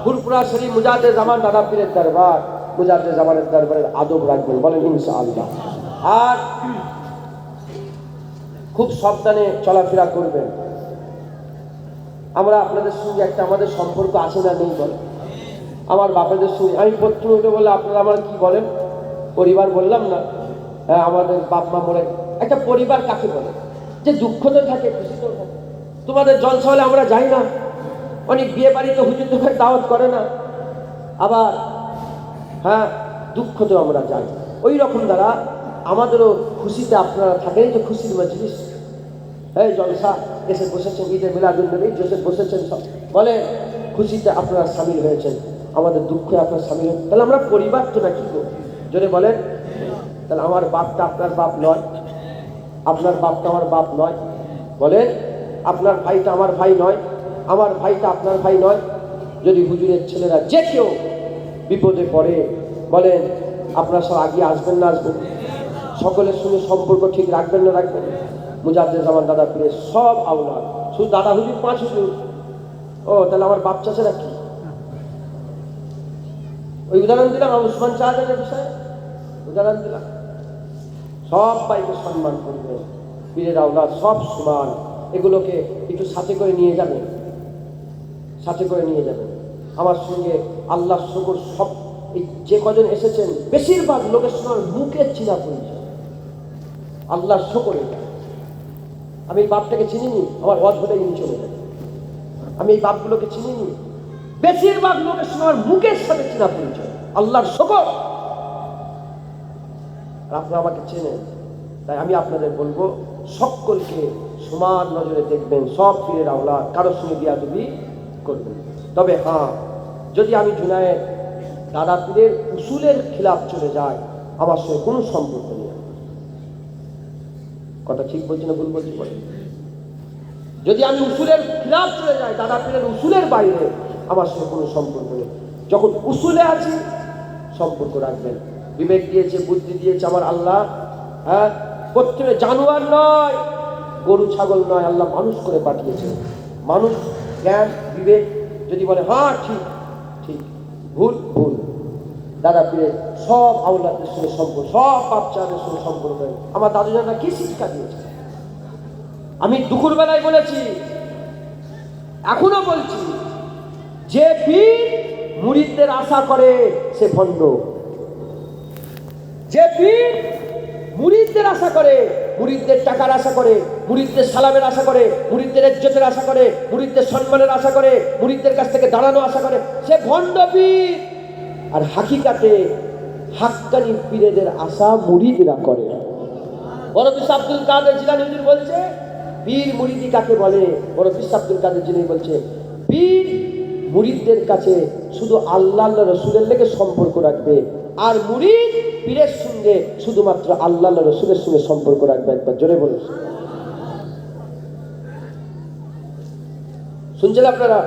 Speaker 2: ফুরফুরা শরীফ মুজাদ্দেদ জামান দাদা পীরের দরবার, মুজাদ্দেদ জামানের দরবারের আদব রাখবেন। বলেন ইনশাআল্লাহ। আর খুব সাবধানে চলাফেরা করবেন। আমরা আপনাদের সঙ্গে একটা আমাদের সম্পর্ক আছে না নেই? বলেন আমার বাপেদের সঙ্গে আমি প্রথম উঠে বললে আপনারা আমার কি বলেন? পরিবার বললাম না? হ্যাঁ, আমাদের বাপ মা মরে। একটা পরিবার কাকে বলে? যে দুঃখতে থাকে, খুশিতেও থাকে। তোমাদের জলসা হলে আমরা যাই না, অনেক বিয়ে বাড়িতে হুজুর দুঃখের দাওয়াত করে না, আবার হ্যাঁ দুঃখতেও আমরা যাই। ওই রকম দ্বারা আমাদেরও খুশিতে আপনারা থাকেন, তো খুশির মজলিস, এই জলসা এসে বসেছেন, ঈদে মিলাদুন নবী এসে বসেছেন, সব বলে খুশিতে আপনারা সামিল হয়েছেন, আমাদের দুঃখে আপনারা সামিল হয়েছেন। তাহলে আমরা পরিবার তো নাকি গো? যদি বলেন তাহলে আমার বাপটা আপনার বাপ নয়, আপনার বাপটা আমার বাপ নয়। বলেন আপনার ভাইটা আমার ভাই নয়, আমার ভাইটা আপনার ভাই নয়। যদি হুজুরের ছেলেরা যে কেউ বিপদে পড়ে, বলেন আপনারা সব আগিয়ে আসবেন না আসবেন? সকলের সঙ্গে সম্পর্ক ঠিক রাখবেন না রাখবেন? মুজাদ্দেদ জামান দাদা পীরের সব আওলাদ, শুধু দাদা হুজুর 5 হুজুর। ও তাহলে আমার বাপ চাচারা কি? ওই উদাহরণ দিলাম উসমান শাহজাহানের বিষয়ে, উদাহরণ দিলাম। সব ভাইকে সম্মান করবেন, পীরের আওলাদ সব সমান। এগুলোকে একটু সাথে করে নিয়ে যাবেন, সাথে করে নিয়ে যাবেন। আমার সঙ্গে আল্লাহ শুকর, সব এই যে কজন এসেছেন বেশিরভাগ লোকের সঙ্গে মুখের চিনা পরিচয়। আল্লাহ শুকর। আমি এই বাপটাকে চিনিনি, আমার ওয়াজ হলে ইনি চলে যাবে। আমি এই বাপগুলোকে চিনিনি, বেশিরভাগ লোকের সঙ্গে আমার মুখের সাথে চিনা পরিচয়। আল্লাহর শুকর। আর আপনারা আমাকে চেনেন, তাই আমি আপনাদের বলবো সকলকে
Speaker 1: সমান নজরে দেখবেন, সব পীরের আওলাদ, কারোর সঙ্গে বিয়াদবি করবেন। তবে হ্যাঁ, যদি আমি জুনায়েদ দাদা পীরের উসুলের খিলাফ চলে যায়, আমার সঙ্গে কোনো সম্পর্ক নেই। কথা ঠিক বলছি না ভুল বলছি বলে? যদি আমি উসুলের খিলাফ চলে যাই, দাদা পীরের উসুলের বাইরে, আমার সঙ্গে কোনো সম্পর্ক নেই। যখন উসুলে আছি সম্পর্ক রাখবেন। বিবেক দিয়েছে, বুদ্ধি দিয়েছে আমার আল্লাহ। হ্যাঁ, প্রত্যেকে জানোয়ার নয়, গরু ছাগল নয়, আল্লাহ মানুষ করে পাঠিয়েছে। মানুষ জ্ঞান বিবেক যদি বলে হ্যাঁ ঠিক ঠিক, ভুল ভুল। দাদা পীরের সব আওলাদের সঙ্গে সম্পর্ক, সব বাচ্চাদের সঙ্গে সম্পর্ক। আমার দাদুজানরা কি শিক্ষা দিয়েছে? আমি দুপুরবেলায় বলেছি, এখনো বলছি, যে পীর মুরিদদের আশা করে সে ভণ্ড। যে পীর মুরিদদের আশা করে, মুরিদদের টাকার আশা করে, মুরিদদের সালামের আশা করে, মুরিদদের ইজ্জতের আশা করে, মুরিদদের সম্মানের আশা করে, মুরিদদের কাছ থেকে দাঁড়ানো আশা করে, সে ভণ্ড পীর। আর হাকিকাতে হাক্কানি পীরেদের আশা মুরিদরা করে। বড় পীর আব্দুল কাদের জিলানী হুজুর বলছে, পীর মুরিদি কাকে বলে? বড় পীর আব্দুল কাদের জিলানী বলছে, পীর মুরিদদের কাছে শুধু আল্লাহ রসুলের লেগে সম্পর্ক রাখবে, আর মুরিদ পীরের সঙ্গে শুধুমাত্র আল্লাহ রসুলের সঙ্গে সম্পর্ক রাখবে। একবার জোরে বলুন, শুনছেন আপনারা?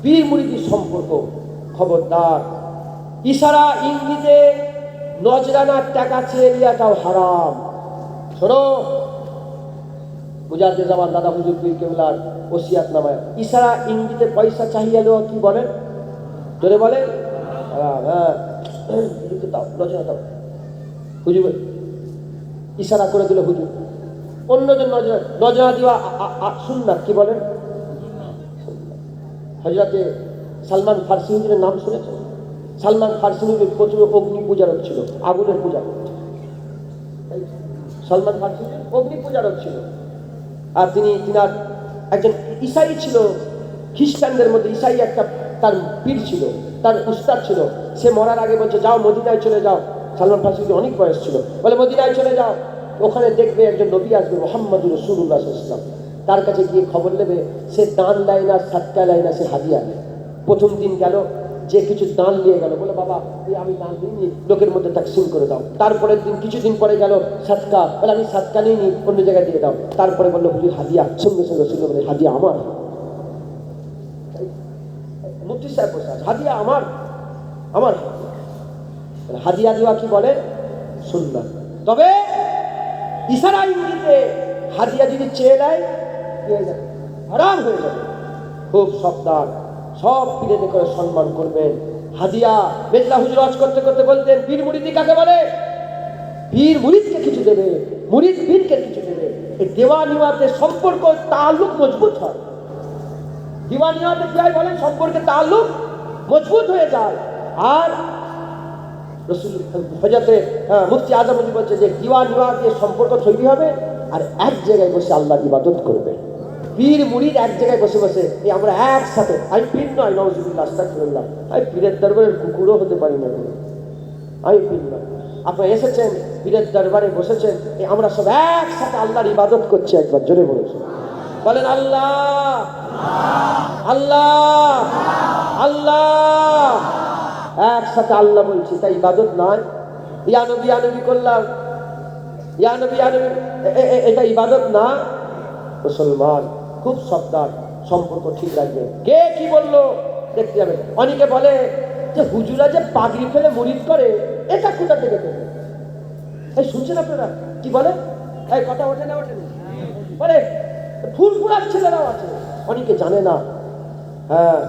Speaker 1: পীর মুরিদি সম্পর্ক খবরদার। ইশারা ইঙ্গিতে নজরানার টাকা চেয়ে নেওয়াটাও হারাম। শোনো, মুজাদ্দেদ জামান দাদা হুজুর পীর কেবলার ওসিয়াত নামায় ইশারা ইঙ্গিতে পয়সা চাহিয়ে দেওয়া কি বলে? জোরে বলে? হ্যাঁ, দাও, নজরা দাও। হুজুর ইশারা করে দিল, হুজুর অন্যজন নজরা দেওয়া সুন্নাত, কি বলেন? হযরতে সালমান ফারসি হুজুরের নাম শুনেছেন? সালমান ফারসি হুজুর প্রচুর অগ্নি পূজারক ছিল, আগুনের পূজারক। সালমান ফারসি অগ্নি পূজারক ছিল। আর তিনার একজন ঈসাই ছিল, খ্রিস্টানদের মধ্যে ঈসাই একটা তার পীর ছিল, তার উস্তাদ ছিল। সে মরার আগে বলছে, যাও মদিনায় চলে যাও। সালমান ফারসি অনেক বয়স ছিল, বলে মদিনায় চলে যাও, ওখানে দেখবে একজন নবী আসবে, মুহাম্মদুর রাসূলুল্লাহ সাল্লাল্লাহু আলাইহি ওয়াসাল্লাম। তার কাছে গিয়ে খবর নেবে, সে দান দেয় না, সাদকা দেয় না, সে হাদিয়া দেয়। প্রথম দিন গেল, যে কিছু দান নিয়ে গেল, বলে বাবা আমি দান দিইনি, লোকের মধ্যে তাকসিম করে দাও। তারপরের দিন কিছুদিন পরে গেল, সাদকা, বলে আমি সাদকা নিইনি, অন্য জায়গায় দিয়ে দাও। তারপরে বললো হুজুর হাদিয়া, সঙ্গে সঙ্গে রাসূল বলে হাদিয়া আমার। মুফতি সাহেব বসে আছে, হাদিয়া আমার, আমার হাদিয়া দেওয়া কি বলে? সুন্নাত। তবে ইশারা ইঙ্গিতে হাদিয়া যদি চেয়ে নেয় হারাম হয়ে যাবে। খুব সাবধান, সব পীরেদের করে সম্মান করবেন। হাদিয়া মেজলা হুজুর ওয়াজ করতে করতে বলতেন, পীর মুরিদি কাকে বলে? পীর মুরিদকে কিছু দেবে, মুরিদ পীরকে কিছু দেবে। এই দেওয়া নেওয়াতে সম্পর্ক তাআল্লুক মজবুত হয়। দেওয়া নেওয়াতে কি হয় বলেন? সম্পর্কে তাআল্লুক মজবুত হয়ে যায়। আর রাসূল হযরতে মুফতি আযম বলছে যে দেওয়া নেওয়া দিয়ে সম্পর্ক তৈরি হবে, আর এক জায়গায় বসে আল্লাহর ইবাদত করবে। পীর মুরিদ এক জায়গায় বসে বসে এই আমরা একসাথে, আমি পীর নয়, নাউজুবিল্লাহ, আস্তাগফিরুল্লাহ, আমি পীরের দরবারের কুকুরও হতে পারি না, আমি পীর নয়। আপনারা এসেছেন, পীরের দরবারে বসেছেন, এই আমরা সব একসাথে আল্লাহর ইবাদত করছি। একবার জোরে বলেছেন, বলেন আল্লাহ আল্লাহ আল্লাহ। একসাথে আল্লাহ বলছি, তাই ইবাদত নয়। ইয়া নবী করলাম, ইয়া নবী এটা ইবাদত না। মুসলমান খুব সাবধান, সম্পর্ক ঠিক রাখবে। কে কি বললো দেখতে যাবে। অনেকে বলে যে হুজুরা যে পাগড়ি ফেলে মুরিদ করে, এটা কোথা থেকে দেবে? এই শুনছেন আপনারা কি বলে? এই কথা ওঠে না, ওঠে না, বলে ফুরফুরার ছেলেরাও আছে, অনেকে জানে না। হ্যাঁ,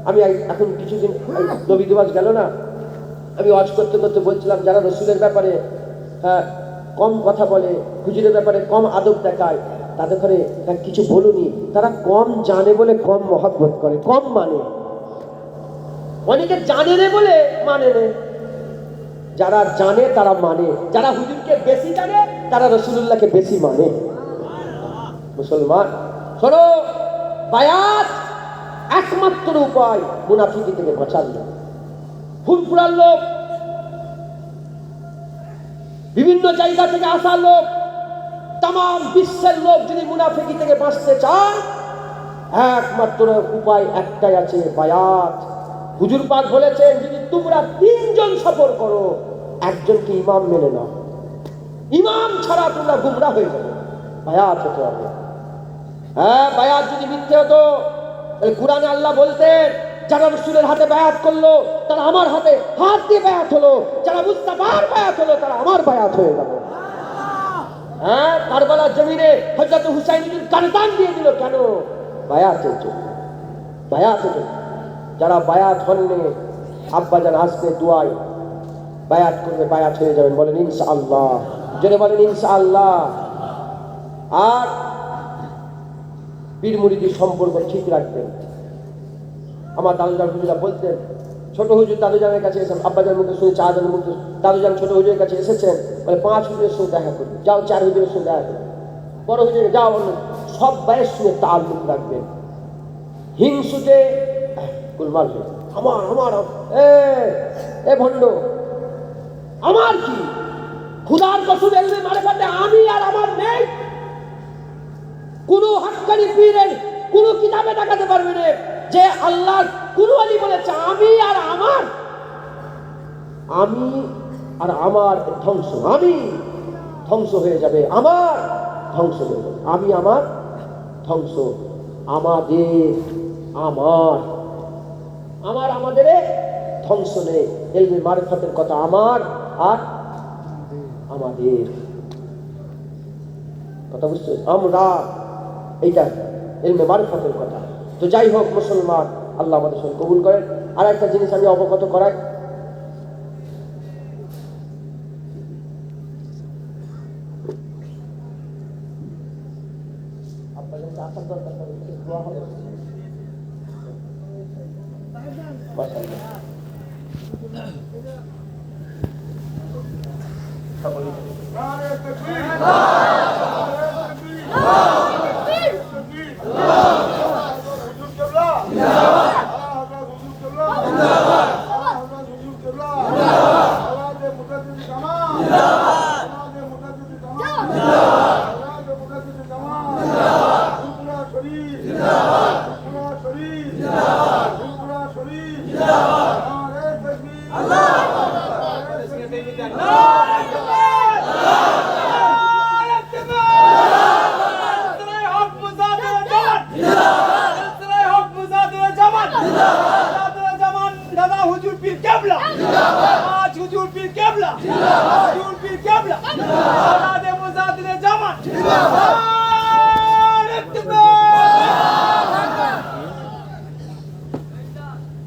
Speaker 1: আমি এখন কিছুদিন নবী দিবস গেল না, আমি ওয়াজ করতে করতে বলছিলাম, যারা রসুলের ব্যাপারে কম কথা বলে, হুজুরের ব্যাপারে কম আদব দেখায়, তাদের করে কিছু বলুনি, তারা কম জানে বলে কম মহব্বত করে, কম মানে। অনেকে জানে না বলে মানে না। যারা জানে তারা মানে, যারা হুজুরকে বেশি জানে তারা রাসূলুল্লাহকে বেশি মানে। মুসলমান শোনো, বায়াত একমাত্র উপায় মুনাফিকি থেকে বাঁচার জন্য। ফুরফুরার লোক, বিভিন্ন জায়গা থেকে আসা লোক, তাম বিশ্বের লোক যদি মুনাফিকি থেকে বাঁচতে চায়, একমাত্র উপায় একটাই আছে, বায়াত। হুজুর পাক বলেছেন, যদি তোমরা 3 জন সফর করো, একজনকে ইমাম মেনে নাও, ইমাম ছাড়া তোমরা গুমরা হয়ে যাবে। বায়াত হতে হবে। হ্যাঁ, বায়াত যদি মিথ্যে হতো, কুরআনে আল্লাহ বলতেন, যারা রাসূলের হাতে বায়াত করলো তারা আমার হাতে হাত দিয়ে বায়াত হলো, যারা মুস্তাফার বায়াত হলো তারা আমার বায়াত হয়ে গেল। হ্যাঁ, কারবালার জমিনে হযরত হুসাইনের গর্দান দিয়ে দিল কেন? বায়াতের জন্য। বায়াতের জন্য। যারা বায়াত হননি, আব্বাজান আজকে দোয়ায় বায়াত করবে, বায়াত হয়ে যাবেন। বলেন ইনশাআল্লাহ, জোরে বলেন ইনশাআল্লাহ। আর পীর মুরিদির সম্পর্ক ঠিক রাখবেন। আমার দাদুজান হুজুরা বলতেন, ছোট হুজুর দাদুজানের কাছে এসেছেন, আব্বাজান মুখে শুনে চাঁদের মুখে দাদুজান ছোট হুজুরের কাছে এসেছেন, বলে 5 হুজুরের সঙ্গে দেখা করবে, যাও 4 হুজুরের সঙ্গে দেখা করবে, বড় হুজুরে যাও, সব ভাইয়ের সঙ্গে তাল্লুক রাখবেন। হিংসুটে গোলমাল হয়ে আমার আমার এ ভণ্ড আমার কি, খুদার কসম এলমে মারিফাতে আমি আর আমার নেই। কোন হাক্কানি পীরের কোন কিতাবে দেখাতে পারবে না যে আল্লাহর কোন ওলি বলেছে আমি আর আমার ধ্বংস, আমি ধ্বংস হয়ে যাবে, আমার ধ্বংস হয়ে যাবে, আমি আমার ধ্বংস, আমাদের আমাদের ধ্বংস নেই। ইলমে মারিফাতের কথা আমার আর আমাদের কথা বুঝছো? আমরা, এইটা ইলমে মারিফাতের কথা। তো যাই হোক মুসলমান, আল্লাহ আমাদের সঙ্গে কবুল করেন। আর একটা জিনিস আমি অবগত করাই, আসার দরকার দোয়া হবে।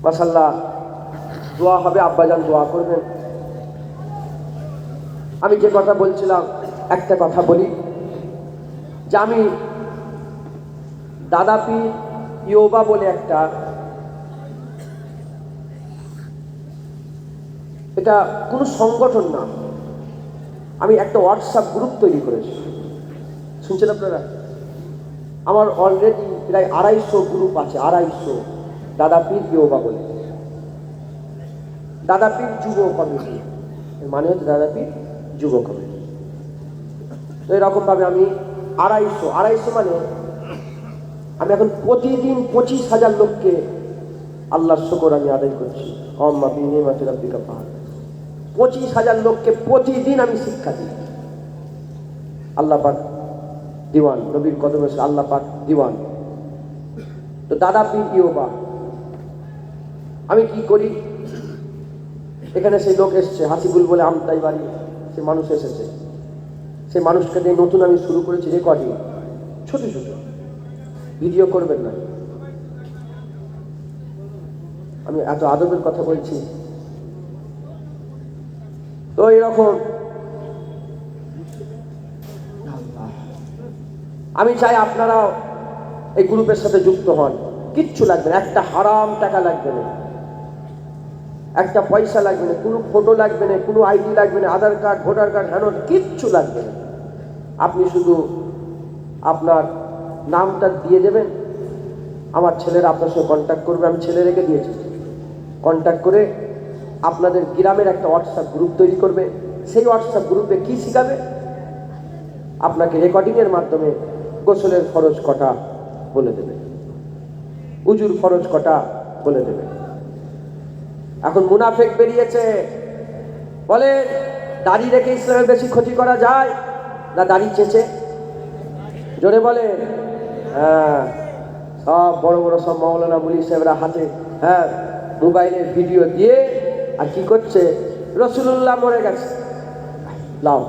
Speaker 1: মাশাআল্লাহ, দোয়া হবে, আব্বাজান দোয়া করবেন। আমি যে কথা বলছিলাম, একটা কথা বলি যে আমি দাদা পীর ইয়োবা বলে একটা, এটা কোনো সংগঠন না, আমি একটা হোয়াটসঅ্যাপ গ্রুপ তৈরি করেছি, শুনছেন আপনারা? আমার অলরেডি প্রায় 250 গ্রুপ আছে, 250 দাদা পীর ইয়োবা বলে, দাদা পীর যুব কমিটি, মানে হচ্ছে দাদা পীর যুব কমিটি। তো এরকম ভাবে আমি 250 মানে আমি এখন প্রতিদিন 25,000 লোককে আল্লাহর শুকর আমি আদায় করছি। 25,000 লোককে প্রতিদিন আমি শিক্ষা দিই। আল্লাহ পাক দিওয়ান, নবীর কদমে আল্লাহ পাক দিওয়ান। তো দাদা পীর ইয়োবা আমি কি করি, এখানে সেই লোক এসছে, হাসিবুল বলে আমতাই বাড়ি, সে মানুষ এসেছে, সে মানুষকে নিয়ে নতুন আমি শুরু করেছি রেকর্ডিং, ছোট ছোট ভিডিও করবেন না, আমি এত আদবের কথা বলছি। তো এরকম আমি চাই আপনারা এই গ্রুপের সাথে যুক্ত হন। কিচ্ছু লাগবে না, একটা হারাম টাকা লাগবে না, একটা পয়সা লাগবে না, কোনো ফটো লাগবে না, কোনো আইডি লাগবে না, আধার কার্ড, ভোটার কার্ড, হ্যাঁ কিচ্ছু লাগবে না। আপনি শুধু আপনার নামটা দিয়ে দেবেন, আমার ছেলেরা আপনার সঙ্গে কন্ট্যাক্ট করবে, আমি ছেলে রেখে দিয়েছি, কন্ট্যাক্ট করে আপনাদের গ্রামের একটা হোয়াটসঅ্যাপ গ্রুপ তৈরি করবে। সেই হোয়াটসঅ্যাপ গ্রুপে কি শিখাবে? আপনাকে রেকর্ডিংয়ের মাধ্যমে গোসলের ফরজ কটা বলে দেবে, উজুর ফরজ কটা বলে দেবে। এখন মুনাফিক বেরিয়েছে, বলে দাড়ি রেখে ইসলামের বেশি ক্ষতি করা যায় না দাড়ি চেঁচে? জোরে বলে। হ্যাঁ, সব বড় বড় সব মাওলানা মুলি সাহেবরা হাতে মোবাইলের ভিডিও দিয়ে আর কি করছে, রাসূলুল্লাহ মরে গেছে লাও।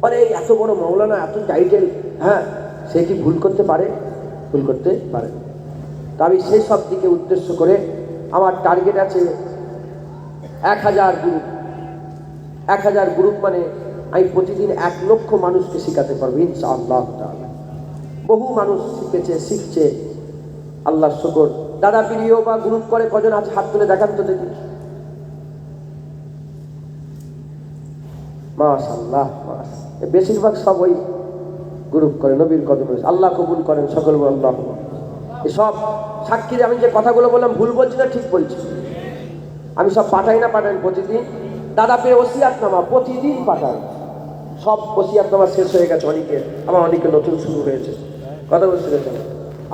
Speaker 1: আরে এত বড় মাওলানা, এত টাইটেল, সে কি ভুল করতে পারে? ভুল করতে পারে। তো আমি সেই সব দিকে উদ্দেশ্য করে আমার টার্গেট আছে 1000 গ্রুপ। 1000 গ্রুপ মানে আমি প্রতিদিন 1 লক্ষ মানুষকে শেখাতে পারবো ইনশাআল্লাহ তাআলা। বহু মানুষ শিখেছে, শিখছে, আল্লাহর শুকর। দাদা ভিডিও বা গ্রুপ করে কজন আছে? হাত তুলে দেখান তো দেখি। মাশাআল্লাহ, বেশিরভাগ সব ওই গ্রুপ করে, নবীর কদমে। আল্লাহ কবুল করেন সকল আল্লাহ। এসব সাক্ষী আমি যে কথাগুলো বললাম ভুল বলছি না ঠিক বলছি? আমি সব পাঠাই না প্রতিদিন। দাদা পেয়ে ওসিয়াতনামা প্রতিদিন পাঠাই। সব ওসিয়াতনামা শেষ হয়ে গেছে অনেকের, আবার অনেকে নতুন শুরু হয়েছে। কথা বলতে গেছেন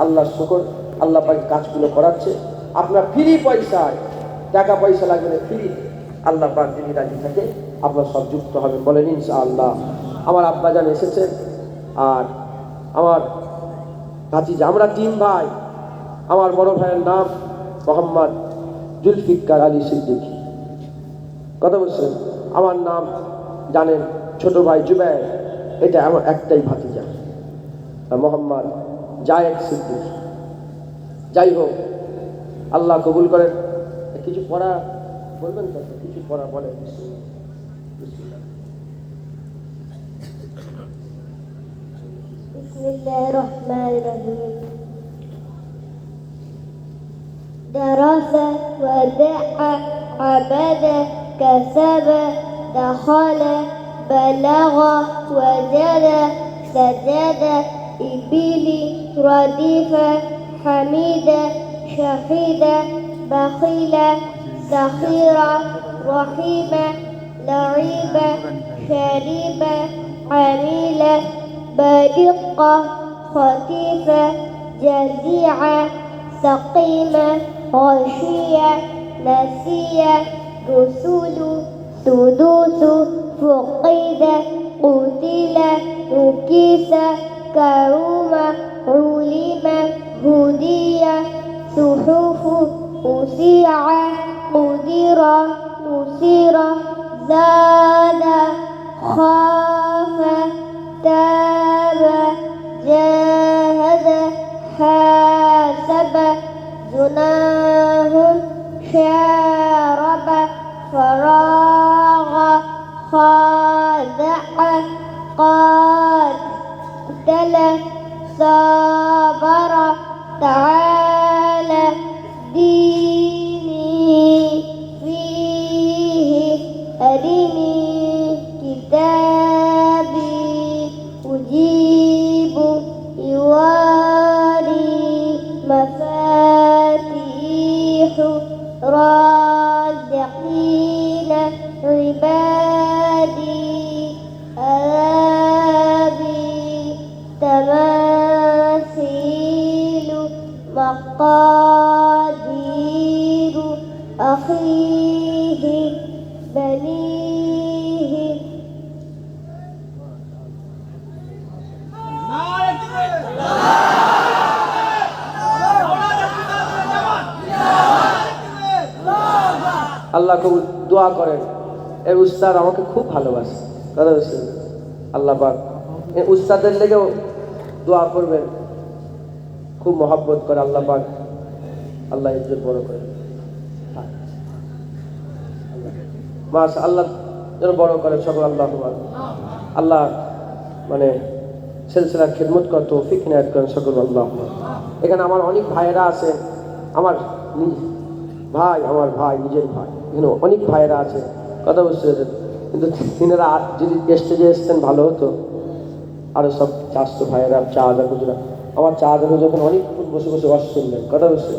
Speaker 1: আল্লাহর শুকর, আল্লাহ পাক কাজগুলো করাচ্ছে। আপনার ফ্রি পয়সায়, টাকা পয়সা লাগবে না, ফ্রি। আল্লাহ পাক যদি রাজি থাকে আপনার সব যুক্ত হবেন, বলেন ইনশাআল্লাহ। আমার আব্বাজান এসেছেন আর আমার ভাতিজা, আমরা 3 ভাই। আমার বড় ভাইয়ের নাম মোহাম্মদ জুলফিকার আলী সিদ্দিকী। কথা বলছেন? আমার নাম জানেন ছোট ভাই জুবায়ের, এটা আমার একটাই ভাতিজা মোহাম্মদ জায়েদ সিদ্দিকী। যাই হোক, আল্লাহ কবুল করেন। কিছু পড়া বলবেন তো? কিছু পড়া বলেন।
Speaker 3: বিসমিল্লাহির রহমানির রহিম। درس ودع عبد كسب دخل بلغ وجد سجد إبلي ردف حميد شهيد بخيل سخير رحيم لعيب شريب عميل بدق خفيف جزيع سقيم غشي نسي رسول سدوس فقيد قتل نكيس كروم علم هدي صحف أسيع قدر نسير زاد خاف تاب جاهد حاسب زناه شارب فراغ خاذع قاتل صبر تعالى ديني فيه أرني كتابي أجيب يواري مفاتيح رازقين عبادي أبي تماثيل مقادير أخيه بنيه
Speaker 1: আল্লাহ কবুল। দোয়া করেন, এই উস্তাদ আমাকে খুব ভালোবাসে। কথা বলছেন? আল্লাহ পাক এই উস্তাদের লেগেও দোয়া করবেন, খুব মহব্বত করে আল্লাহ পাক। আল্লাহ ইজ্জত বড় করে, আল্লাহ যেন বড় করে সকল। আল্লাহ আল্লাহ মানে সিলসিলার খিদমত কর, তৌফিক ইনায়াত করেন সকল। আল্লাহ। এখানে আমার অনেক ভাইয়েরা আছেন, আমার ভাই, আমার ভাই, নিজের ভাই, এখানে অনেক ভাইয়েরা আছে। কথা বুঝতে পেরেছেন? কিন্তু তিনারা যদি স্টেজে এসতেন ভালো হতো। আরও সব 400 ভাইয়েরা, চা আদার হুজুরা, আমার চা আদার হুজুর যখন অনেকক্ষণ বসে বসে ওয়াজ শুনলেন। কথা বুঝতে?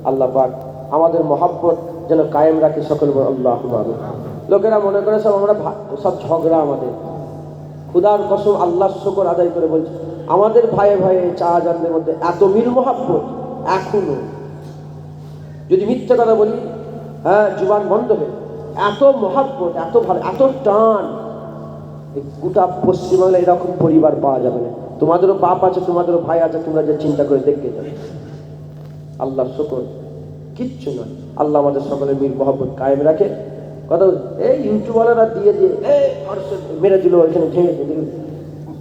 Speaker 1: আল্লাহ পাক আমাদের মহাব্বত যেন কায়েম রাখে সকল। আল্লাহ। লোকেরা মনে করে সব আমরা সব ঝগড়া, আমাদের খুদার কসম আল্লাহর শুকর আদায় করে বলছি, আমাদের ভাইয়ে ভাইয়ে শাহজাহানদের মধ্যে এত মিল মহাব্বত এখনো, যদি মিথ্যে কথা বলি হ্যাঁ জুবান বন্ধ হয়ে, এত মহাব্বত, এত ভালো, এত টান, এই গোটা পশ্চিমবাংলায় এরকম পরিবার পাওয়া যাবে না। তোমাদেরও বাপ আছে, তোমাদেরও ভাই আছে, তোমরা যে চিন্তা করে দেখতে যাবে। আল্লাহর শুকর, কিচ্ছু নয়। আল্লাহ আমাদের সকলের মিল মহব্বত কায়েম রাখে। কথা এই ইউটিউবওয়ালারা দিয়ে মেরে দিল, ওইখানে ভেঙে দিল,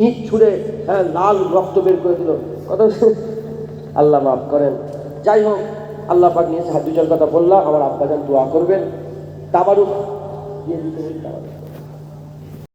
Speaker 1: ইট ছুঁড়ে হ্যাঁ লাল রক্ত বের করে দিল, কথা আল্লাহ মাফ করেন। যাই হোক, আল্লাহ পাক নিয়ে হাত দুটার কথা বললাম। আমার আব্বাজান দোয়া করবেন, তাবারুক দিয়ে দিতে, তাবারুক।